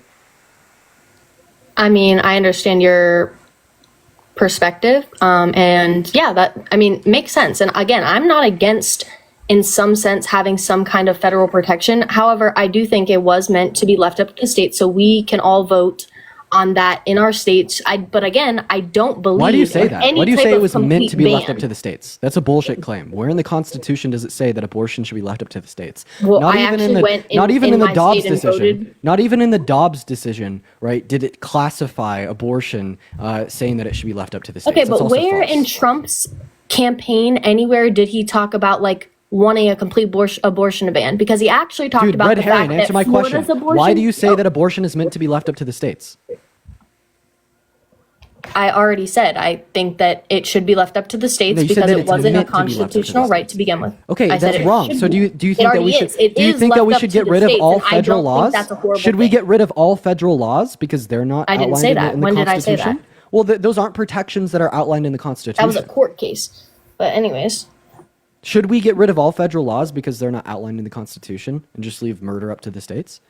I mean, I understand your perspective. And yeah, that, I mean, makes sense. And again, I'm not against, in some sense, having some kind of federal protection. However, I do think it was meant to be left up to the states so we can all vote on that in our states. But again, I don't believe. Why do you say that? Any Why do you type say it of was meant complete to be left ban. up to the states? That's a bullshit claim. Where in the Constitution does it say that abortion should be left up to the states? Well, I actually went in- not even in in the my Dobbs state and decision. voted. Not even in the Dobbs decision, right? Did it classify abortion saying that it should be left up to the states? Okay, That's but also where false. in Trump's campaign anywhere did he talk about like wanting a complete abortion ban? Because he actually talked Dude, about red the herring, fact answer that my Florida's question. abortion. Why do you say that abortion is meant to be left up to the states? I already said I think that it should be left up to the states No, you said because that it it's wasn't a meant to be left up to the constitutional right to begin with. Okay, I said that's it wrong. should So do be. you It think that already we should is. It do you is think that left we up should to get the rid of states, all and I federal don't think laws? that's a horrible Should we thing. get rid of all federal laws because they're not I didn't outlined say in the, that. in the When did I say Constitution? that? Well, those aren't protections that are outlined in the Constitution. That was a court case. But anyways, Should we get rid of all federal laws because they're not outlined in the Constitution and just leave murder up to the states?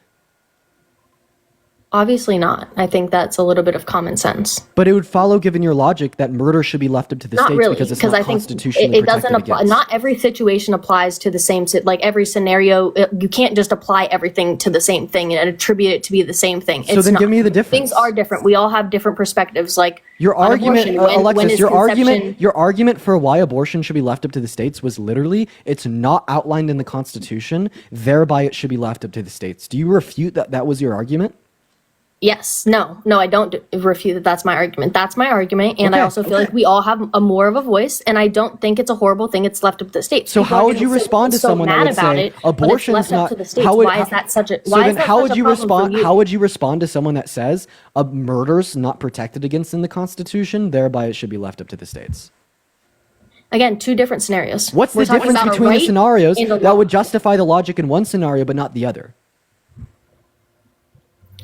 Obviously not. I think that's a little bit of common sense. But it would follow, given your logic, that murder should be left up to the Not states really, because it's because not I think constitutionally it doesn't protected apply. against. Not every situation applies to the same. Like every scenario, you can't just apply everything to the same thing and attribute it to be the same thing. So then give me the difference. Things are different. We all have different perspectives. Like Your on argument, abortion, when Alexis, is your conception- argument for why abortion should be left up to the states was literally it's not outlined in the Constitution, thereby it should be left up to the states. Do you refute that that was your argument? Yes. No, I don't refute that. That's my argument. That's my argument. And I Okay, also feel like we all have a more of a voice, and I don't think it's a horrible thing. It's left up to the states. So People how are would you getting respond to so someone that mad would about say it, but it's abortion's left up not? to the states? How would, Why is that such a? So Why then is that how such would a you problem for respond? you? How would you respond to someone that says a murder's not protected against in the Constitution, thereby it should be left up to the states? Again, two different scenarios. What's We're the talking difference about a between the right scenarios and a that law. would justify the logic in one scenario but not the other?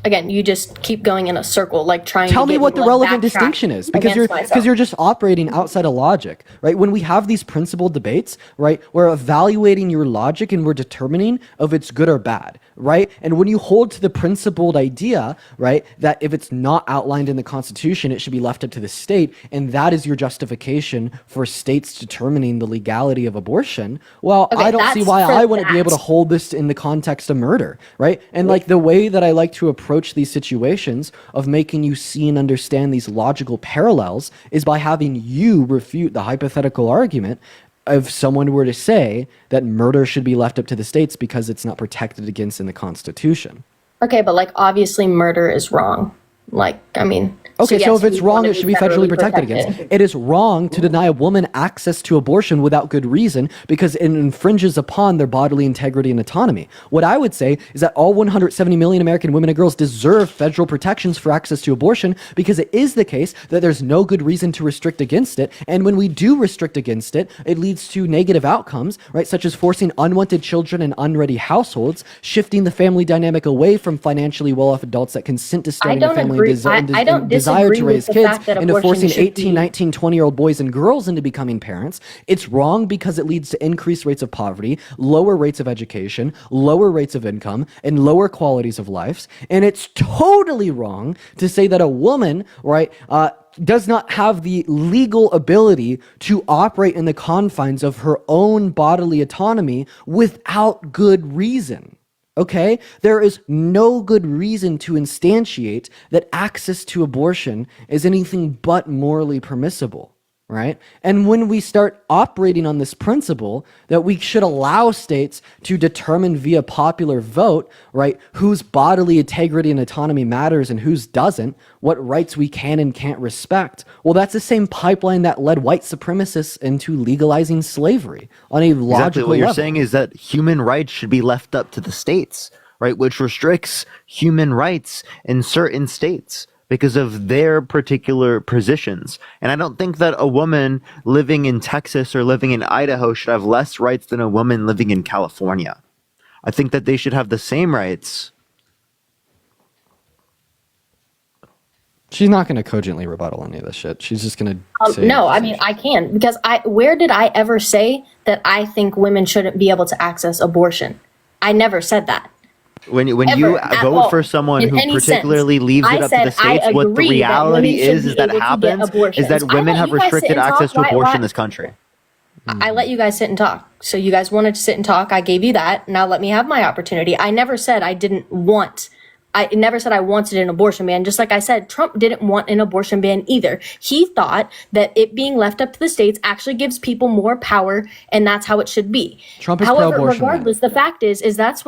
Again, you just keep going in a circle, like trying Tell to me get what the me to, like, relevant backtrack distinction is, because against you're myself. just operating outside of logic, right? When we have these principled debates, right, we're evaluating your logic and we're determining if it's good or bad, right? And when you hold to the principled idea, right, that if it's not outlined in the Constitution, it should be left up to the state, and that is your justification for states determining the legality of abortion, well, Okay, I don't see that's why for I wouldn't be that. able to hold this in the context of murder, right? And like the way that I like to approach these situations of making you see and understand these logical parallels is by having you refute the hypothetical argument if someone were to say that murder should be left up to the states because it's not protected against in the Constitution. Okay, but like obviously murder is wrong. Like, I mean. Okay, so yes, if it's we wrong, want it to should be be federally federally protected against. It is wrong to deny a woman access to abortion without good reason because it infringes upon their bodily integrity and autonomy. What I would say is that all 170 million American women and girls deserve federal protections for access to abortion because it is the case that there's no good reason to restrict against it. And when we do restrict against it, it leads to negative outcomes, right? Such as forcing unwanted children in unready households, shifting the family dynamic away from financially well-off adults that consent to stay I in a don't family agree. and I don't desire disagree to with raise the kids fact that into abortion forcing should 18, be- 19, 20-year-old boys and girls into becoming parents. It's wrong because it leads to increased rates of poverty, lower rates of education, lower rates of income, and lower qualities of lives. And it's totally wrong to say that a woman, right, does not have the legal ability to operate in the confines of her own bodily autonomy without good reason. Okay? There is no good reason to instantiate that access to abortion is anything but morally permissible, right? And when we start operating on this principle that we should allow states to determine via popular vote, right, whose bodily integrity and autonomy matters and whose doesn't, what rights we can and can't respect, well, that's the same pipeline that led white supremacists into legalizing slavery on a logical Exactly what you're level. saying is that human rights should be left up to the states, right? Which restricts human rights in certain states because of their particular positions. And I don't think that a woman living in Texas or living in Idaho should have less rights than a woman living in California. I think that they should have the same rights. She's not going to cogently rebuttal any of this shit. She's just going to say... No, I mean, I can, because where did I ever say that I think women shouldn't be able to access abortion? I never said that. When you Ever, at vote all, for someone in who any particularly sense. leaves I it up to said the states, I what the agree that reality women should is be that able to get happens is abortions. that I women let have you guys sit restricted and talk. access to Why- abortion why- in this country. I let you guys sit and talk. So you guys wanted to sit and talk. I gave you that. Now let me have my opportunity. I never said I didn't want. I never said I wanted an abortion ban. Just like I said, Trump didn't want an abortion ban either. He thought that it being left up to the states actually gives people more power, and that's how it should be. Trump is However, pro-abortion ban. regardless, the fact is that's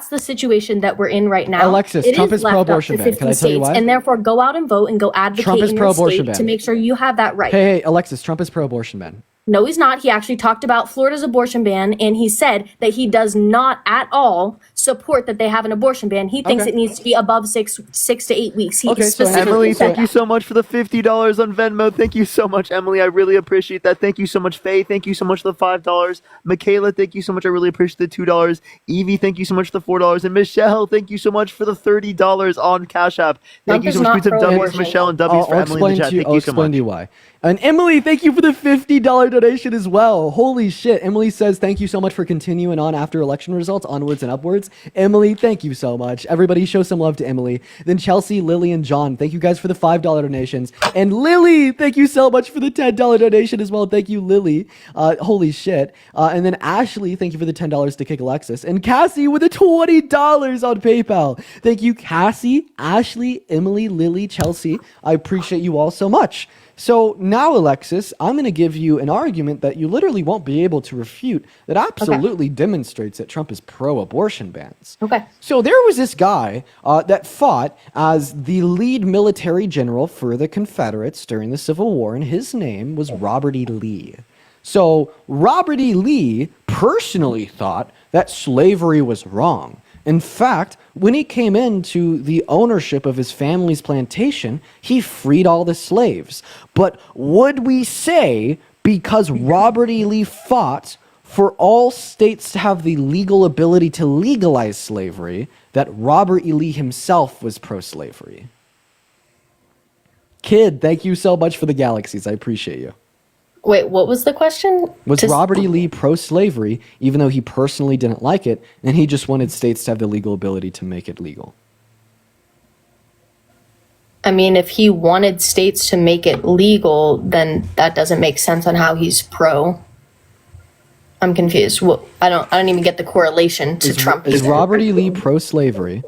the situation that we're in right now. Alexis, It Trump is left up pro-abortion to ban. 50 Can I tell you states, why? And therefore, go out and vote and go advocate Trump is in your pro-abortion state ban. to make sure you have that right. Hey, Alexis, Trump is pro-abortion ban. No, he's not. He actually talked about Florida's abortion ban, and he said that he does not at all support that they have an abortion ban. He thinks Okay. it needs to be above six to 8 weeks. He specifically Emily, said thank you so much for the $50 on Venmo. Thank you so much, Emily. I really appreciate that. Thank you so much, Faye. Thank you so much for the $5. Michaela, thank you so much. I really appreciate the $2. Evie, thank you so much for the $4. And Michelle, thank you so much for the $30 on Cash App. Thank Trump you is so much. not Please have W's pro-abortion. for Michelle and W's for Emily in the chat. Thank I'll you so explain much. to you why. And Emily, thank you for the $50 donation as well. Holy shit. Emily says, thank you so much for continuing on after election results, onwards and upwards. Emily, thank you so much. Everybody show some love to Emily. Then Chelsea, Lily, and John, thank you guys for the $5 donations. And Lily, thank you so much for the $10 donation as well. Thank you, Lily. Holy shit. And then Ashley, thank you for the $10 to kick Alexis. And Cassie with the $20 on PayPal. Thank you, Cassie, Ashley, Emily, Lily, Chelsea. I appreciate you all so much. So now, Alexis, I'm going to give you an argument that you literally won't be able to refute that absolutely demonstrates that Trump is pro-abortion bans. Okay. So there was this guy that fought as the lead military general for the Confederates during the Civil War, and his name was Robert E. Lee. So Robert E. Lee personally thought that slavery was wrong. In fact, when he came into the ownership of his family's plantation, he freed all the slaves. But would we say, because Robert E. Lee fought for all states to have the legal ability to legalize slavery, that Robert E. Lee himself was pro-slavery? Kid, thank you so much for the galaxies. I appreciate you. Wait, what was the question? Was Robert E. Lee pro-slavery, even though he personally didn't like it, and he just wanted states to have the legal ability to make it legal? I mean, if he wanted states to make it legal, then that doesn't make sense on how he's pro. I'm confused. Well, I don't even get the correlation to Trump. Is Robert E. Lee pro-slavery?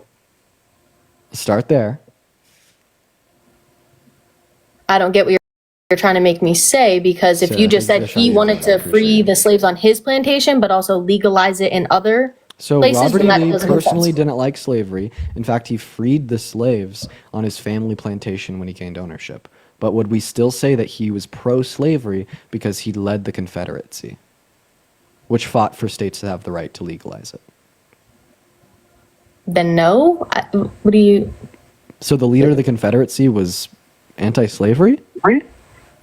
Start there. I don't get what you're trying to make me say, because if you just said he wanted to free the slaves on his plantation, but also legalize it in other places, Robert then E. that Lee doesn't make personally sense. didn't like slavery. In fact, he freed the slaves on his family plantation when he gained ownership. But would we still say that he was pro-slavery because he led the Confederacy, which fought for states to have the right to legalize it? Then no. What do you? So the leader of the Confederacy was anti-slavery?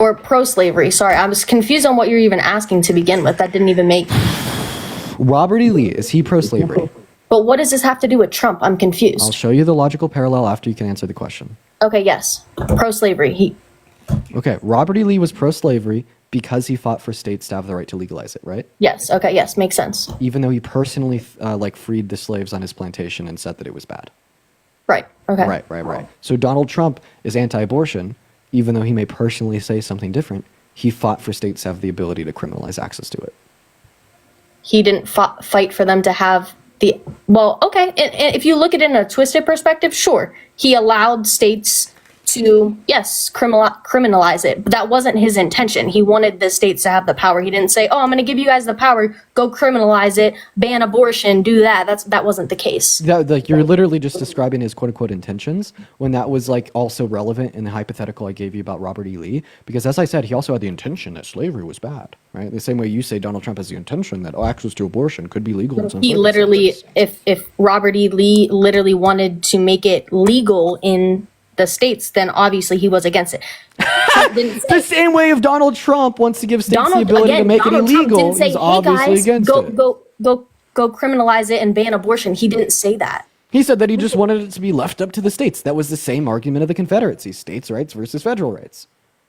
Or pro-slavery. Sorry, I was confused on what you're even asking to begin with. That didn't even make. Robert E. Lee, is he pro-slavery? But what does this have to do with Trump? I'm I'll confused. show you the logical parallel after you can answer the question. Okay, yes. Pro-slavery. Okay, Robert E. Lee was pro-slavery because he fought for states to have the right to legalize it, right? Yes. Okay, yes. Makes sense. Even though he personally freed the slaves on his plantation and said that it was bad. Right. Okay. Right. So Donald Trump is anti-abortion, even though he may personally say something different. He fought for states to have the ability to criminalize access to it. He didn't fight for them to have the. Well, okay. And if you look at it in a twisted perspective, sure. He allowed states to, yes, criminalize it. But that wasn't his intention. He wanted the states to have the power. He didn't say, oh, I'm going to give you guys the power. Go criminalize it, ban abortion, do that. That wasn't the case. You're literally just describing his quote-unquote intentions, when that was also relevant in the hypothetical I gave you about Robert E. Lee. Because as I said, he also had the intention that slavery was bad, right? The same way you say Donald Trump has the intention that access to abortion could be legal in some He literally, if Robert E. Lee literally wanted to make it legal in the states, then obviously he was against it. The same way if Donald Trump wants to give states the ability to make Donald it Trump illegal, didn't say, he's hey obviously guys, against it. go criminalize it and ban abortion. He didn't say that. He said that he just wanted it to be left up to the states. That was the same argument of the Confederacy, states' rights versus federal rights.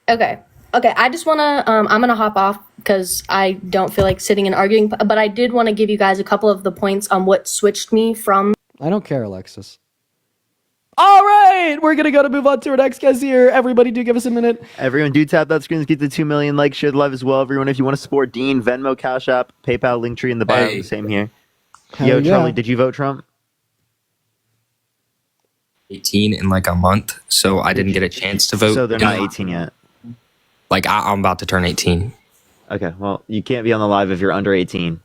Okay. I just want to, I'm going to hop off because I don't feel like sitting and arguing, but I did want to give you guys a couple of the points on what switched me from. I don't care, Alexis. All right, we're going to move on to our next guest here. Everybody do give us a minute. Everyone do tap that screen to get the 2 million likes, share the live as well. Everyone, if you want to support Dean, Venmo, Cash App, PayPal, Linktree in the bio, the same here. Yo, yeah. Trolley, did you vote Trump? 18 in like a month, so I didn't get a chance to vote. So they're not 18 yet. Like I'm about to turn 18. Okay, well, you can't be on the live if you're under 18.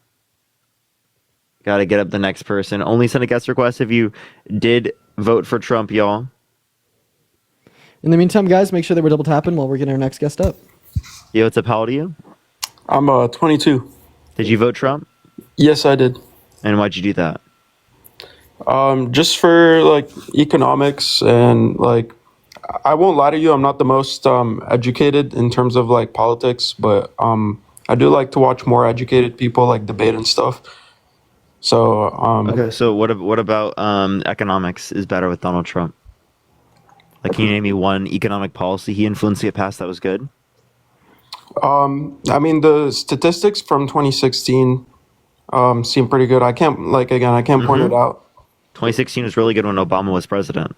Got to get up the next person. Only send a guest request if you did vote for Trump, y'all. In the meantime, guys, make sure that we're double tapping while we're getting our next guest up. Yo, what's up? How old are you? I'm 22. Did you vote Trump? Yes, I did. And why'd you do that? Just for like economics and like, I won't lie to you, I'm not the most educated in terms of like politics, but I do like to watch more educated people like debate and stuff. So okay, so what about economics is better with Donald Trump? Like, can you name me one economic policy he influenced to get passed that was good? I mean, the statistics from 2016 seem pretty good. I can't point it out. 2016 was really good when Obama was president.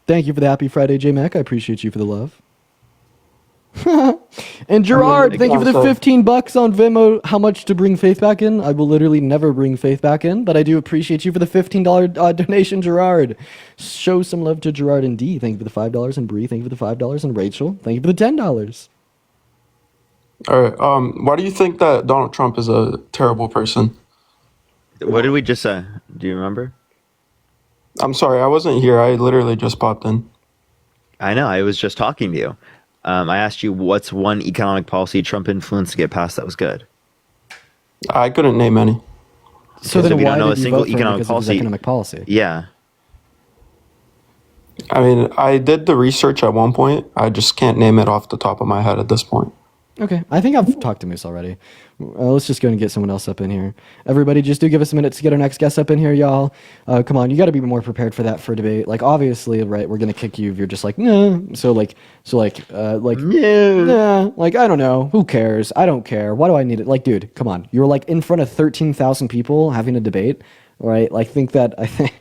Thank you for the happy Friday, J Mac. I appreciate you for the love. And Gerard, thank you for the $15 on Venmo. How much to bring Faith back in? I will literally never bring Faith back in, but I do appreciate you for the $15 donation, Gerard. Show some love to Gerard and D. Thank you for the $5, and Bree, thank you for the $5, and Rachel, thank you for the $10. All right. Why do you think that Donald Trump is a terrible person? What did we just say? Do you remember? I'm sorry, I wasn't here. I literally just popped in. I know. I was just talking to you. I asked you what's one economic policy Trump influenced to get passed that was good. I couldn't name any. So then we why don't know did a you single vote for him economic because of his policy. economic policy? Yeah. I mean, I did the research at one point. I just can't name it off the top of my head at this point. Okay, I think I've talked to Moose already. Let's just go and get someone else up in here. Everybody, just do give us a minute to get our next guest up in here, y'all. Come on, you got to be more prepared for that for debate. Like, obviously, right? We're gonna kick you if you're just like, no. Nah. Like, I don't know. Who cares? I don't care. Why do I need it? Like, dude, come on. You're like in front of 13,000 people having a debate, right? Like, think that that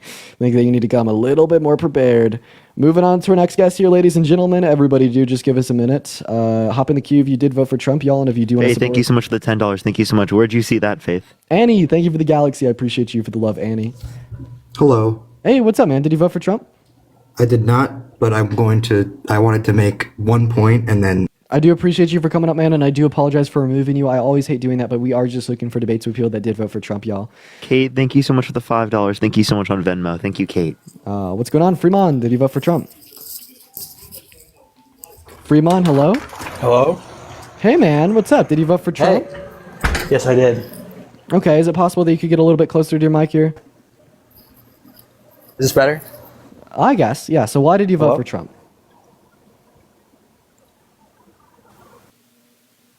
you need to come a little bit more prepared. Moving on to our next guest here, ladies and gentlemen. Everybody, do just give us a minute. Hop in the queue if you did vote for Trump, y'all, and if you do want to Hey, support. thank you so much for the $10. Thank you so much. Where'd you see that, Faith? Annie, thank you for the galaxy. I appreciate you for the love, Annie. Hello. Hey, what's up, man? Did you vote for Trump? I did not, but I wanted to make one point and then. I do appreciate you for coming up, man, and I do apologize for removing you. I always hate doing that, but we are just looking for debates with people that did vote for Trump, y'all. Kate, thank you so much for the $5. Thank you so much on Venmo. Thank you, Kate. What's going on? Fremont, did you vote for Trump? Fremont, hello? Hello? Hey, man, what's up? Did you vote for Trump? Yes, I did. Okay, is it possible that you could get a little bit closer to your mic here? Is this better? I guess, yeah. So why did you vote Hello? for Trump?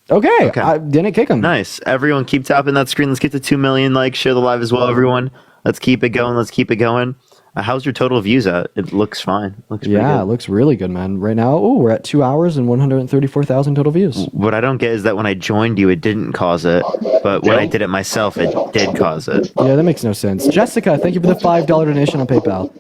Okay. I didn't kick him. Nice. Everyone keep tapping that screen. Let's get to 2 million likes. Share the live as well, everyone. Let's keep it going. Let's keep it going. How's your total views at? It looks fine. Looks pretty Yeah, good. it looks really good, man. Right now, we're at 2 hours and 134,000 total views. What I don't get is that when I joined you, it didn't cause it. But when I did it myself, it did cause it. Yeah, that makes no sense. Jessica, thank you for the $5 donation on PayPal.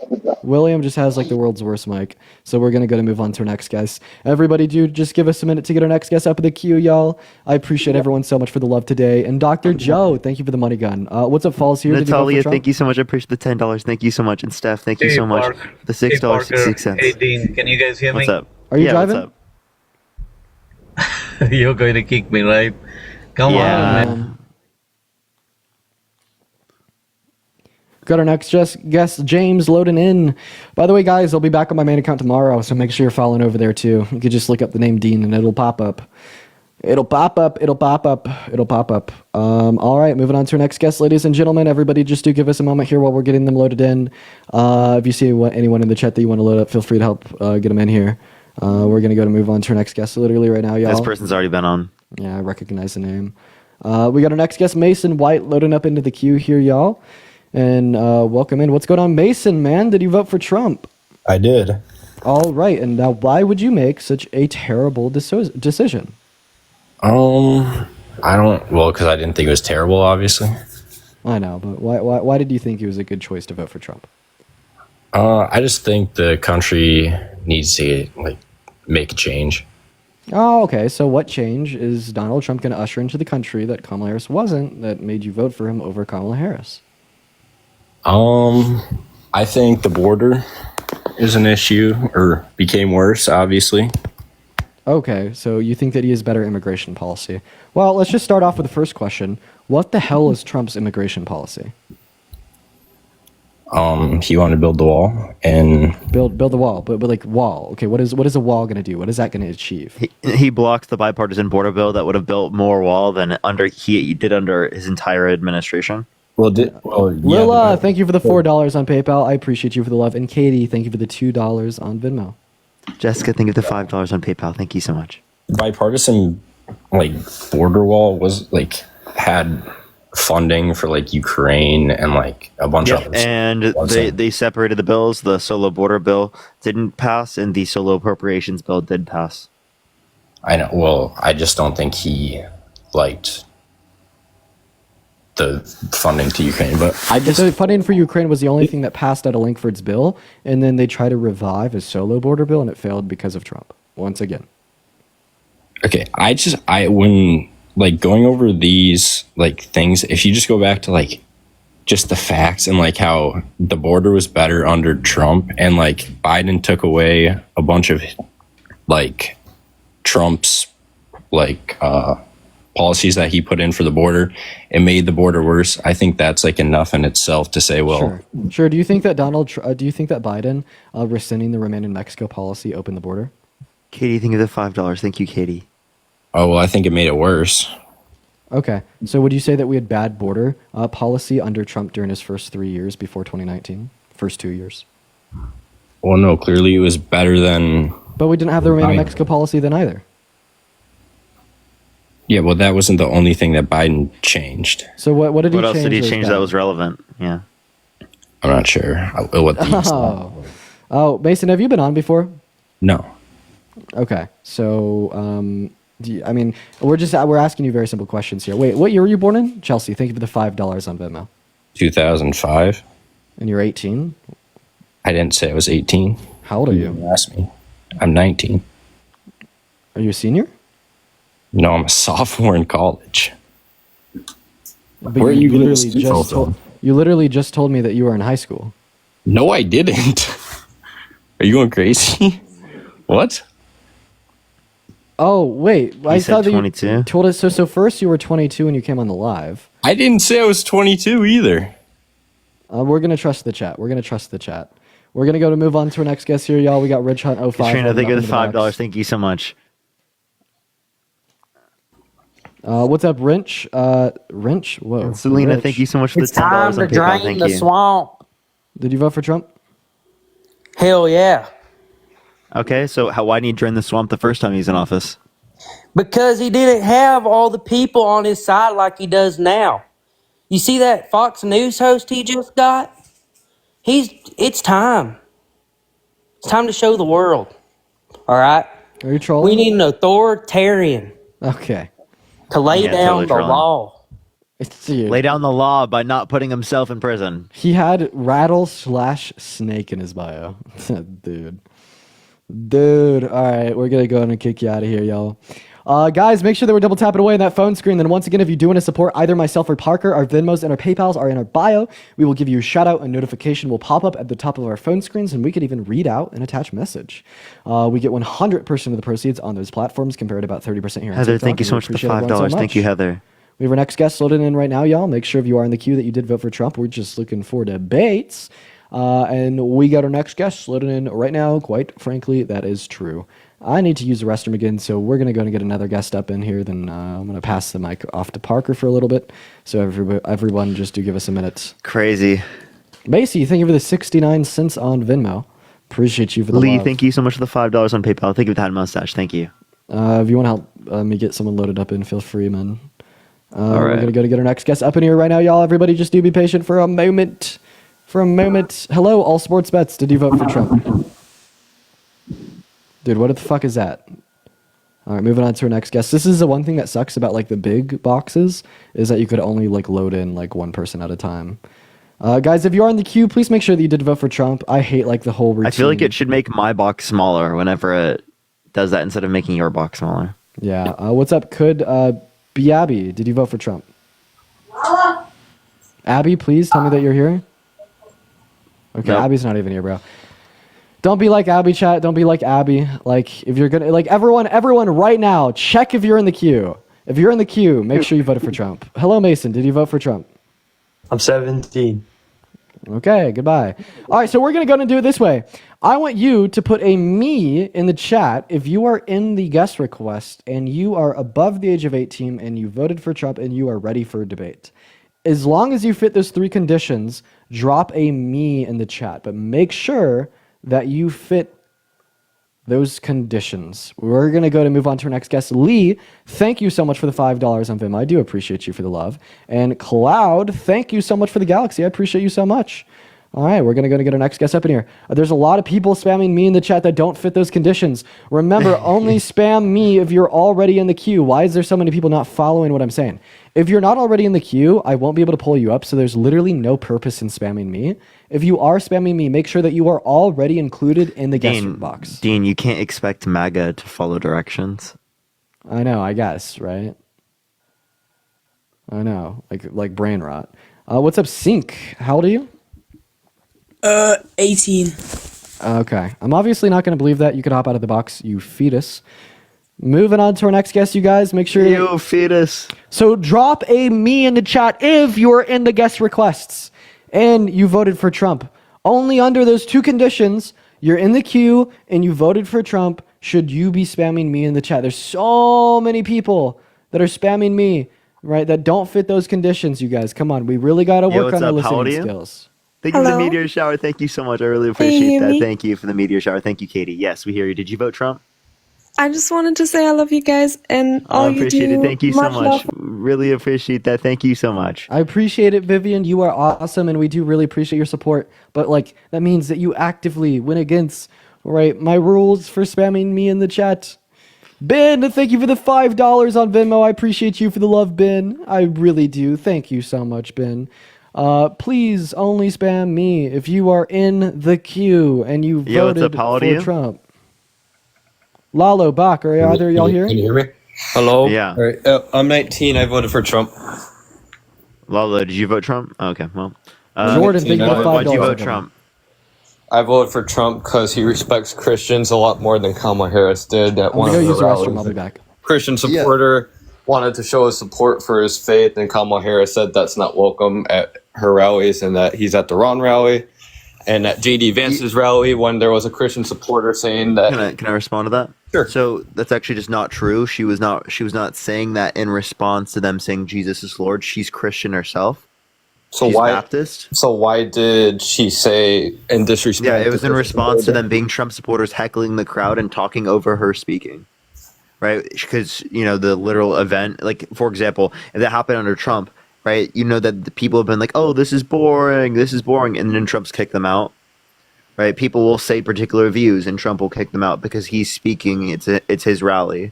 William just has like the world's worst mic. So we're going to move on to our next guest. Everybody, do just give us a minute to get our next guest up in the queue, y'all. I appreciate everyone so much for the love today. And Dr. Joe, thank you for the money gun. What's up, Falls here? Did you vote for Natalia, Trump? thank you so much. I appreciate the $10. Thank you so much. And Steph, thank you Hey, so much. Park. The Hey, $6.66. Parker. Hey, Dean, can you guys hear me? What's up? Are you Yeah, driving? What's up? You're going to kick me, right? Come on, man. Got our next guest, James, loading in. By the way, guys, I'll be back on my main account tomorrow, so make sure you're following over there too. You could just look up the name Dean and it'll pop up. It'll pop up. All right, moving on to our next guest, ladies and gentlemen. Everybody, just do give us a moment here while we're getting them loaded in. If you see anyone in the chat that you want to load up, feel free to help get them in here. We're going to move on to our next guest literally right now, y'all. This person's already been on. Yeah, I recognize the name. We got our next guest, Mason White, loading up into the queue here, y'all. And welcome in. What's going on, Mason, man? Did you vote for Trump? I did. All right. And now why would you make such a terrible decision? I don't. Well, because I didn't think it was terrible, obviously. I know, but why did you think it was a good choice to vote for Trump? I just think the country needs to make a change. Oh, okay. So what change is Donald Trump going to usher into the country that Kamala Harris wasn't, that made you vote for him over Kamala Harris? I think the border is an issue, or became worse, obviously. Okay, so you think that he has better immigration policy. Well, let's just start off with the first question. What the hell is Trump's immigration policy? He wanted to build the wall and build the wall, but like wall. Okay, what is a wall going to do? What is that going to achieve? He blocked the bipartisan border bill that would have built more wall than he did under his entire administration. Lila, thank you for the $4 on PayPal. I appreciate you for the love. And Katie, thank you for the $2 on Venmo. Jessica, thank you for the $5 on PayPal. Thank you so much. Bipartisan border wall was had funding for Ukraine and a bunch of others. And they separated the bills. The solo border bill didn't pass, and the solo appropriations bill did pass. I know. Well, I just don't think he liked the funding to Ukraine. But The funding for Ukraine was the only thing that passed out of Langford's bill, and then they tried to revive a solo border bill, and it failed because of Trump once again. okay, when like going over these like things, if you just go back to like just the facts and like how the border was better under Trump, and like Biden took away a bunch of like Trump's like policies that he put in for the border, it made the border worse. I think that's like enough in itself to say, well, Sure. Do you think that do you think that Biden rescinding the Remain in Mexico policy opened the border? Katie, think of the $5. Thank you, Katie. oh well, I think it made it worse. Okay. So would you say that we had bad border policy under Trump during his first 3 years before 2019? First 2 years. Well, no, clearly it was better than. But we didn't have the Remain in Biden. Mexico policy then either. Yeah, well, that wasn't the only thing that Biden changed. So what did he What else change? did he was change bad? that was relevant? Yeah. I'm not sure what these. Oh, Mason, have you been on before? No. Okay. So, I mean, we're asking you very simple questions here. Wait, what year were you born in? Chelsea, thank you for the $5 on Venmo. 2005. And you're 18? I didn't say I was 18. How old are you? You asked me. I'm 19. Are you a senior? No, I'm a sophomore in college. But Where are you getting literally this info just told, from? you literally just told me that you were in high school. No, I didn't. Are you going crazy? What? Oh, wait. I said thought that 22? you told us. So first you were 22 when you came on the live. I didn't say I was 22 either. We're going to trust the chat. We're going to trust the chat. We're going to go to move on to our next guest here, y'all. We got Rich Hunt 05. Katrina, thank you for the Welcome to $5. box. Thank you so much. What's up, Wrench? Wrench? Whoa. Selena, Rich. thank you so much for the $10 on PayPal. Thank you. swamp. Did you vote for Trump? Hell yeah. Okay, so why didn't he drain the swamp the first time he was in office? Because he didn't have all the people on his side like he does now. You see that Fox News host he just got? It's time. It's time to show the world. All right? Are you trolling? We need an authoritarian Okay. to lay Yeah, down totally the trolling. law. Lay down the law by not putting himself in prison. He had rattle/snake in his bio. Dude. All right, we're going to go and kick you out of here, y'all. Guys, make sure that we're double tapping away on that phone screen. Then once again, if you do want to support either myself or Parker, our Venmos and our PayPals are in our bio. We will give you a shout out and notification will pop up at the top of our phone screens, and we could even read out an attached message. We get 100% of the proceeds on those platforms compared to about 30% here on Heather, TikTok, thank you and so we much for the appreciate everyone $5. so Thank you, much. Heather. We have our next guest loaded in right now, y'all. Make sure if you are in the queue that you did vote for Trump. We're just looking for debates. And we got our next guest loaded in right now. Quite frankly, that is true. I need to use the restroom again, so we're going to go and get another guest up in here. Then I'm going to pass the mic off to Parker for a little bit. So everyone just do give us a minute. Crazy. Macy, thank you for the 69 cents on Venmo. Appreciate you for the Lee, love. thank you so much for the $5 on PayPal. Thank you for that mustache. Thank you. If you want to help me get someone loaded up in, feel free, man. All We're right. going to go to get our next guest up in here right now, y'all. Everybody just do be patient for a moment. Hello, All Sports Bets. Did you vote for Trump? Dude, what the fuck is that? All right, moving on to our next guest. This is the one thing that sucks about like the big boxes is that you could only like load in like one person at a time. Guys, if you are in the queue, please make sure that you did vote for Trump. I hate like the whole routine. I feel like it should make my box smaller whenever it does that instead of making your box smaller. Yeah. What's up? Could be Abby? Did you vote for Trump? Abby, please tell me that you're here. Okay, Nope. Abby's not even here, bro. Don't be like Abby, chat. Don't be like Abby. Like, if you're gonna, like, everyone right now, check if you're in the queue. If you're in the queue, make sure you voted for Trump. Hello, Mason. Did you vote for Trump? I'm 17. Okay, goodbye. All right, so we're going to go and do it this way. I want you to put a me in the chat if you are in the guest request and you are above the age of 18 and you voted for Trump and you are ready for a debate. As long as you fit those three conditions, drop a me in the chat, but make sure that you fit those conditions. We're going to go to move on to our next guest. Lee, thank you so much for the $5 on Venmo. I do appreciate you for the love. And Cloud, thank you so much for the Galaxy. I appreciate you so much. All right, we're going to get our next guest up in here. There's a lot of people spamming me in the chat that don't fit those conditions. Remember, only spam me if you're already in the queue. Why is there so many people not following what I'm saying? If you're not already in the queue, I won't be able to pull you up, so there's literally no purpose in spamming me. If you are spamming me, make sure that you are already included in the guest box. Dean, you can't expect MAGA to follow directions. I know, I guess, right? I know, like brain rot. What's up, Sync? How old are you? 18. Okay. I'm obviously not going to believe that. You could hop out of the box, you fetus. Moving on to our next guest, you guys. Make sure you fetus. So drop a me in the chat if you're in the guest requests and you voted for Trump. Only under those two conditions, you're in the queue and you voted for Trump, should you be spamming me in the chat. There's so many people that are spamming me, right, that don't fit those conditions, you guys. Come on. We really got to work on our listening skills. Thank you for the meteor shower. Thank you so much. I really appreciate that. Thank you for the meteor shower. Thank you, Katie. Yes, we hear you. Did you vote Trump? I just wanted to say I love you guys and all I you appreciate do. it. Thank you so much. Love. Really appreciate that. Thank you so much. I appreciate it, Vivian. You are awesome, and we do really appreciate your support. But that means that you actively went against my rules for spamming me in the chat. Ben, thank you for the $5 on Venmo. I appreciate you for the love, Ben. I really do. Thank you so much, Ben. Please only spam me if you are in the queue and you voted for Trump. Lalo, Bach, are either y'all here? Can you hear me? Hello? Yeah. All right. I'm 19. I voted for Trump. Lalo, did you vote Trump? Okay, well. Jordan, thank you for $5. Why'd you vote Trump? I voted for Trump because he respects Christians a lot more than Kamala Harris did at one of the use the restroom. rallies. I'll be back. Christian supporter wanted to show his support for his faith, and Kamala Harris said that's not welcome at her rallies and that he's at the wrong rally. And at J.D. Vance's rally, when there was a Christian supporter saying that... Can I respond to that? Sure. So that's actually just not true. She was not saying that in response to them saying Jesus is Lord. She's Christian herself. So She's why Baptist. So why did she say in disrespect? Yeah, it was in response to them being Trump supporters heckling the crowd and talking over her speaking. Right? Because, the literal event, for example, if that happened under Trump, right, that the people have been like, oh, this is boring, and then Trump's kicked them out. Right? People will say particular views and Trump will kick them out because he's speaking, it's his rally.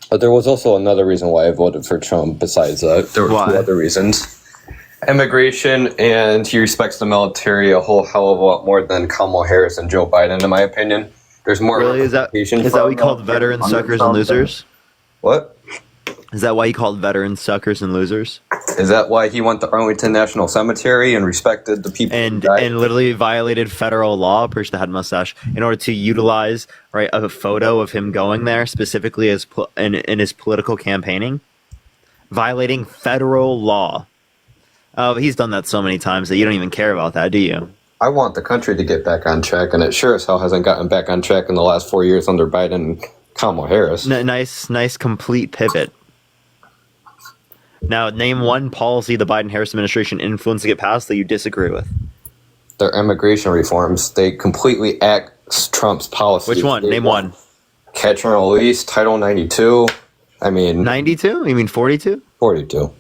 But there was also another reason why I voted for Trump besides that. There were two other reasons. Immigration, and he respects the military a whole hell of a lot more than Kamala Harris and Joe Biden, in my opinion. There's more. Really? Is that what he called veterans suckers and losers? What? Is that why he called veterans suckers and losers? Is that why he went to Arlington National Cemetery and respected the people and literally violated federal law? Pretty sure that had mustache in order to utilize a photo of him going there specifically as in his political campaigning, violating federal law. Oh, he's done that so many times that you don't even care about that, do you? I want the country to get back on track, and it sure as hell hasn't gotten back on track in the last 4 years under Biden and Kamala Harris. Nice, complete pivot. Now, name one policy the Biden-Harris administration influenced to get passed that you disagree with. Their immigration reforms. They completely axed Trump's policy. Which one? Name one. Catch and release, Title 92. I mean... 92? You mean 42? 42.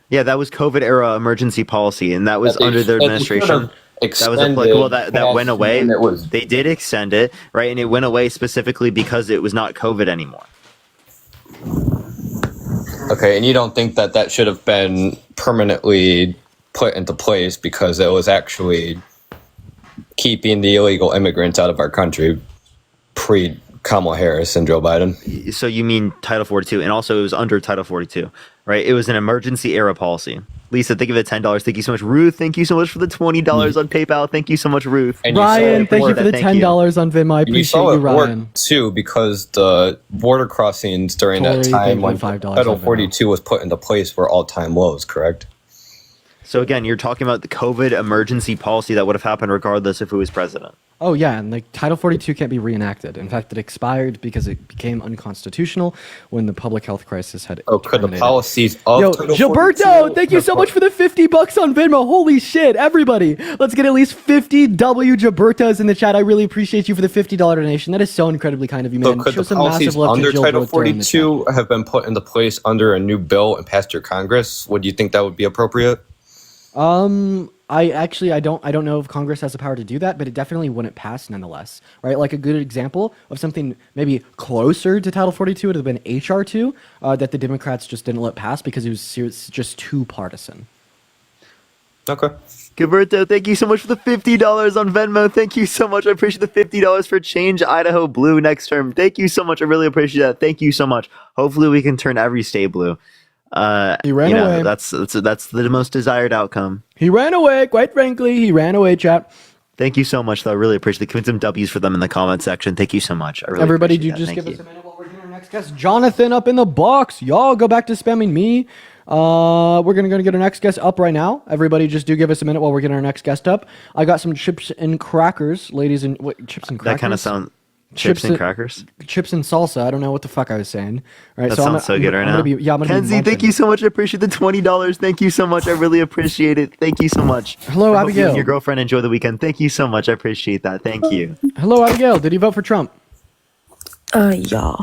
Yeah, that was COVID-era emergency policy, and that was under their administration. That was applicable. That went away. They did extend it, right? And it went away specifically because it was not COVID anymore. Okay, and you don't think that should have been permanently put into place because it was actually keeping the illegal immigrants out of our country pre-Kamala Harris and Joe Biden? So you mean Title 42, and also it was under Title 42, right? It was an emergency era policy. Lisa, thank you for the $10. Thank you so much. Ruth, thank you so much for the $20 on PayPal. Thank you so much, Ruth. And Ryan, thank you for the $10 on Venmo. I appreciate you, Ryan. Too, because the border crossings during that time when Title 42 was put into place were all-time lows, correct? So again, you're talking about the COVID emergency policy that would have happened regardless if who was president. Oh yeah, and Title 42 can't be reenacted. In fact, it expired because it became unconstitutional when the public health crisis had. Oh, could the policies of Title Gilberto, 42 thank you so much for the $50 on Venmo. Holy shit, everybody! Let's get at least 50 W Gilbertos in the chat. I really appreciate you for the $50 donation. That is so incredibly kind of you, man. So could Show the some policies massive love under to Title Gilberto in the 42 have been put into place under a new bill and passed through Congress? Would you think that would be appropriate? I don't know if Congress has the power to do that, but it definitely wouldn't pass nonetheless, right? Like a good example of something maybe closer to Title 42 would have been HR 2 that the Democrats just didn't let pass because it was just too partisan. Okay. Gilberto, thank you so much for the $50 on Venmo. Thank you so much. I appreciate the $50 for Change Idaho Blue next term. Thank you so much. I really appreciate that. Thank you so much. Hopefully we can turn every state blue. He ran away. That's the most desired outcome. He ran away. Quite frankly, he ran away, chat. Thank you so much, though. I really appreciate it. Give me some W's for them in the comment section. Thank you so much. I really Everybody, appreciate you that. just Thank give us a minute while we're getting our next guest. Jonathan up in the box. Y'all go back to spamming me. We're gonna get our next guest up right now. Everybody, just do give us a minute while we're getting our next guest up. I got some chips and crackers, ladies and chips and crackers. That kind of sounds. Chips and crackers? Chips and salsa. I don't know what the fuck I was saying. All right, That so sounds so good right now. Kenzie, thank you so much. I appreciate the $20. Thank you so much. I really appreciate it. Thank you so much. Hello, I hope you Abigail. and your girlfriend enjoy the weekend. Thank you so much. I appreciate that. Thank you. Hello, Abigail. Did you vote for Trump? Yeah.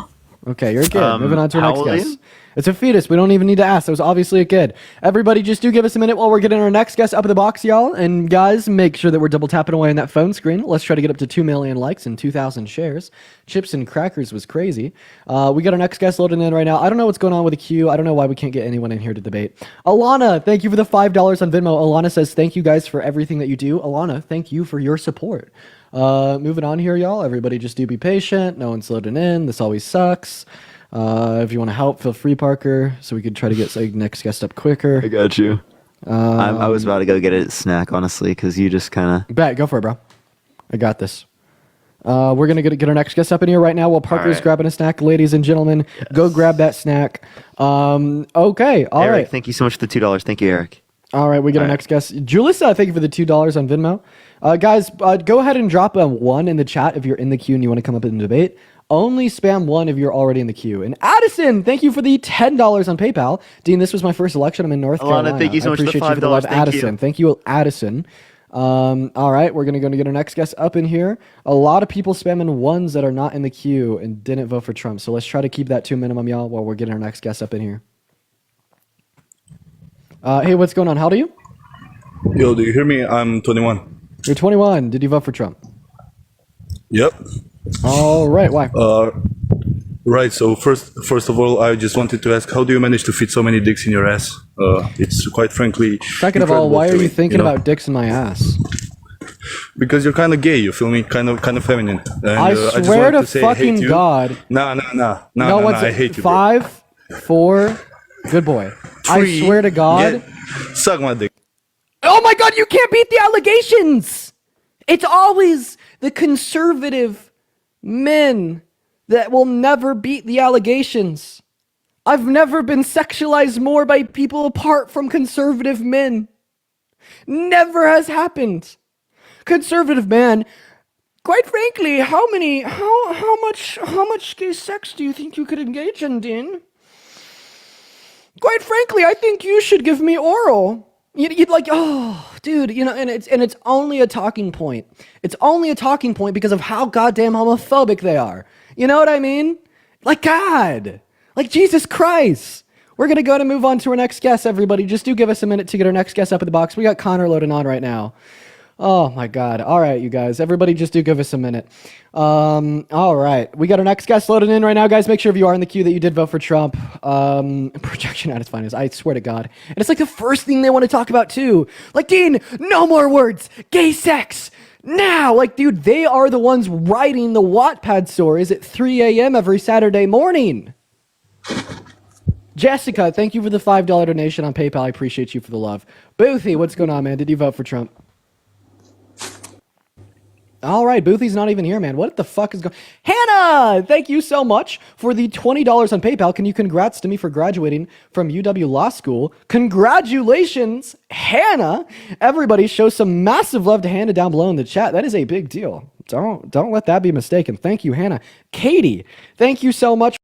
Okay, you're good. Moving on to our how next old are guest. you? It's a fetus. We don't even need to ask. That was obviously a kid. Everybody, just do give us a minute while we're getting our next guest up in the box, y'all. And guys, make sure that we're double tapping away on that phone screen. Let's try to get up to 2 million likes and 2,000 shares. Chips and crackers was crazy. We got our next guest loading in right now. I don't know what's going on with the queue. I don't know why we can't get anyone in here to debate. Alana, thank you for the $5 on Venmo. Alana says, thank you guys for everything that you do. Alana, thank you for your support. Moving on here, y'all. Everybody just do be patient. No one's loading in. This always sucks. If you want to help, feel free, Parker, so we could try to get the next guest up quicker. I got you. I was about to go get a snack, honestly, because you just kind of... Bet, go for it, bro. I got this. We're going to get our next guest up in here right now while Parker's right. grabbing a snack. Ladies and gentlemen, go grab that snack. Okay, all Eric, right. thank you so much for the $2. Thank you, Eric. All right, we get our next guest. Julissa, thank you for the $2 on Venmo. Guys, go ahead and drop a 1 in the chat if you're in the queue and you want to come up and debate. Only spam 1 if you're already in the queue. And Addison, thank you for the $10 on PayPal. Dean, this was my first election. I'm in North Carolina. Thank you so much for the appreciate you for the $5. love, Thank you. Addison. Thank you, Addison. All right, we're going to get our next guest up in here. A lot of people spamming 1s that are not in the queue and didn't vote for Trump. So let's try to keep that to a minimum, y'all, while we're getting our next guest up in here. Hey, what's going on? How old are you? Yo, do you hear me? I'm 21. You're 21. Did you vote for Trump? Yep. All right. Why? Right. So first of all, I just wanted to ask, how do you manage to fit so many dicks in your ass? It's quite frankly. Second of all, incredible why to are me, you thinking know? about dicks in my ass? Because you're kind of gay. You feel me? Kind of feminine. And, I just swear wanted to say I hate fucking you. God. Nah. What's I hate you. Bro. 5, 4. Good boy. I 3, swear to God. Suck my dick. Oh my God, you can't beat the allegations. It's always the conservative men that will never beat the allegations. I've never been sexualized more by people apart from conservative men. Never has happened. Conservative man, quite frankly, how much gay sex do you think you could engage in, Dean? Quite frankly, I think you should give me oral. You'd like, oh, dude, and it's only a talking point. It's only a talking point because of how goddamn homophobic they are. You know what I mean? Like God, like Jesus Christ. We're gonna go and move on to our next guest. Everybody, just do give us a minute to get our next guest up in the box. We got Connor loading on right now. Oh my God. All right, you guys. Everybody just do give us a minute. All right. We got our next guest loading in right now, guys. Make sure if you are in the queue that you did vote for Trump. Projection at its finest. I swear to God. And it's like the first thing they want to talk about too. Like, Dean, no more words. Gay sex. Now. Like, dude, they are the ones writing the Wattpad stories at 3 a.m. every Saturday morning. Jessica, thank you for the $5 donation on PayPal. I appreciate you for the love. Boothie, what's going on, man? Did you vote for Trump? All right, Boothie's not even here, man. What the fuck is going on? Hannah, thank you so much for the $20 on PayPal. Can you congrats to me for graduating from UW Law School? Congratulations, Hannah. Everybody show some massive love to Hannah down below in the chat. That is a big deal. Don't let that be mistaken. Thank you, Hannah. Katie, thank you so much